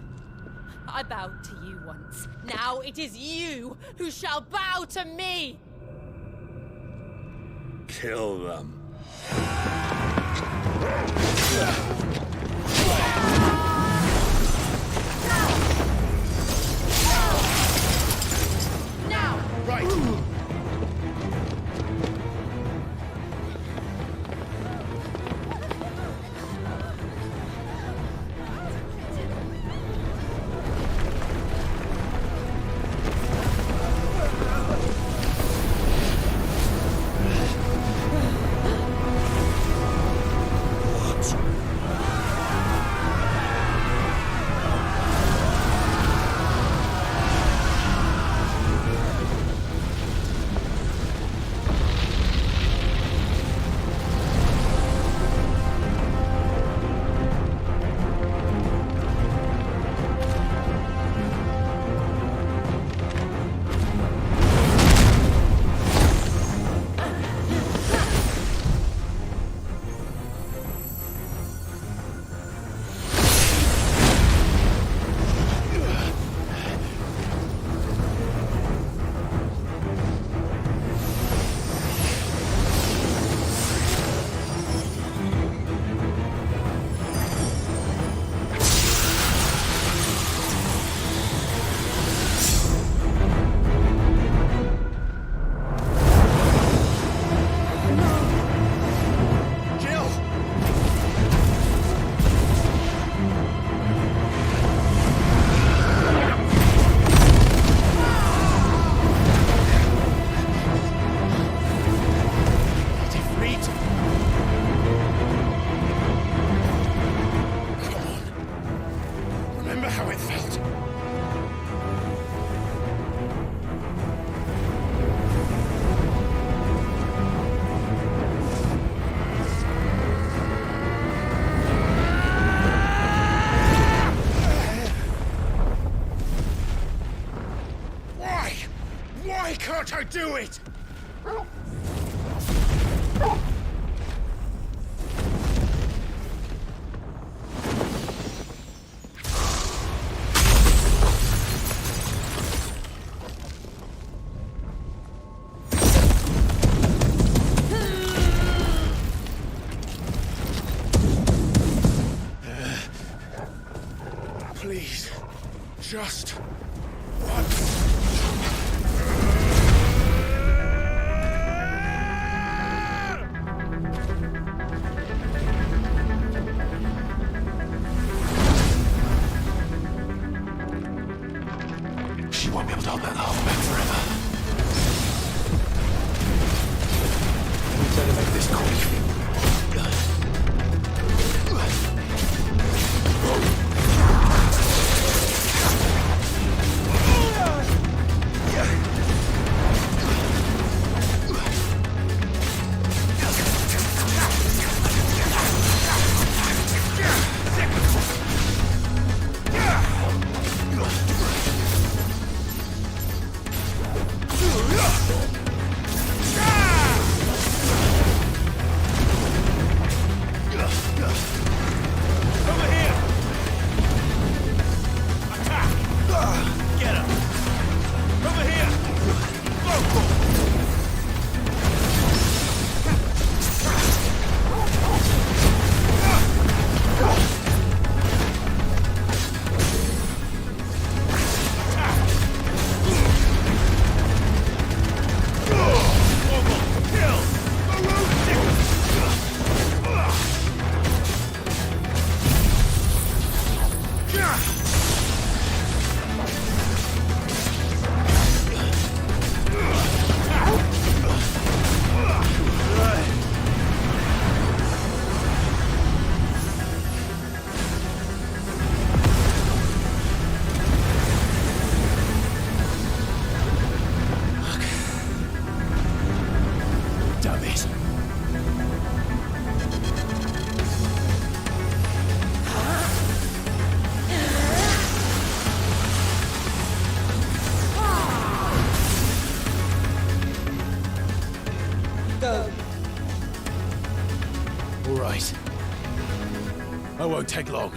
I bowed to you once. Now it is you who shall bow to me! Kill them. Now! Right! Why can't I do it? Please, just once. She won't be able to hold that half back forever. We better make this quick. All right. I won't take long.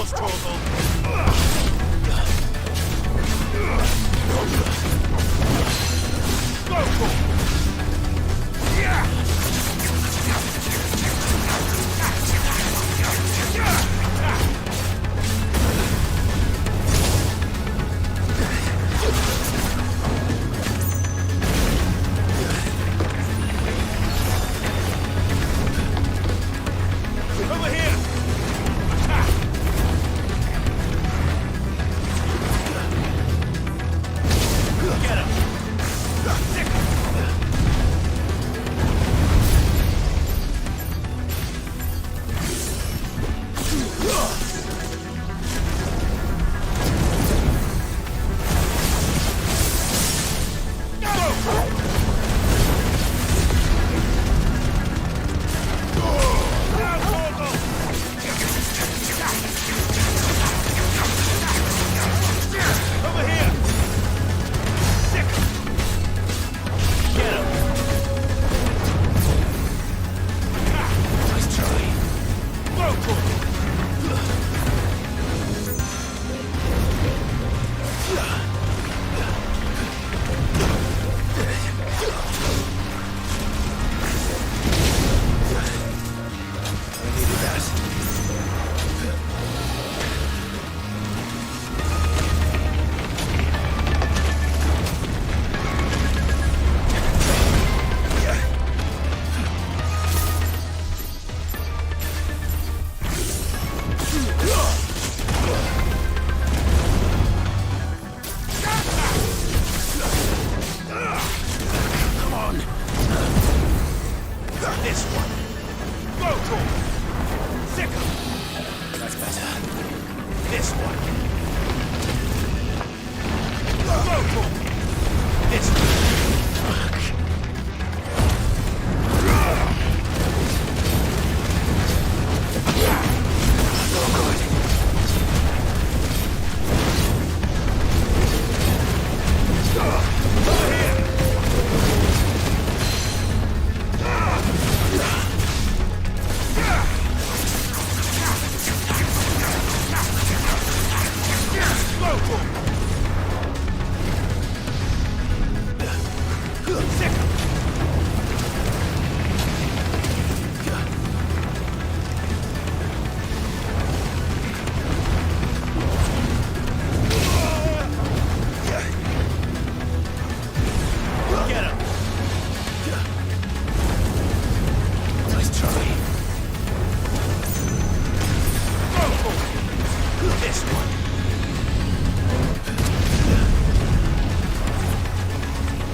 yours, Torgal! Go, Torgal! Yeah! Over here! Get him! Sick! Over here! Sick! Get him! Nice try. Go for it! I needed that. Come on. This one. Go, Tor. Sicker. That's better. This one. Go, Tor. This one. Fuck. No good. Over here. Get him! Nice try. Go for it! This one.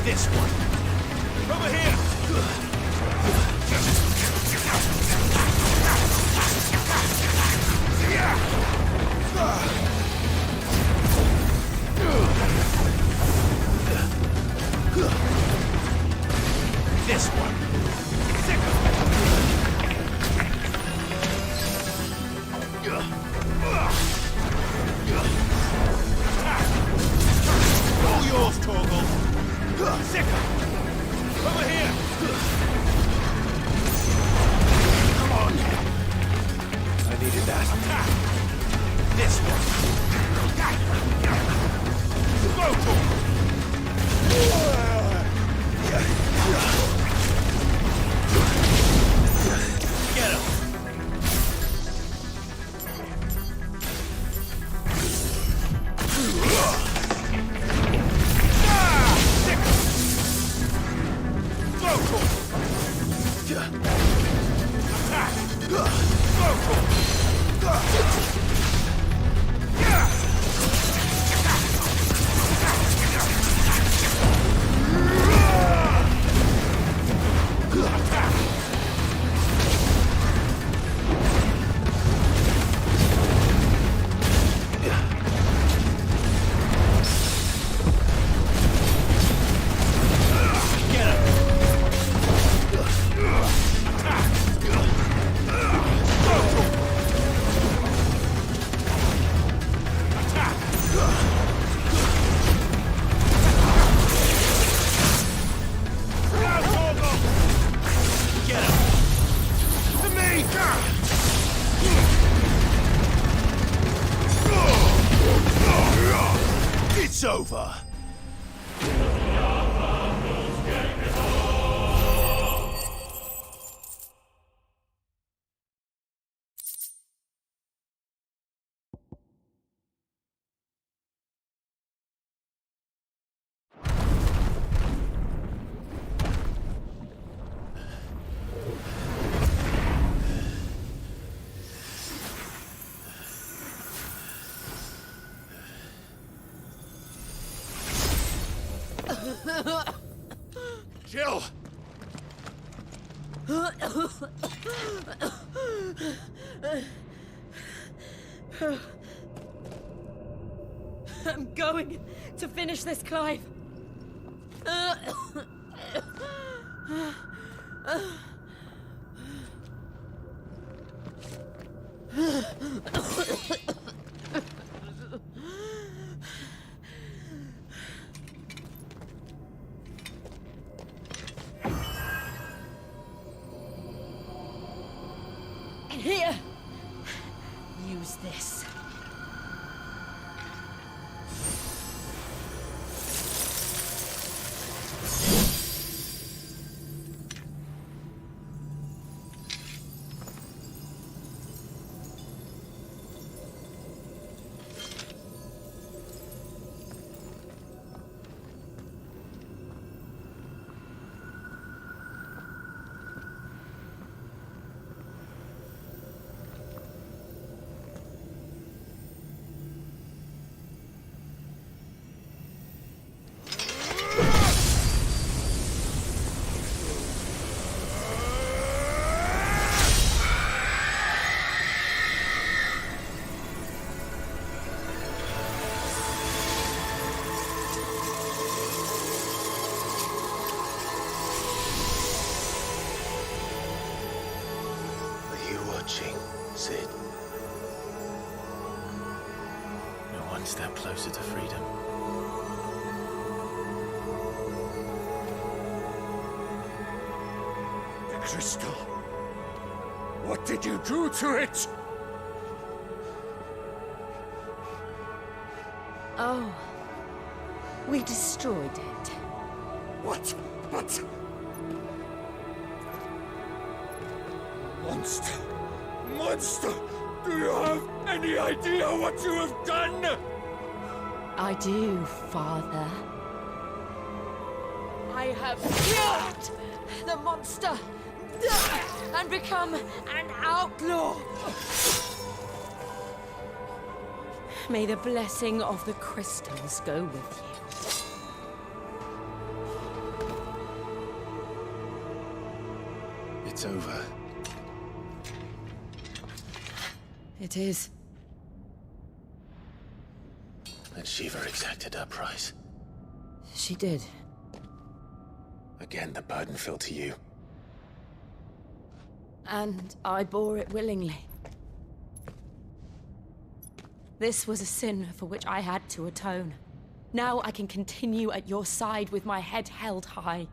This one. Over here! This one. All yours, Torgal. Sicker. Over here. Come on. I needed that. This one. Go, Torgal. Get him! Go, Tor! Attack! Go, Tor! It's over! Jill! I'm going to finish this, Clive. Here. Use this. Sid. You're one step closer to freedom. The crystal. What did you do to it? Oh. We destroyed it. What? But... Monster! Monster! Do you have any idea what you have done? I do, Father. I have killed the monster and become an outlaw. May the blessing of the crystals go with you. It's over. It is. And Shiva exacted her price. She did. Again, the burden fell to you. And I bore it willingly. This was a sin for which I had to atone. Now I can continue at your side with my head held high.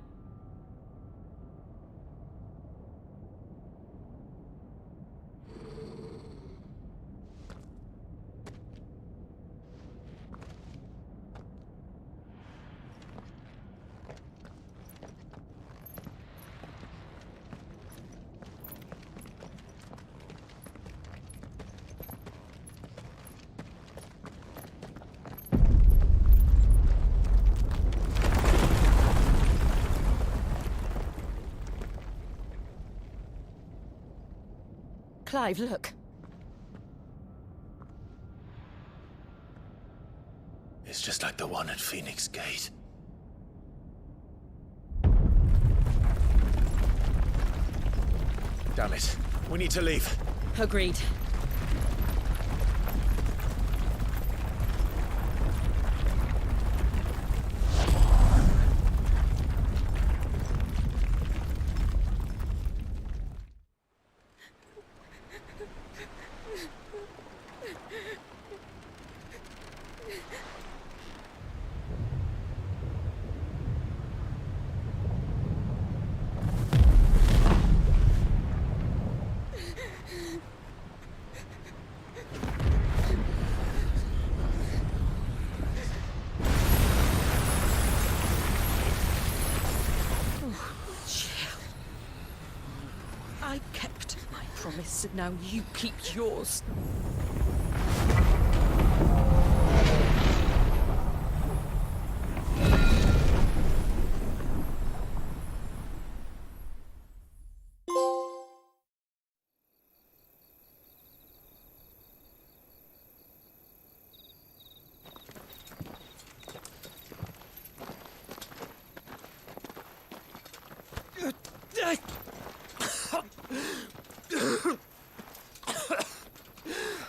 Clive, look. It's just like the one at Phoenix Gate. Damn it. We need to leave. Agreed. his, and now you keep yours.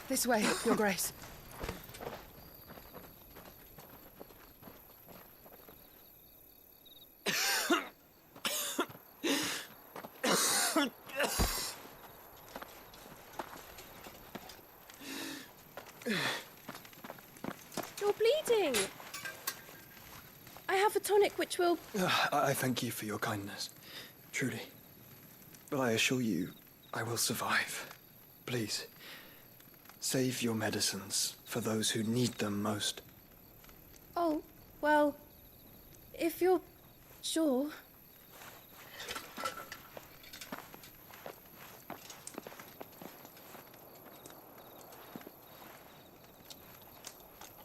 This way, Your Grace. You're bleeding. I have a tonic which will... I thank you for your kindness, truly. But I assure you, I will survive. Please, save your medicines for those who need them most. Oh, well, if you're sure.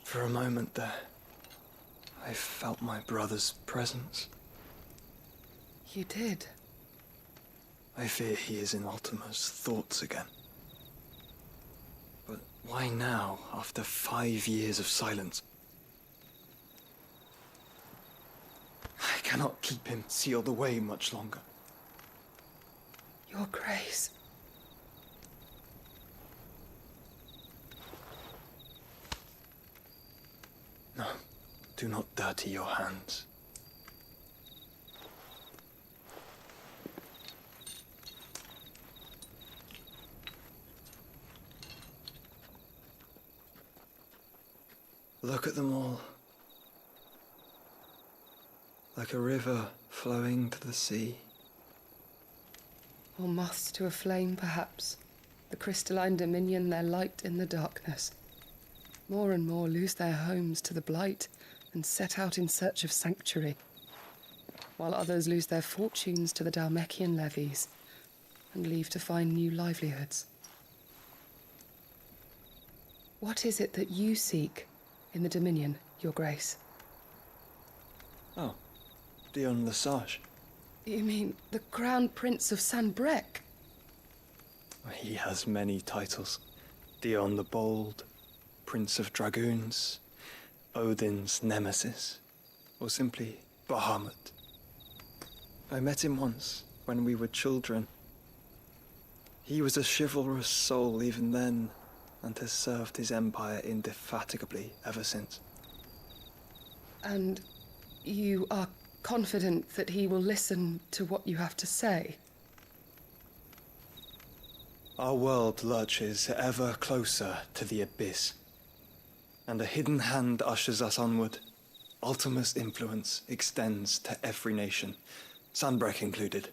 For a moment there, I felt my brother's presence. You did? I fear he is in Ultima's thoughts again. But why now, after 5 years of silence? I cannot keep him sealed away much longer. Your Grace. No, do not dirty your hands. Look at them all. Like a river flowing to the sea. Or moths to a flame, perhaps. The crystalline dominion their light in the darkness. More and more lose their homes to the blight and set out in search of sanctuary, while others lose their fortunes to the Dhalmekian levies and leave to find new livelihoods. What is it that you seek in the Dominion, Your Grace? Oh, Dion Lesage. You mean the Crown Prince of Sanbreque? He has many titles. Dion the Bold, Prince of Dragoons, Odin's Nemesis, or simply Bahamut. I met him once, when we were children. He was a chivalrous soul even then, and has served his empire indefatigably ever since. And you are confident that he will listen to what you have to say? Our world lurches ever closer to the abyss, and a hidden hand ushers us onward. Ultima's influence extends to every nation, Sanbreque included.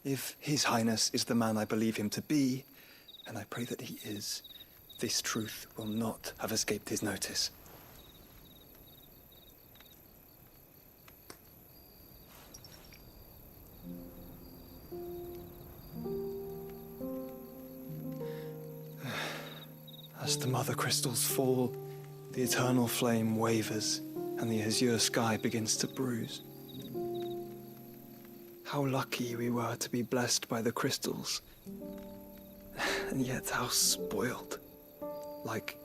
If His Highness is the man I believe him to be, and I pray that he is, this truth will not have escaped his notice. As the mother crystals fall, the eternal flame wavers, and the azure sky begins to bruise. How lucky we were to be blessed by the crystals, and yet how spoiled. Like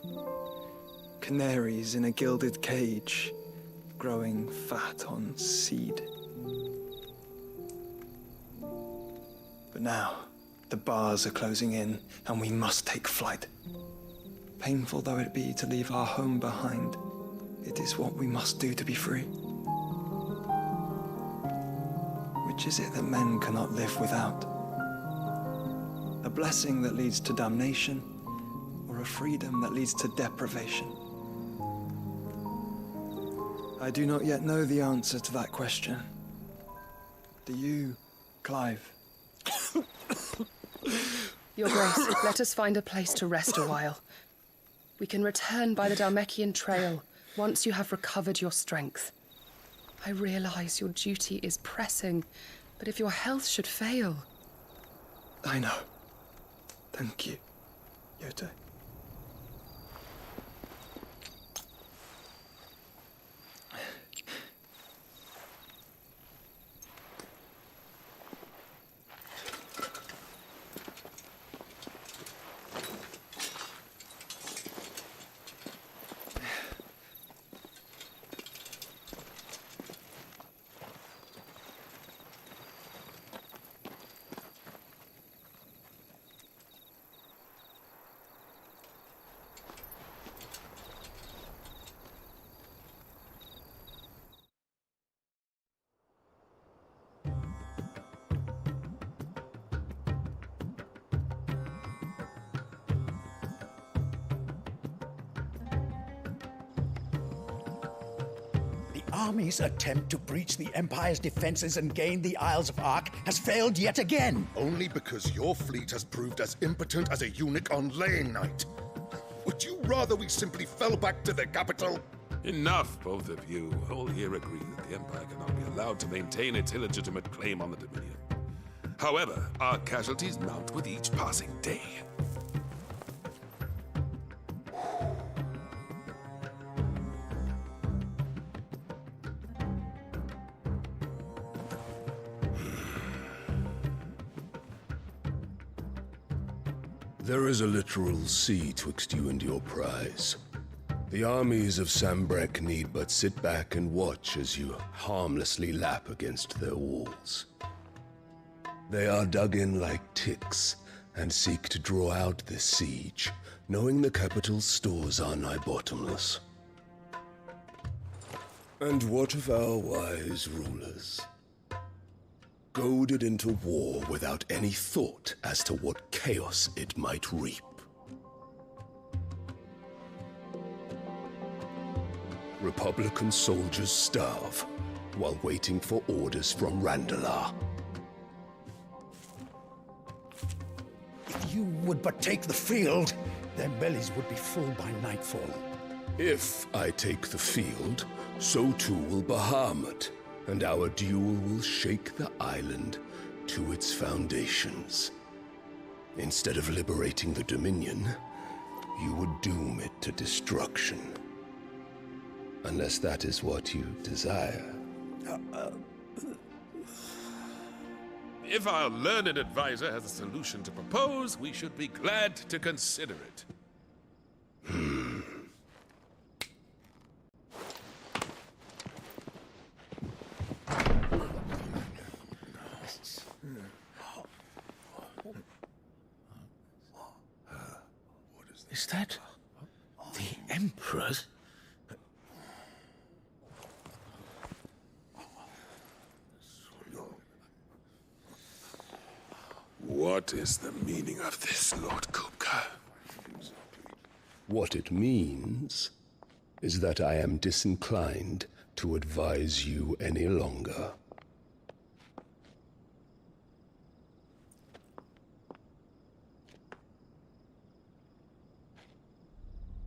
canaries in a gilded cage, growing fat on seed. But now, the bars are closing in, and we must take flight. Painful though it be to leave our home behind, it is what we must do to be free. Which is it that men cannot live without? A blessing that leads to damnation, or a freedom that leads to deprivation? I do not yet know the answer to that question. Do you, Clive? Your Grace, let us find a place to rest a while. We can return by the Dhalmekian trail once you have recovered your strength. I realize your duty is pressing, but if your health should fail... I know. Thank you, Yote. Army's attempt to breach the Empire's defenses and gain the Isles of Ark has failed yet again. Only because your fleet has proved as impotent as a eunuch on laying night. Would you rather we simply fell back to the capital? Enough, both of you. All here agree that the Empire cannot be allowed to maintain its illegitimate claim on the Dominion. However, our casualties mount with each passing day. There is a literal sea twixt you and your prize. The armies of Sambrek need but sit back and watch as you harmlessly lap against their walls. They are dug in like ticks and seek to draw out this siege, knowing the capital's stores are nigh bottomless. And what of our wise rulers? Goaded into war without any thought as to what chaos it might reap. Republican soldiers starve while waiting for orders from Randalar. If you would but take the field, their bellies would be full by nightfall. If I take the field, so too will Bahamut, and our duel will shake the island to its foundations. Instead of liberating the Dominion, you would doom it to destruction. Unless that is what you desire. If our learned advisor has a solution to propose, we should be glad to consider it. Is that the Emperor's? What is the meaning of this, Lord Kupka? What it means is that I am disinclined to advise you any longer.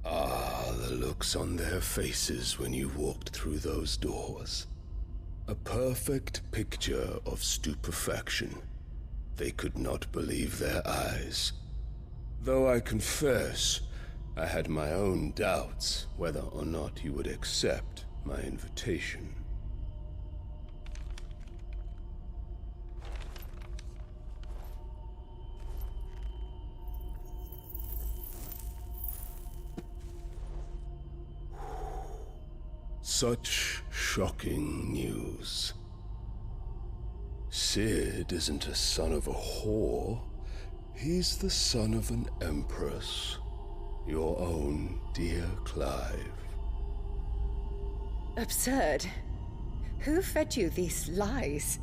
Ah, the looks on their faces when you walked through those doors. A perfect picture of stupefaction. They could not believe their eyes. Though I confess, I had my own doubts whether or not you would accept my invitation. Such shocking news. Sid isn't a son of a whore. He's the son of an empress. Your own dear Clive. Absurd. Who fed you these lies?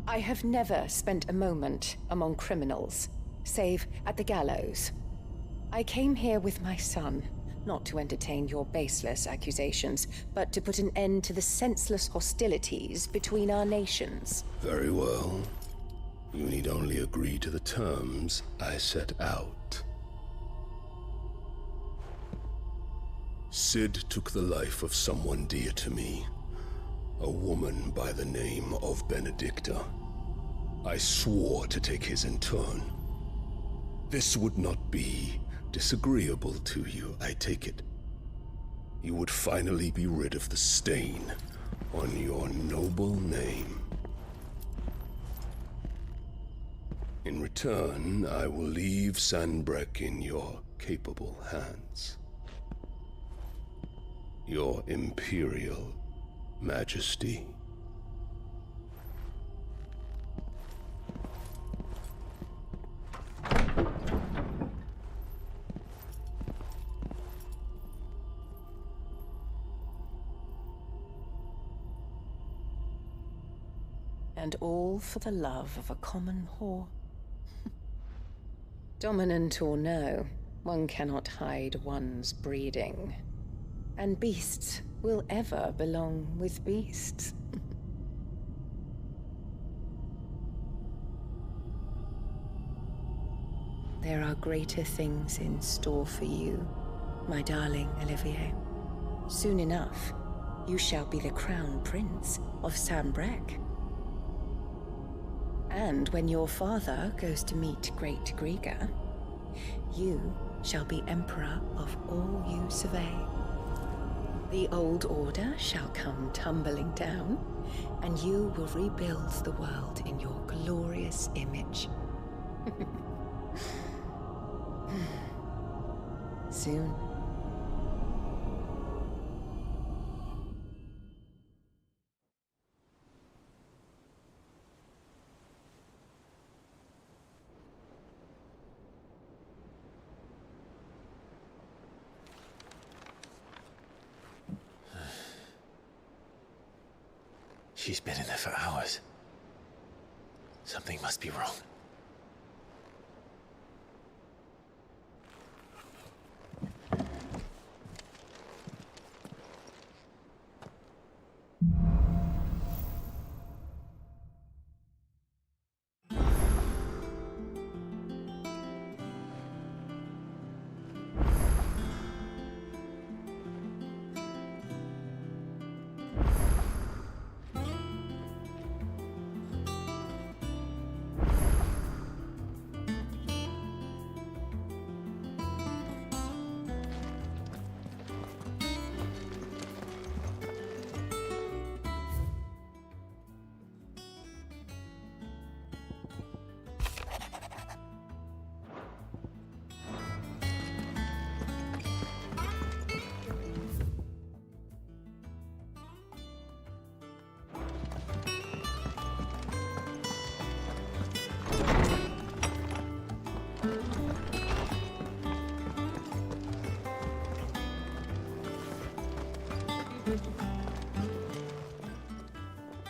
I have never spent a moment among criminals, save at the gallows. I came here with my son, not to entertain your baseless accusations, but to put an end to the senseless hostilities between our nations. Very well. You need only agree to the terms I set out. Sid took the life of someone dear to me, a woman by the name of Benedicta. I swore to take his in turn, This would not be disagreeable to you, I take it. You would finally be rid of the stain on your noble name. In return, I will leave Sanbreque in your capable hands. Your Imperial Majesty. And all for the love of a common whore. Dominant or no, one cannot hide one's breeding. And beasts will ever belong with beasts. There are greater things in store for you, my darling Olivier. Soon enough, you shall be the crown prince of Sanbreque. And when your father goes to meet Great Grieger, you shall be emperor of all you survey. The old order shall come tumbling down, and you will rebuild the world in your glorious image. Soon. She's been in there for hours. Something must be wrong.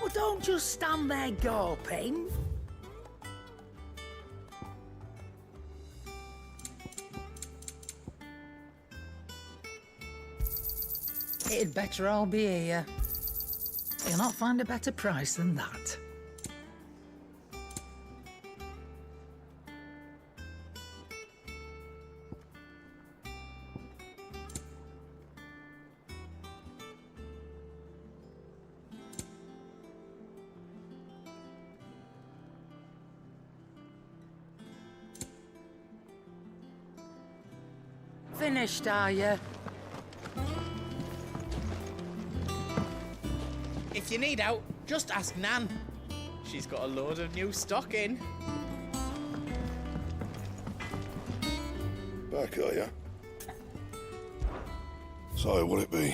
Well, don't just stand there gawping. It'd better all be here. You'll not find a better price than that. Finished, are you? If you need out, just ask Nan. She's got a load of new stock in. Back, are ya? So, what'll it be?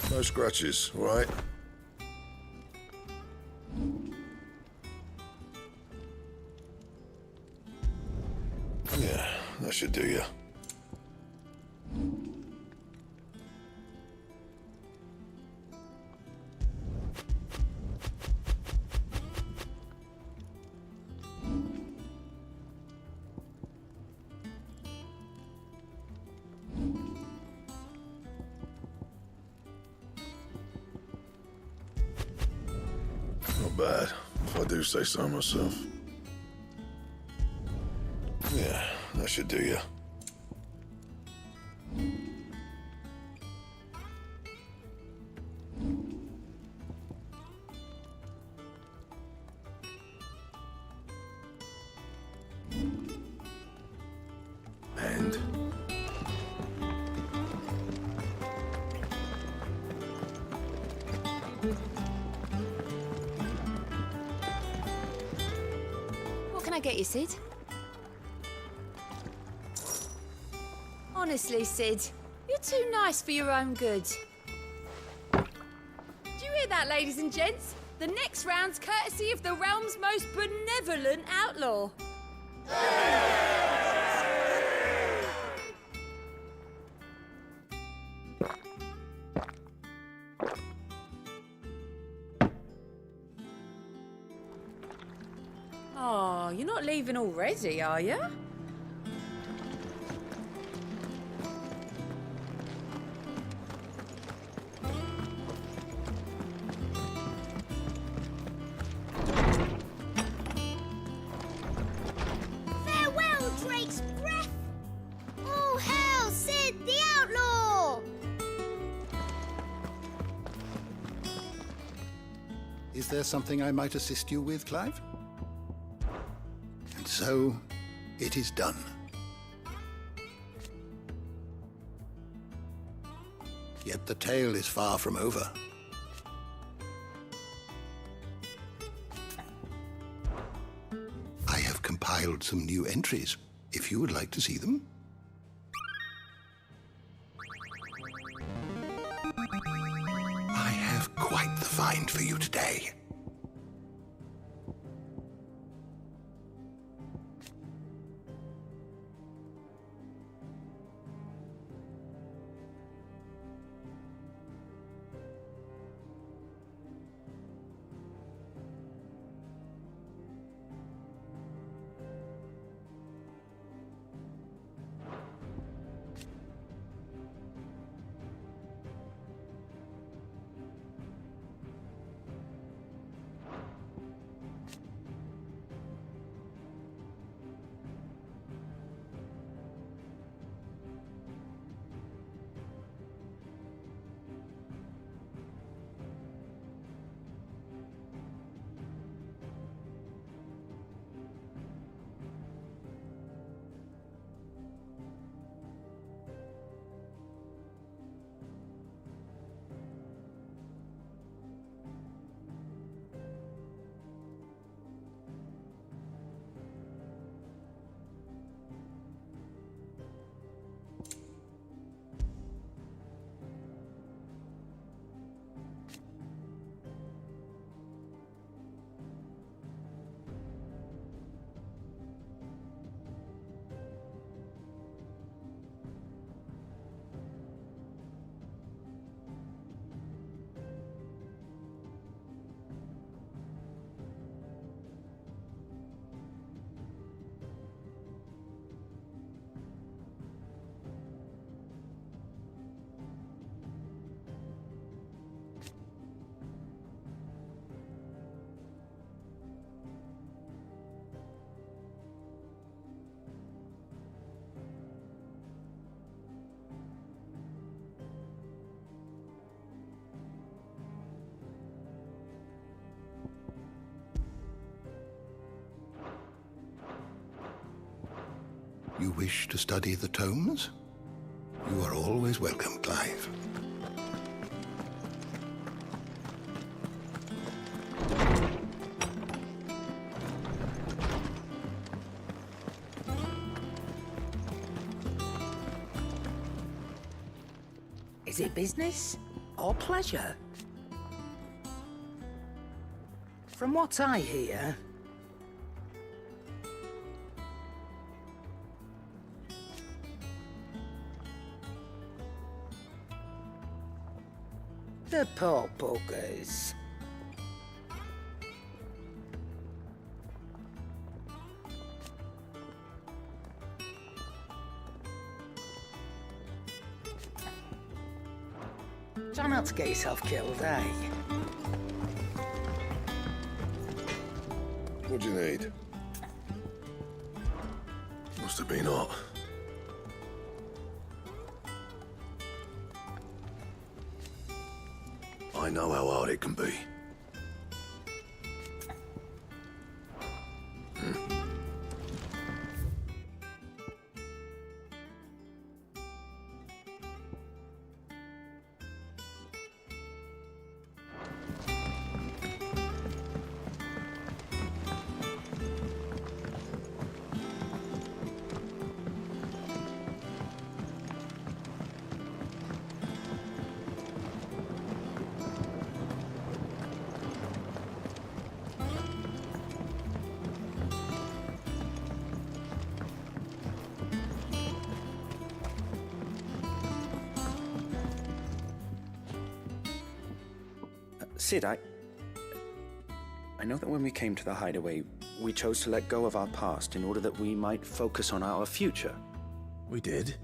No scratches, all right? Yeah, that should do you. Not bad, if I do say so myself. Yeah, that should do you. And What can I get you, Sid? Honestly, Sid, you're too nice for your own good. Do you hear that, ladies and gents? The next round's courtesy of the realm's most benevolent outlaw. Oh, you're not leaving already, are you? Farewell, Drake's breath! All hail Sid the Outlaw! Is there something I might assist you with, Clive? And so, it is done. Yet the tale is far from over. I have compiled some new entries, if you would like to see them. I have quite the find for you today. You wish to study the tomes? You are always welcome, Clive. Is it business or pleasure? From what I hear, The poor buggers. Try not to get yourself killed, eh? What do you need? Must have been hot. I know how hard it can be. Sid, I know that when we came to the hideaway, we chose to let go of our past in order that we might focus on our future. We did.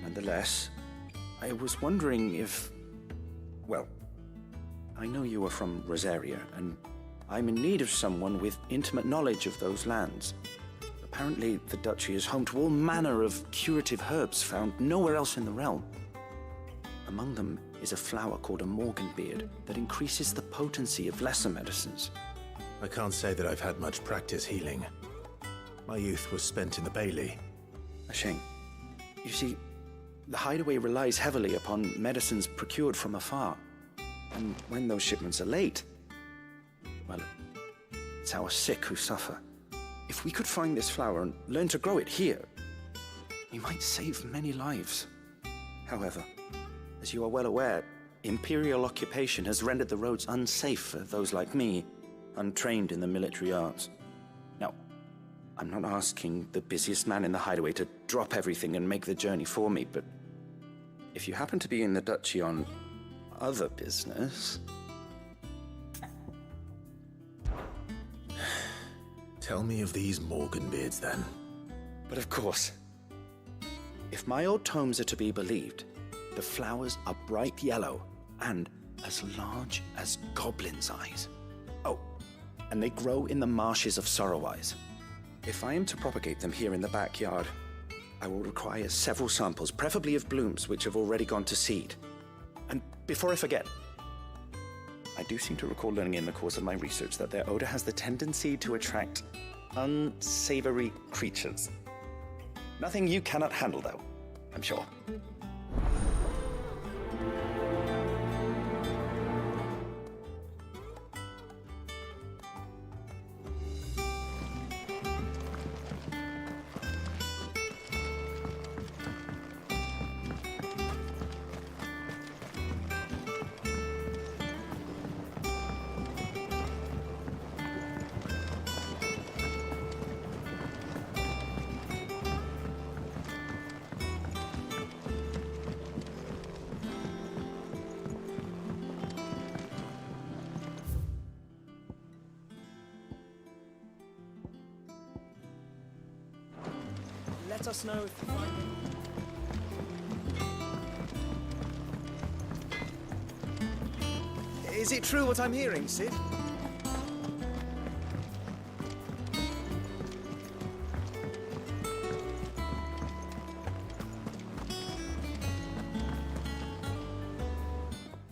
Nonetheless, I was wondering if... Well, I know you are from Rosaria, and I'm in need of someone with intimate knowledge of those lands. Apparently, the duchy is home to all manner of curative herbs found nowhere else in the realm. Among them is a flower called a morganbeard that increases the potency of lesser medicines. I can't say that I've had much practice healing. My youth was spent in the Bailey. A shame. You see, the hideaway relies heavily upon medicines procured from afar. And when those shipments are late, well, it's our sick who suffer. If we could find this flower and learn to grow it here, we might save many lives. However, as you are well aware, Imperial occupation has rendered the roads unsafe for those like me, untrained in the military arts. Now, I'm not asking the busiest man in the hideaway to drop everything and make the journey for me, but if you happen to be in the duchy on other business... Tell me of these morganbeards, then. But of course. If my old tomes are to be believed, the flowers are bright yellow and as large as goblins' eyes. Oh, and they grow in the marshes of Sorrowise. If I am to propagate them here in the backyard, I will require several samples, preferably of blooms which have already gone to seed. And before I forget, I do seem to recall learning in the course of my research that their odor has the tendency to attract unsavory creatures. Nothing you cannot handle, though, I'm sure. Let us know if you find it. Is it true what I'm hearing, Sid?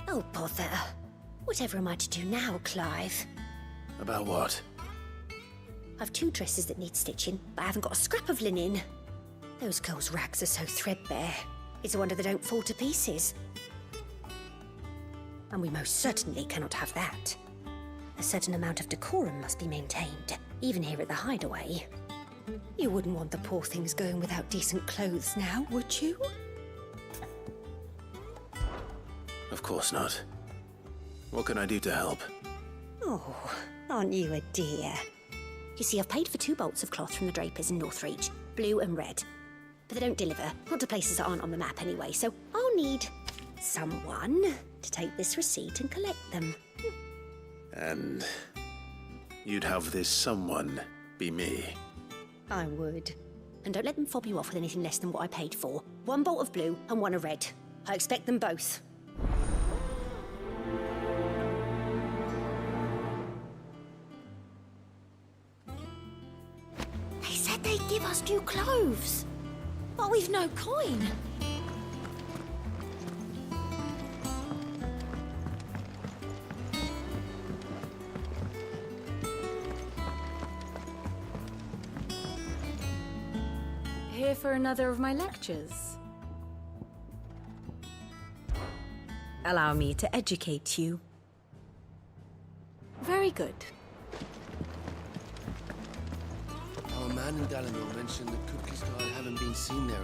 Oh, bother. Whatever am I to do now, Clive? About what? I've 2 dresses that need stitching, but I haven't got a scrap of linen. Those girls' rags are so threadbare. It's a wonder they don't fall to pieces. And we most certainly cannot have that. A certain amount of decorum must be maintained, even here at the hideaway. You wouldn't want the poor things going without decent clothes now, would you? Of course not. What can I do to help? Oh, aren't you a dear? You see, I've paid for 2 bolts of cloth from the drapers in Northreach, blue and red. But they don't deliver, not to places that aren't on the map anyway, so I'll need someone to take this receipt and collect them. And you'd have this someone be me? I would. And don't let them fob you off with anything less than what I paid for. 1 bolt of blue and 1 of red. I expect them both. They said they'd give us new clothes. But we've no coin. Here for another of my lectures? Allow me to educate you. Very good. Our man in Dalinor mentioned that cookies haven't been seen there.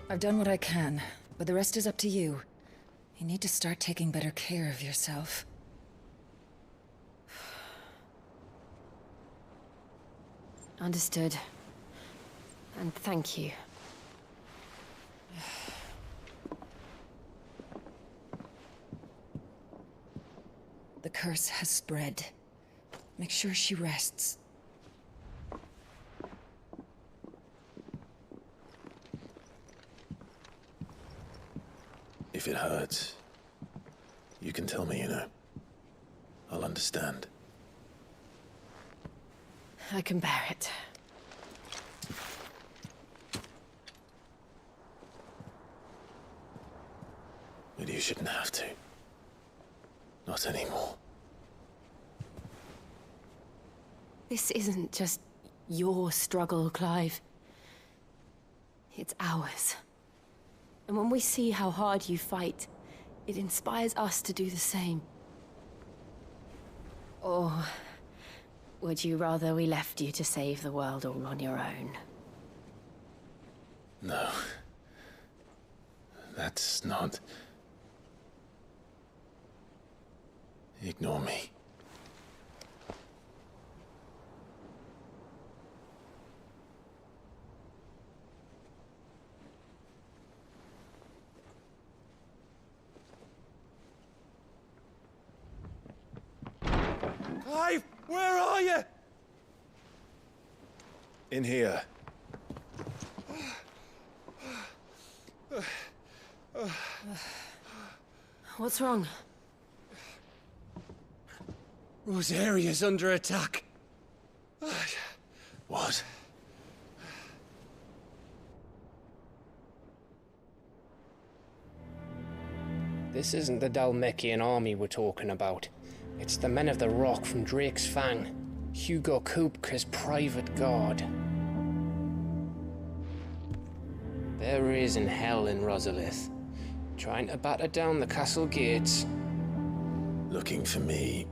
I've done what I can, but the rest is up to you. You need to start taking better care of yourself. Understood. And thank you. The curse has spread. Make sure she rests. If it hurts, you can tell me, you know. I'll understand. I can bear it. But you shouldn't have to. Not anymore. This isn't just your struggle, Clive. It's ours. And when we see how hard you fight, it inspires us to do the same. Or would you rather we left you to save the world all on your own? No. That's not... Ignore me. Clive, where are you? In here. What's wrong? Rosaria's under attack. What? This isn't the Dalmekian army we're talking about. It's the men of the Rock from Drake's Fang. Hugo Kupka's private guard. There is in hell in Rosalith, trying to batter down the castle gates. Looking for me?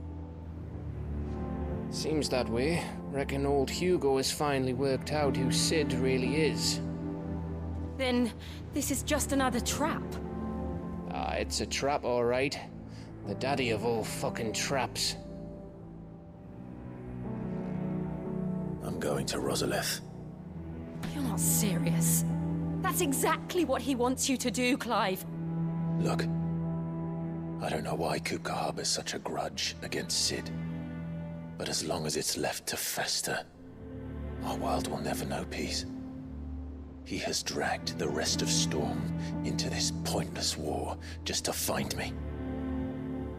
Seems that way. Reckon old Hugo has finally worked out who Sid really is. Then this is just another trap. Ah, it's a trap, all right. The daddy of all fucking traps. I'm going to Rosalith. You're not serious. That's exactly what he wants you to do, Clive. Look, I don't know why Kupka harbors such a grudge against Sid. But as long as it's left to fester, our world will never know peace. He has dragged the rest of Storm into this pointless war just to find me.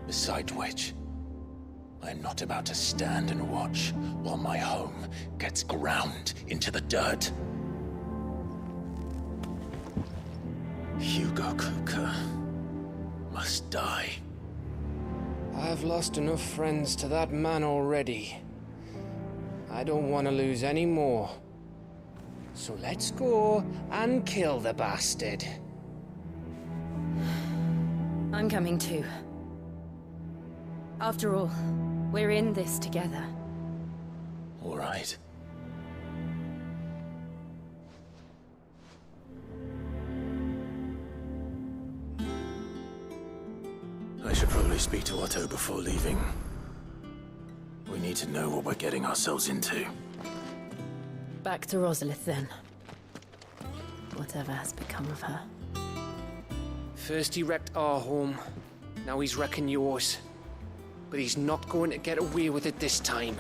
Besides which, I'm not about to stand and watch while my home gets ground into the dirt. Hugo Kupka must die. I've lost enough friends to that man already. I don't want to lose any more. So let's go and kill the bastard. I'm coming too. After all, we're in this together. All right. I should probably speak to Otto before leaving. We need to know what we're getting ourselves into. Back to Rosalith then. Whatever has become of her. First he wrecked our home, now he's wrecking yours. But he's not going to get away with it this time.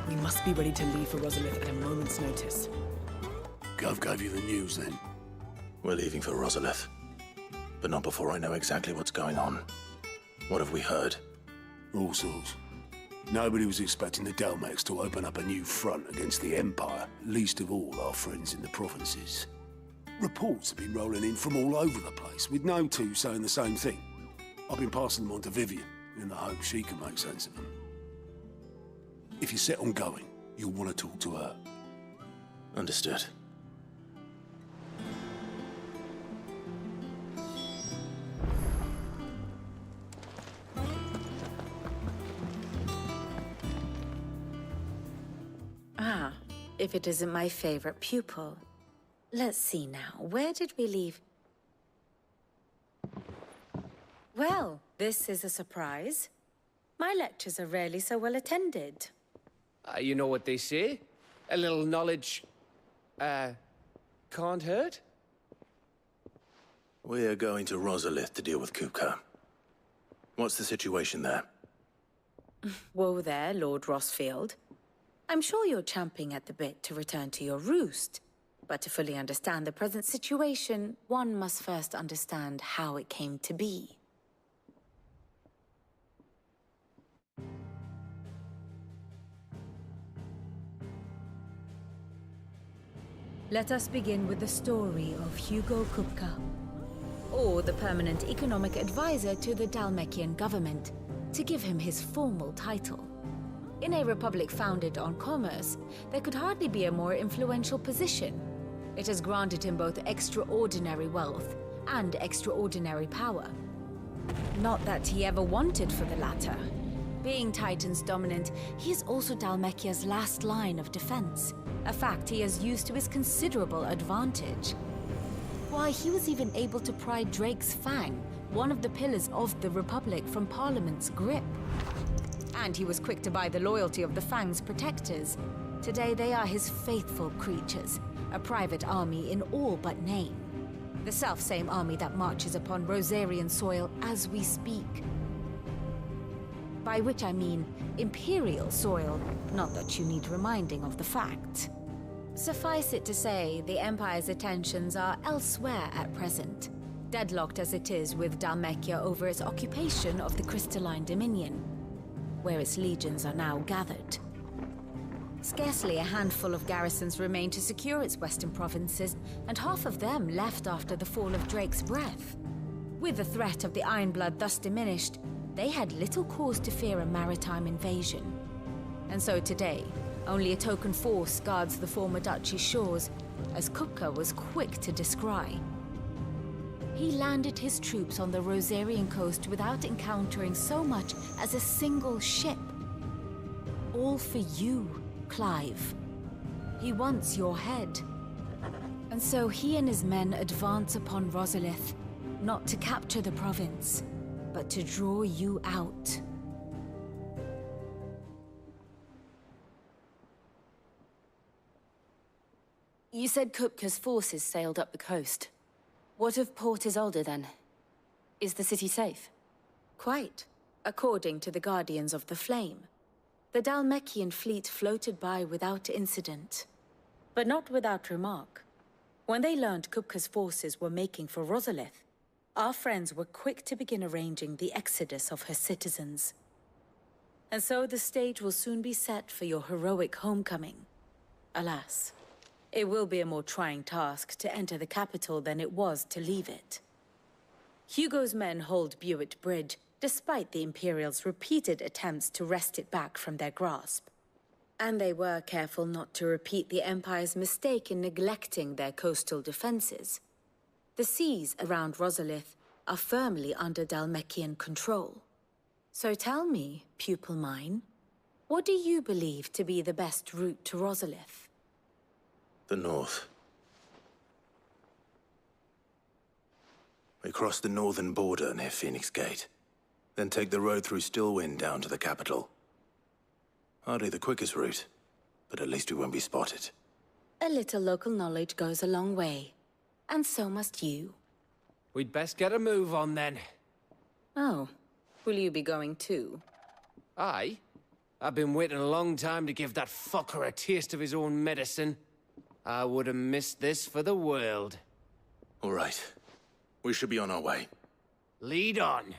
We must be ready to leave for Rosalith at a moment's notice. Gov gave you the news then? We're leaving for Rosalith. But not before I know exactly what's going on. What have we heard? All sorts. Nobody was expecting the Dalmex to open up a new front against the Empire, least of all our friends in the provinces. Reports have been rolling in from all over the place, with no two saying the same thing. I've been passing them on to Vivian, in the hope she can make sense of them. If you're set on going, you'll want to talk to her. Understood. Ah, if it isn't my favorite pupil. Let's see now, where did we leave? Well, this is a surprise. My lectures are rarely so well attended. You know what they say? A little knowledge, can't hurt? We're going to Rosalith to deal with Kupka. What's the situation there? Whoa there, Lord Rossfield. I'm sure you're champing at the bit to return to your roost. But to fully understand the present situation, one must first understand how it came to be. Let us begin with the story of Hugo Kupka, or the permanent economic advisor to the Dalmekian government, to give him his formal title. In a republic founded on commerce, there could hardly be a more influential position. It has granted him both extraordinary wealth and extraordinary power. Not that he ever wanted for the latter. Being Titan's dominant, he is also Dalmekia's last line of defense, a fact he has used to his considerable advantage. Why, he was even able to pry Drake's Fang, one of the pillars of the Republic, from Parliament's grip. And he was quick to buy the loyalty of the Fang's protectors. Today they are his faithful creatures, a private army in all but name. The self-same army that marches upon Rosarian soil as we speak. By which I mean Imperial soil, not that you need reminding of the fact. Suffice it to say, the Empire's attentions are elsewhere at present. deadlocked as it is with Dhalmekia over its occupation of the Crystalline Dominion, where its legions are now gathered. Scarcely a handful of garrisons remain to secure its western provinces, and half of them left after the fall of Drake's breath. With the threat of the Ironblood thus diminished, they had little cause to fear a maritime invasion. And so today, only a token force guards the former duchy's shores, as Kupka was quick to descry. He landed his troops on the Rosarian coast without encountering so much as a single ship. All for you, Clive. He wants your head. And so he and his men advance upon Rosalith, not to capture the province, but to draw you out. You said Kupka's forces sailed up the coast. What of Port Isolde, then? Is the city safe? Quite, according to the Guardians of the Flame. The Dhalmekian fleet floated by without incident. But not without remark. When they learned Kupka's forces were making for Rosalith, our friends were quick to begin arranging the exodus of her citizens. And so the stage will soon be set for your heroic homecoming. Alas, it will be a more trying task to enter the capital than it was to leave it. Hugo's men hold Buet Bridge, despite the Imperials' repeated attempts to wrest it back from their grasp. And they were careful not to repeat the Empire's mistake in neglecting their coastal defenses. The seas around Rosalith are firmly under Dhalmekian control. So tell me, pupil mine, what do you believe to be the best route to Rosalith? The north. We cross the northern border near Phoenix Gate, then take the road through Stillwind down to the capital. Hardly the quickest route, but at least we won't be spotted. A little local knowledge goes a long way, and so must you. We'd best get a move on then. Oh, will you be going too? Aye. I've been waiting a long time to give that fucker a taste of his own medicine. I would have missed this for the world. All right. We should be on our way. Lead on.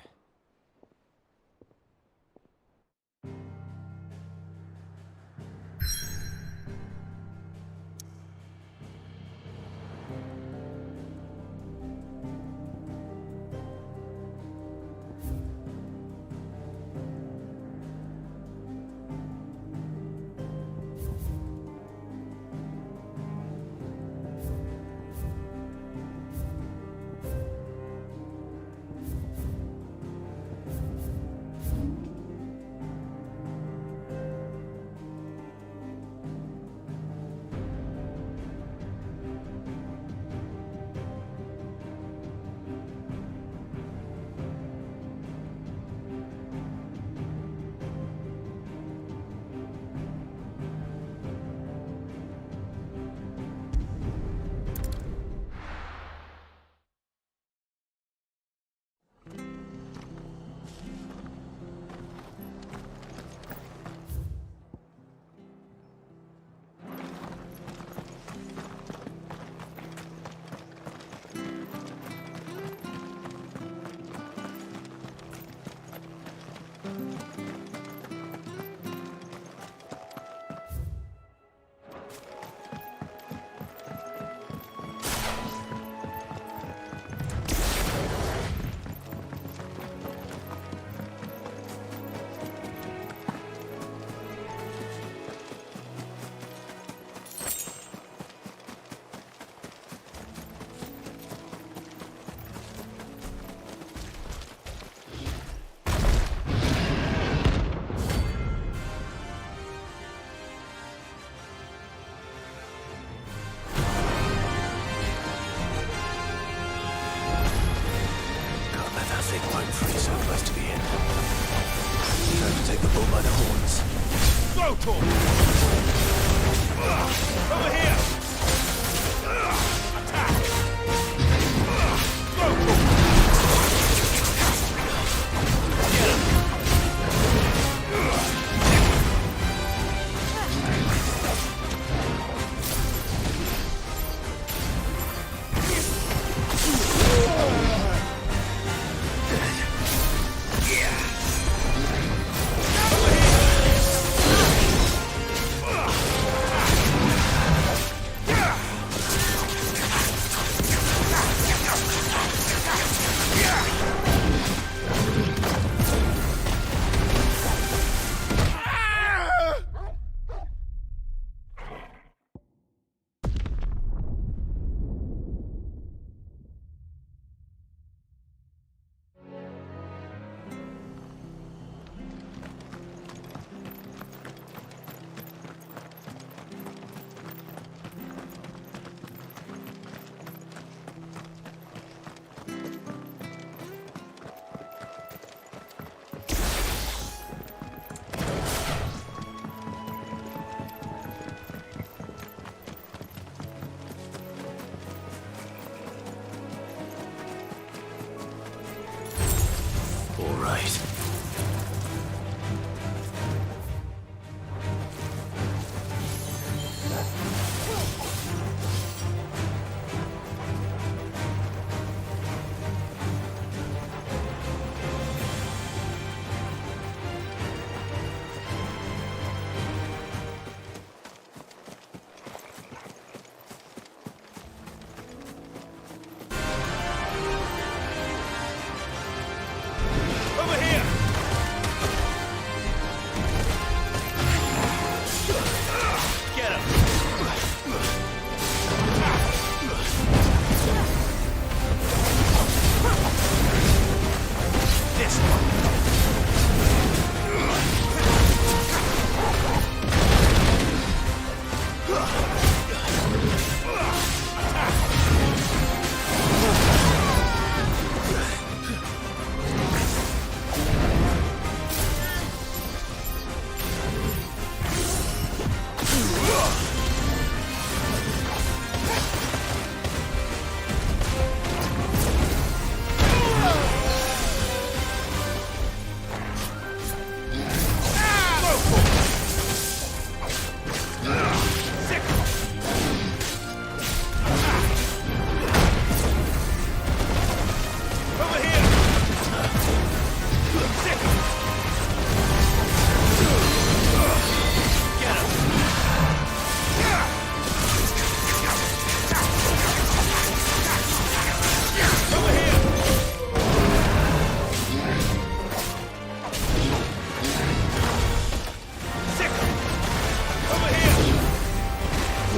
Over here!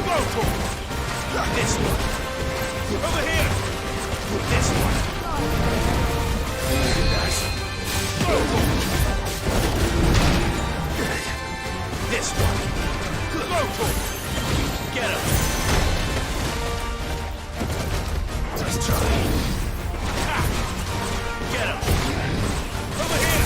This one. Over here. This one. Nice. This one. Get him. Just try. Get him. Over here.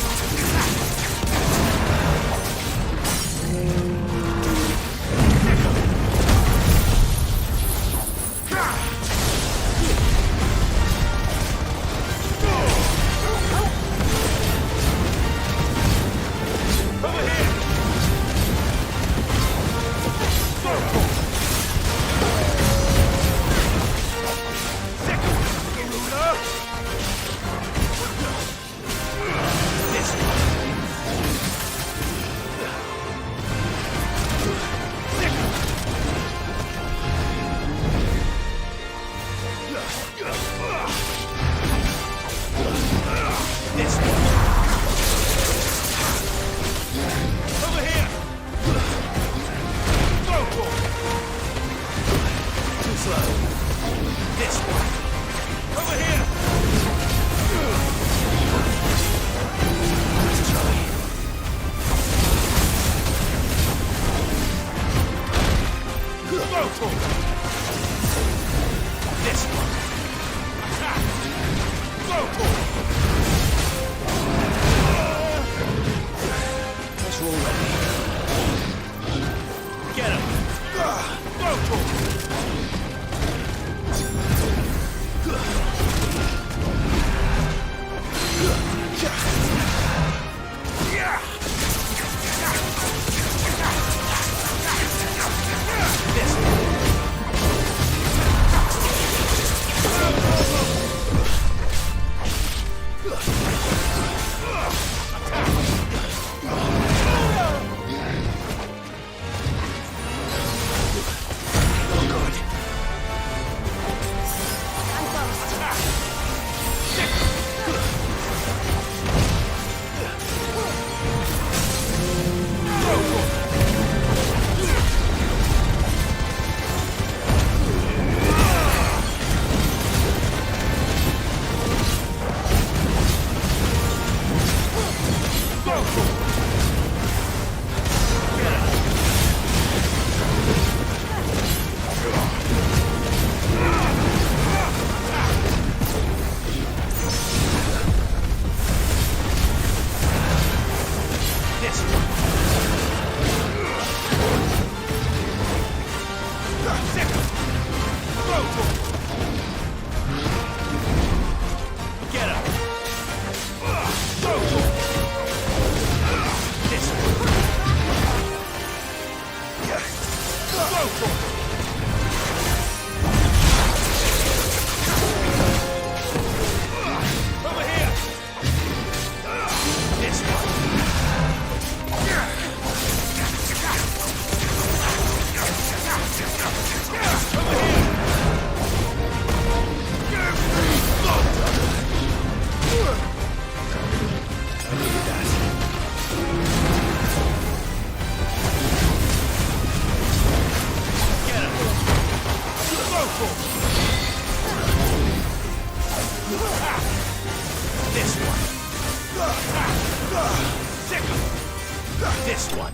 This one.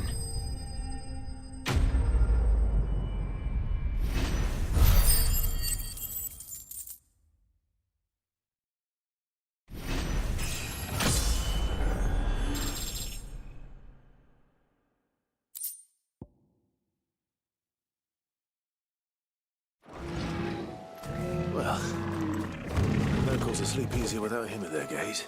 Well, locals will sleep easier without him at their gate.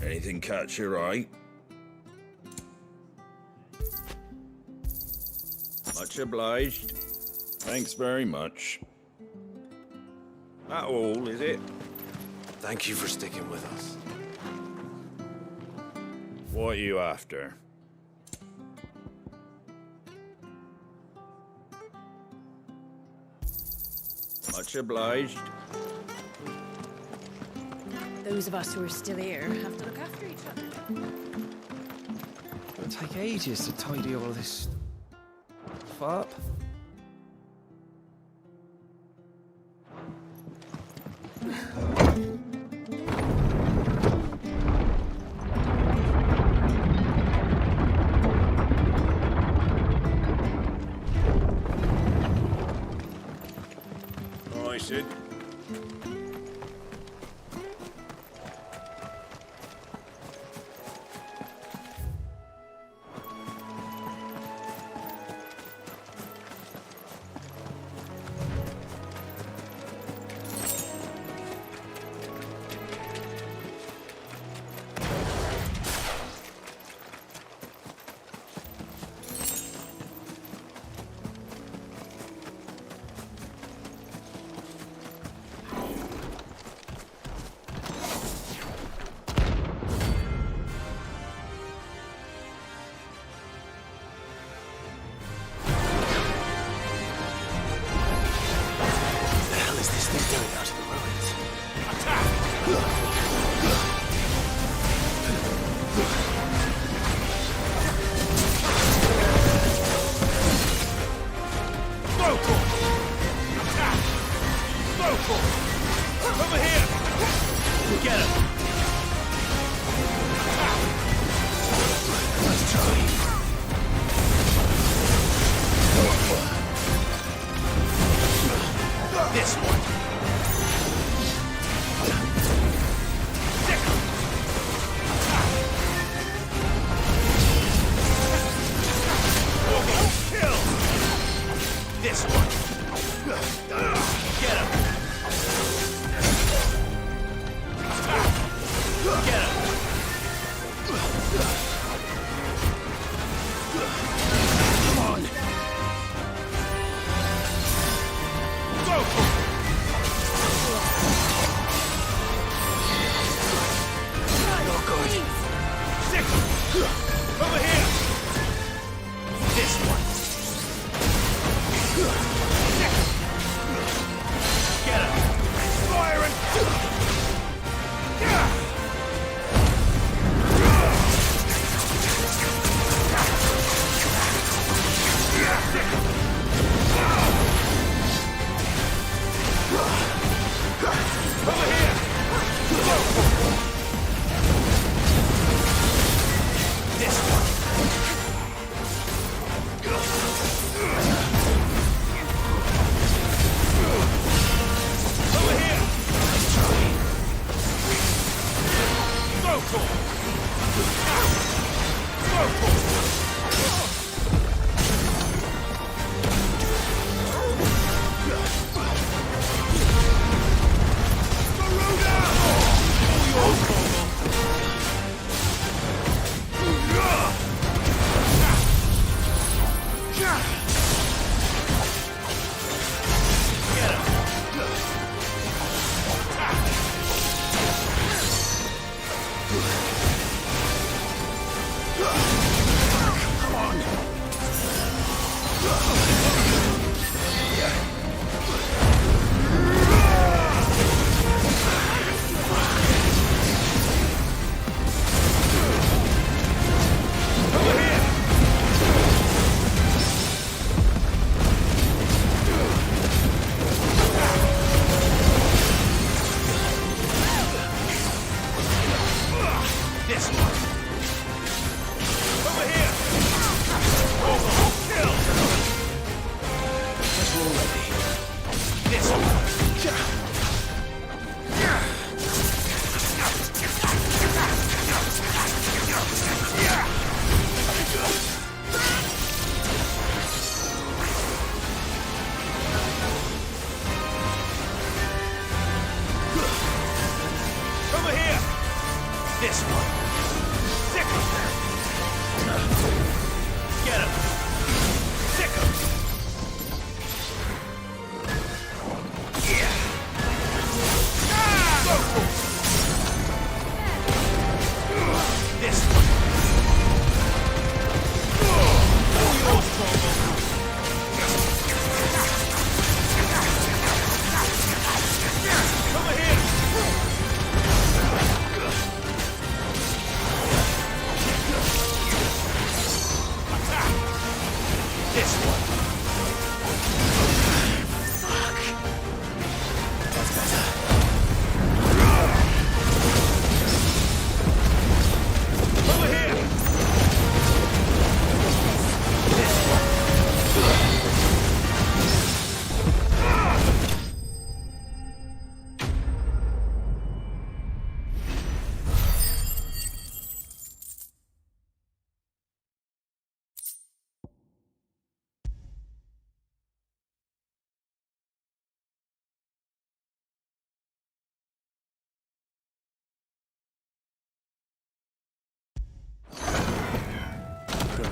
Anything catch your eye? Much obliged. Thanks very much. That all, is it? Thank you for sticking with us. What are you after? Much obliged. Those of us who are still here have to look after each other. It'll take ages to tidy all this up. Right, Sid. Over here! Get him! Let's try. This one! Kill! This one! Get him! Get him! Come on! Go for it! You're good. Sick! Over here! This one! Get him! Fire and... Over here! This one! Over here! Go for it! Go for it! This one! Over here! Kill! We're ready. This one! Over here! This one! Sick him! Get him! Sick him! Yeah!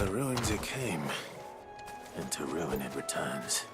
the ruins it came, and to ruin it returns.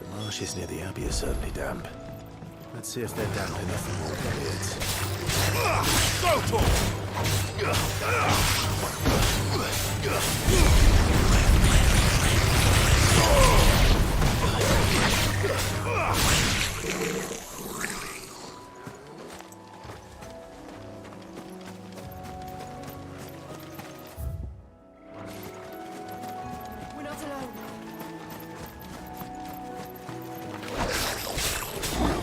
The marshes near the Abbey are certainly damp. Let's see if they're damp enough for more beards. Go for We're not alone.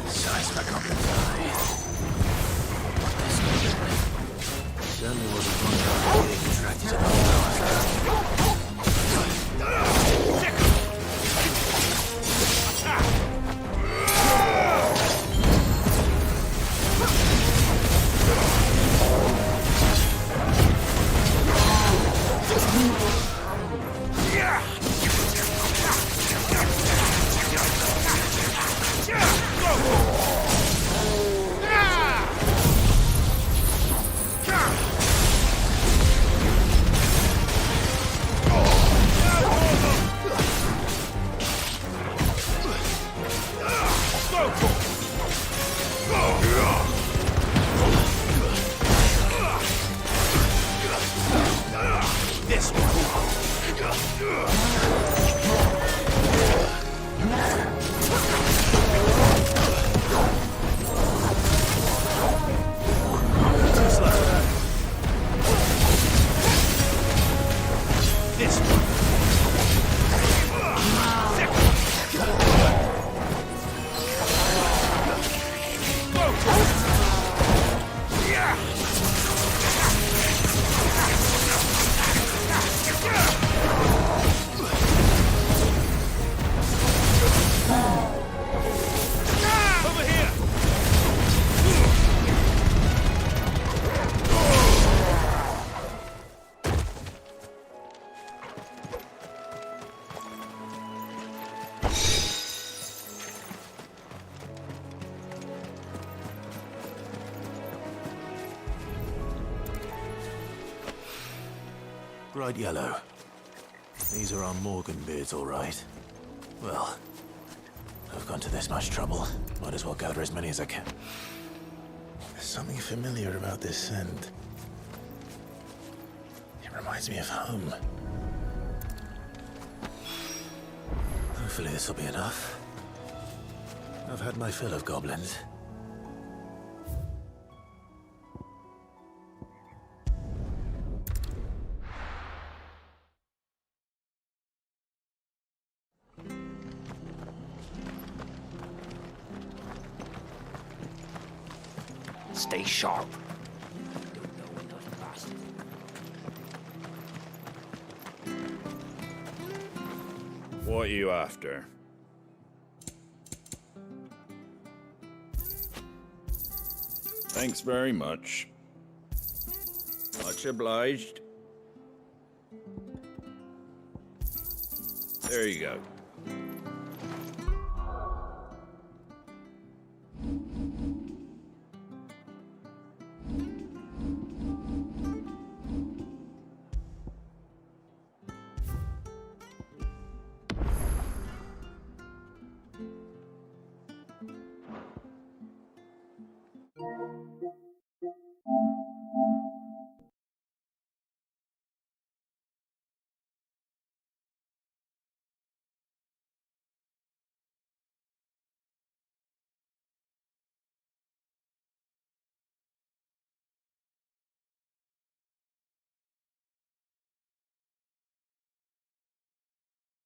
Size of a goblin's eye. Certainly wasn't one guy being attracted to the flowers. this one. This one. Bright yellow. These are our Morgan beards, all right. Well, I've gone to this much trouble. Might as well gather as many as I can. There's something familiar about this scent. It reminds me of home. Hopefully this will be enough. I've had my fill of goblins. Stay sharp. What are you after? Thanks very much. Much obliged. There you go.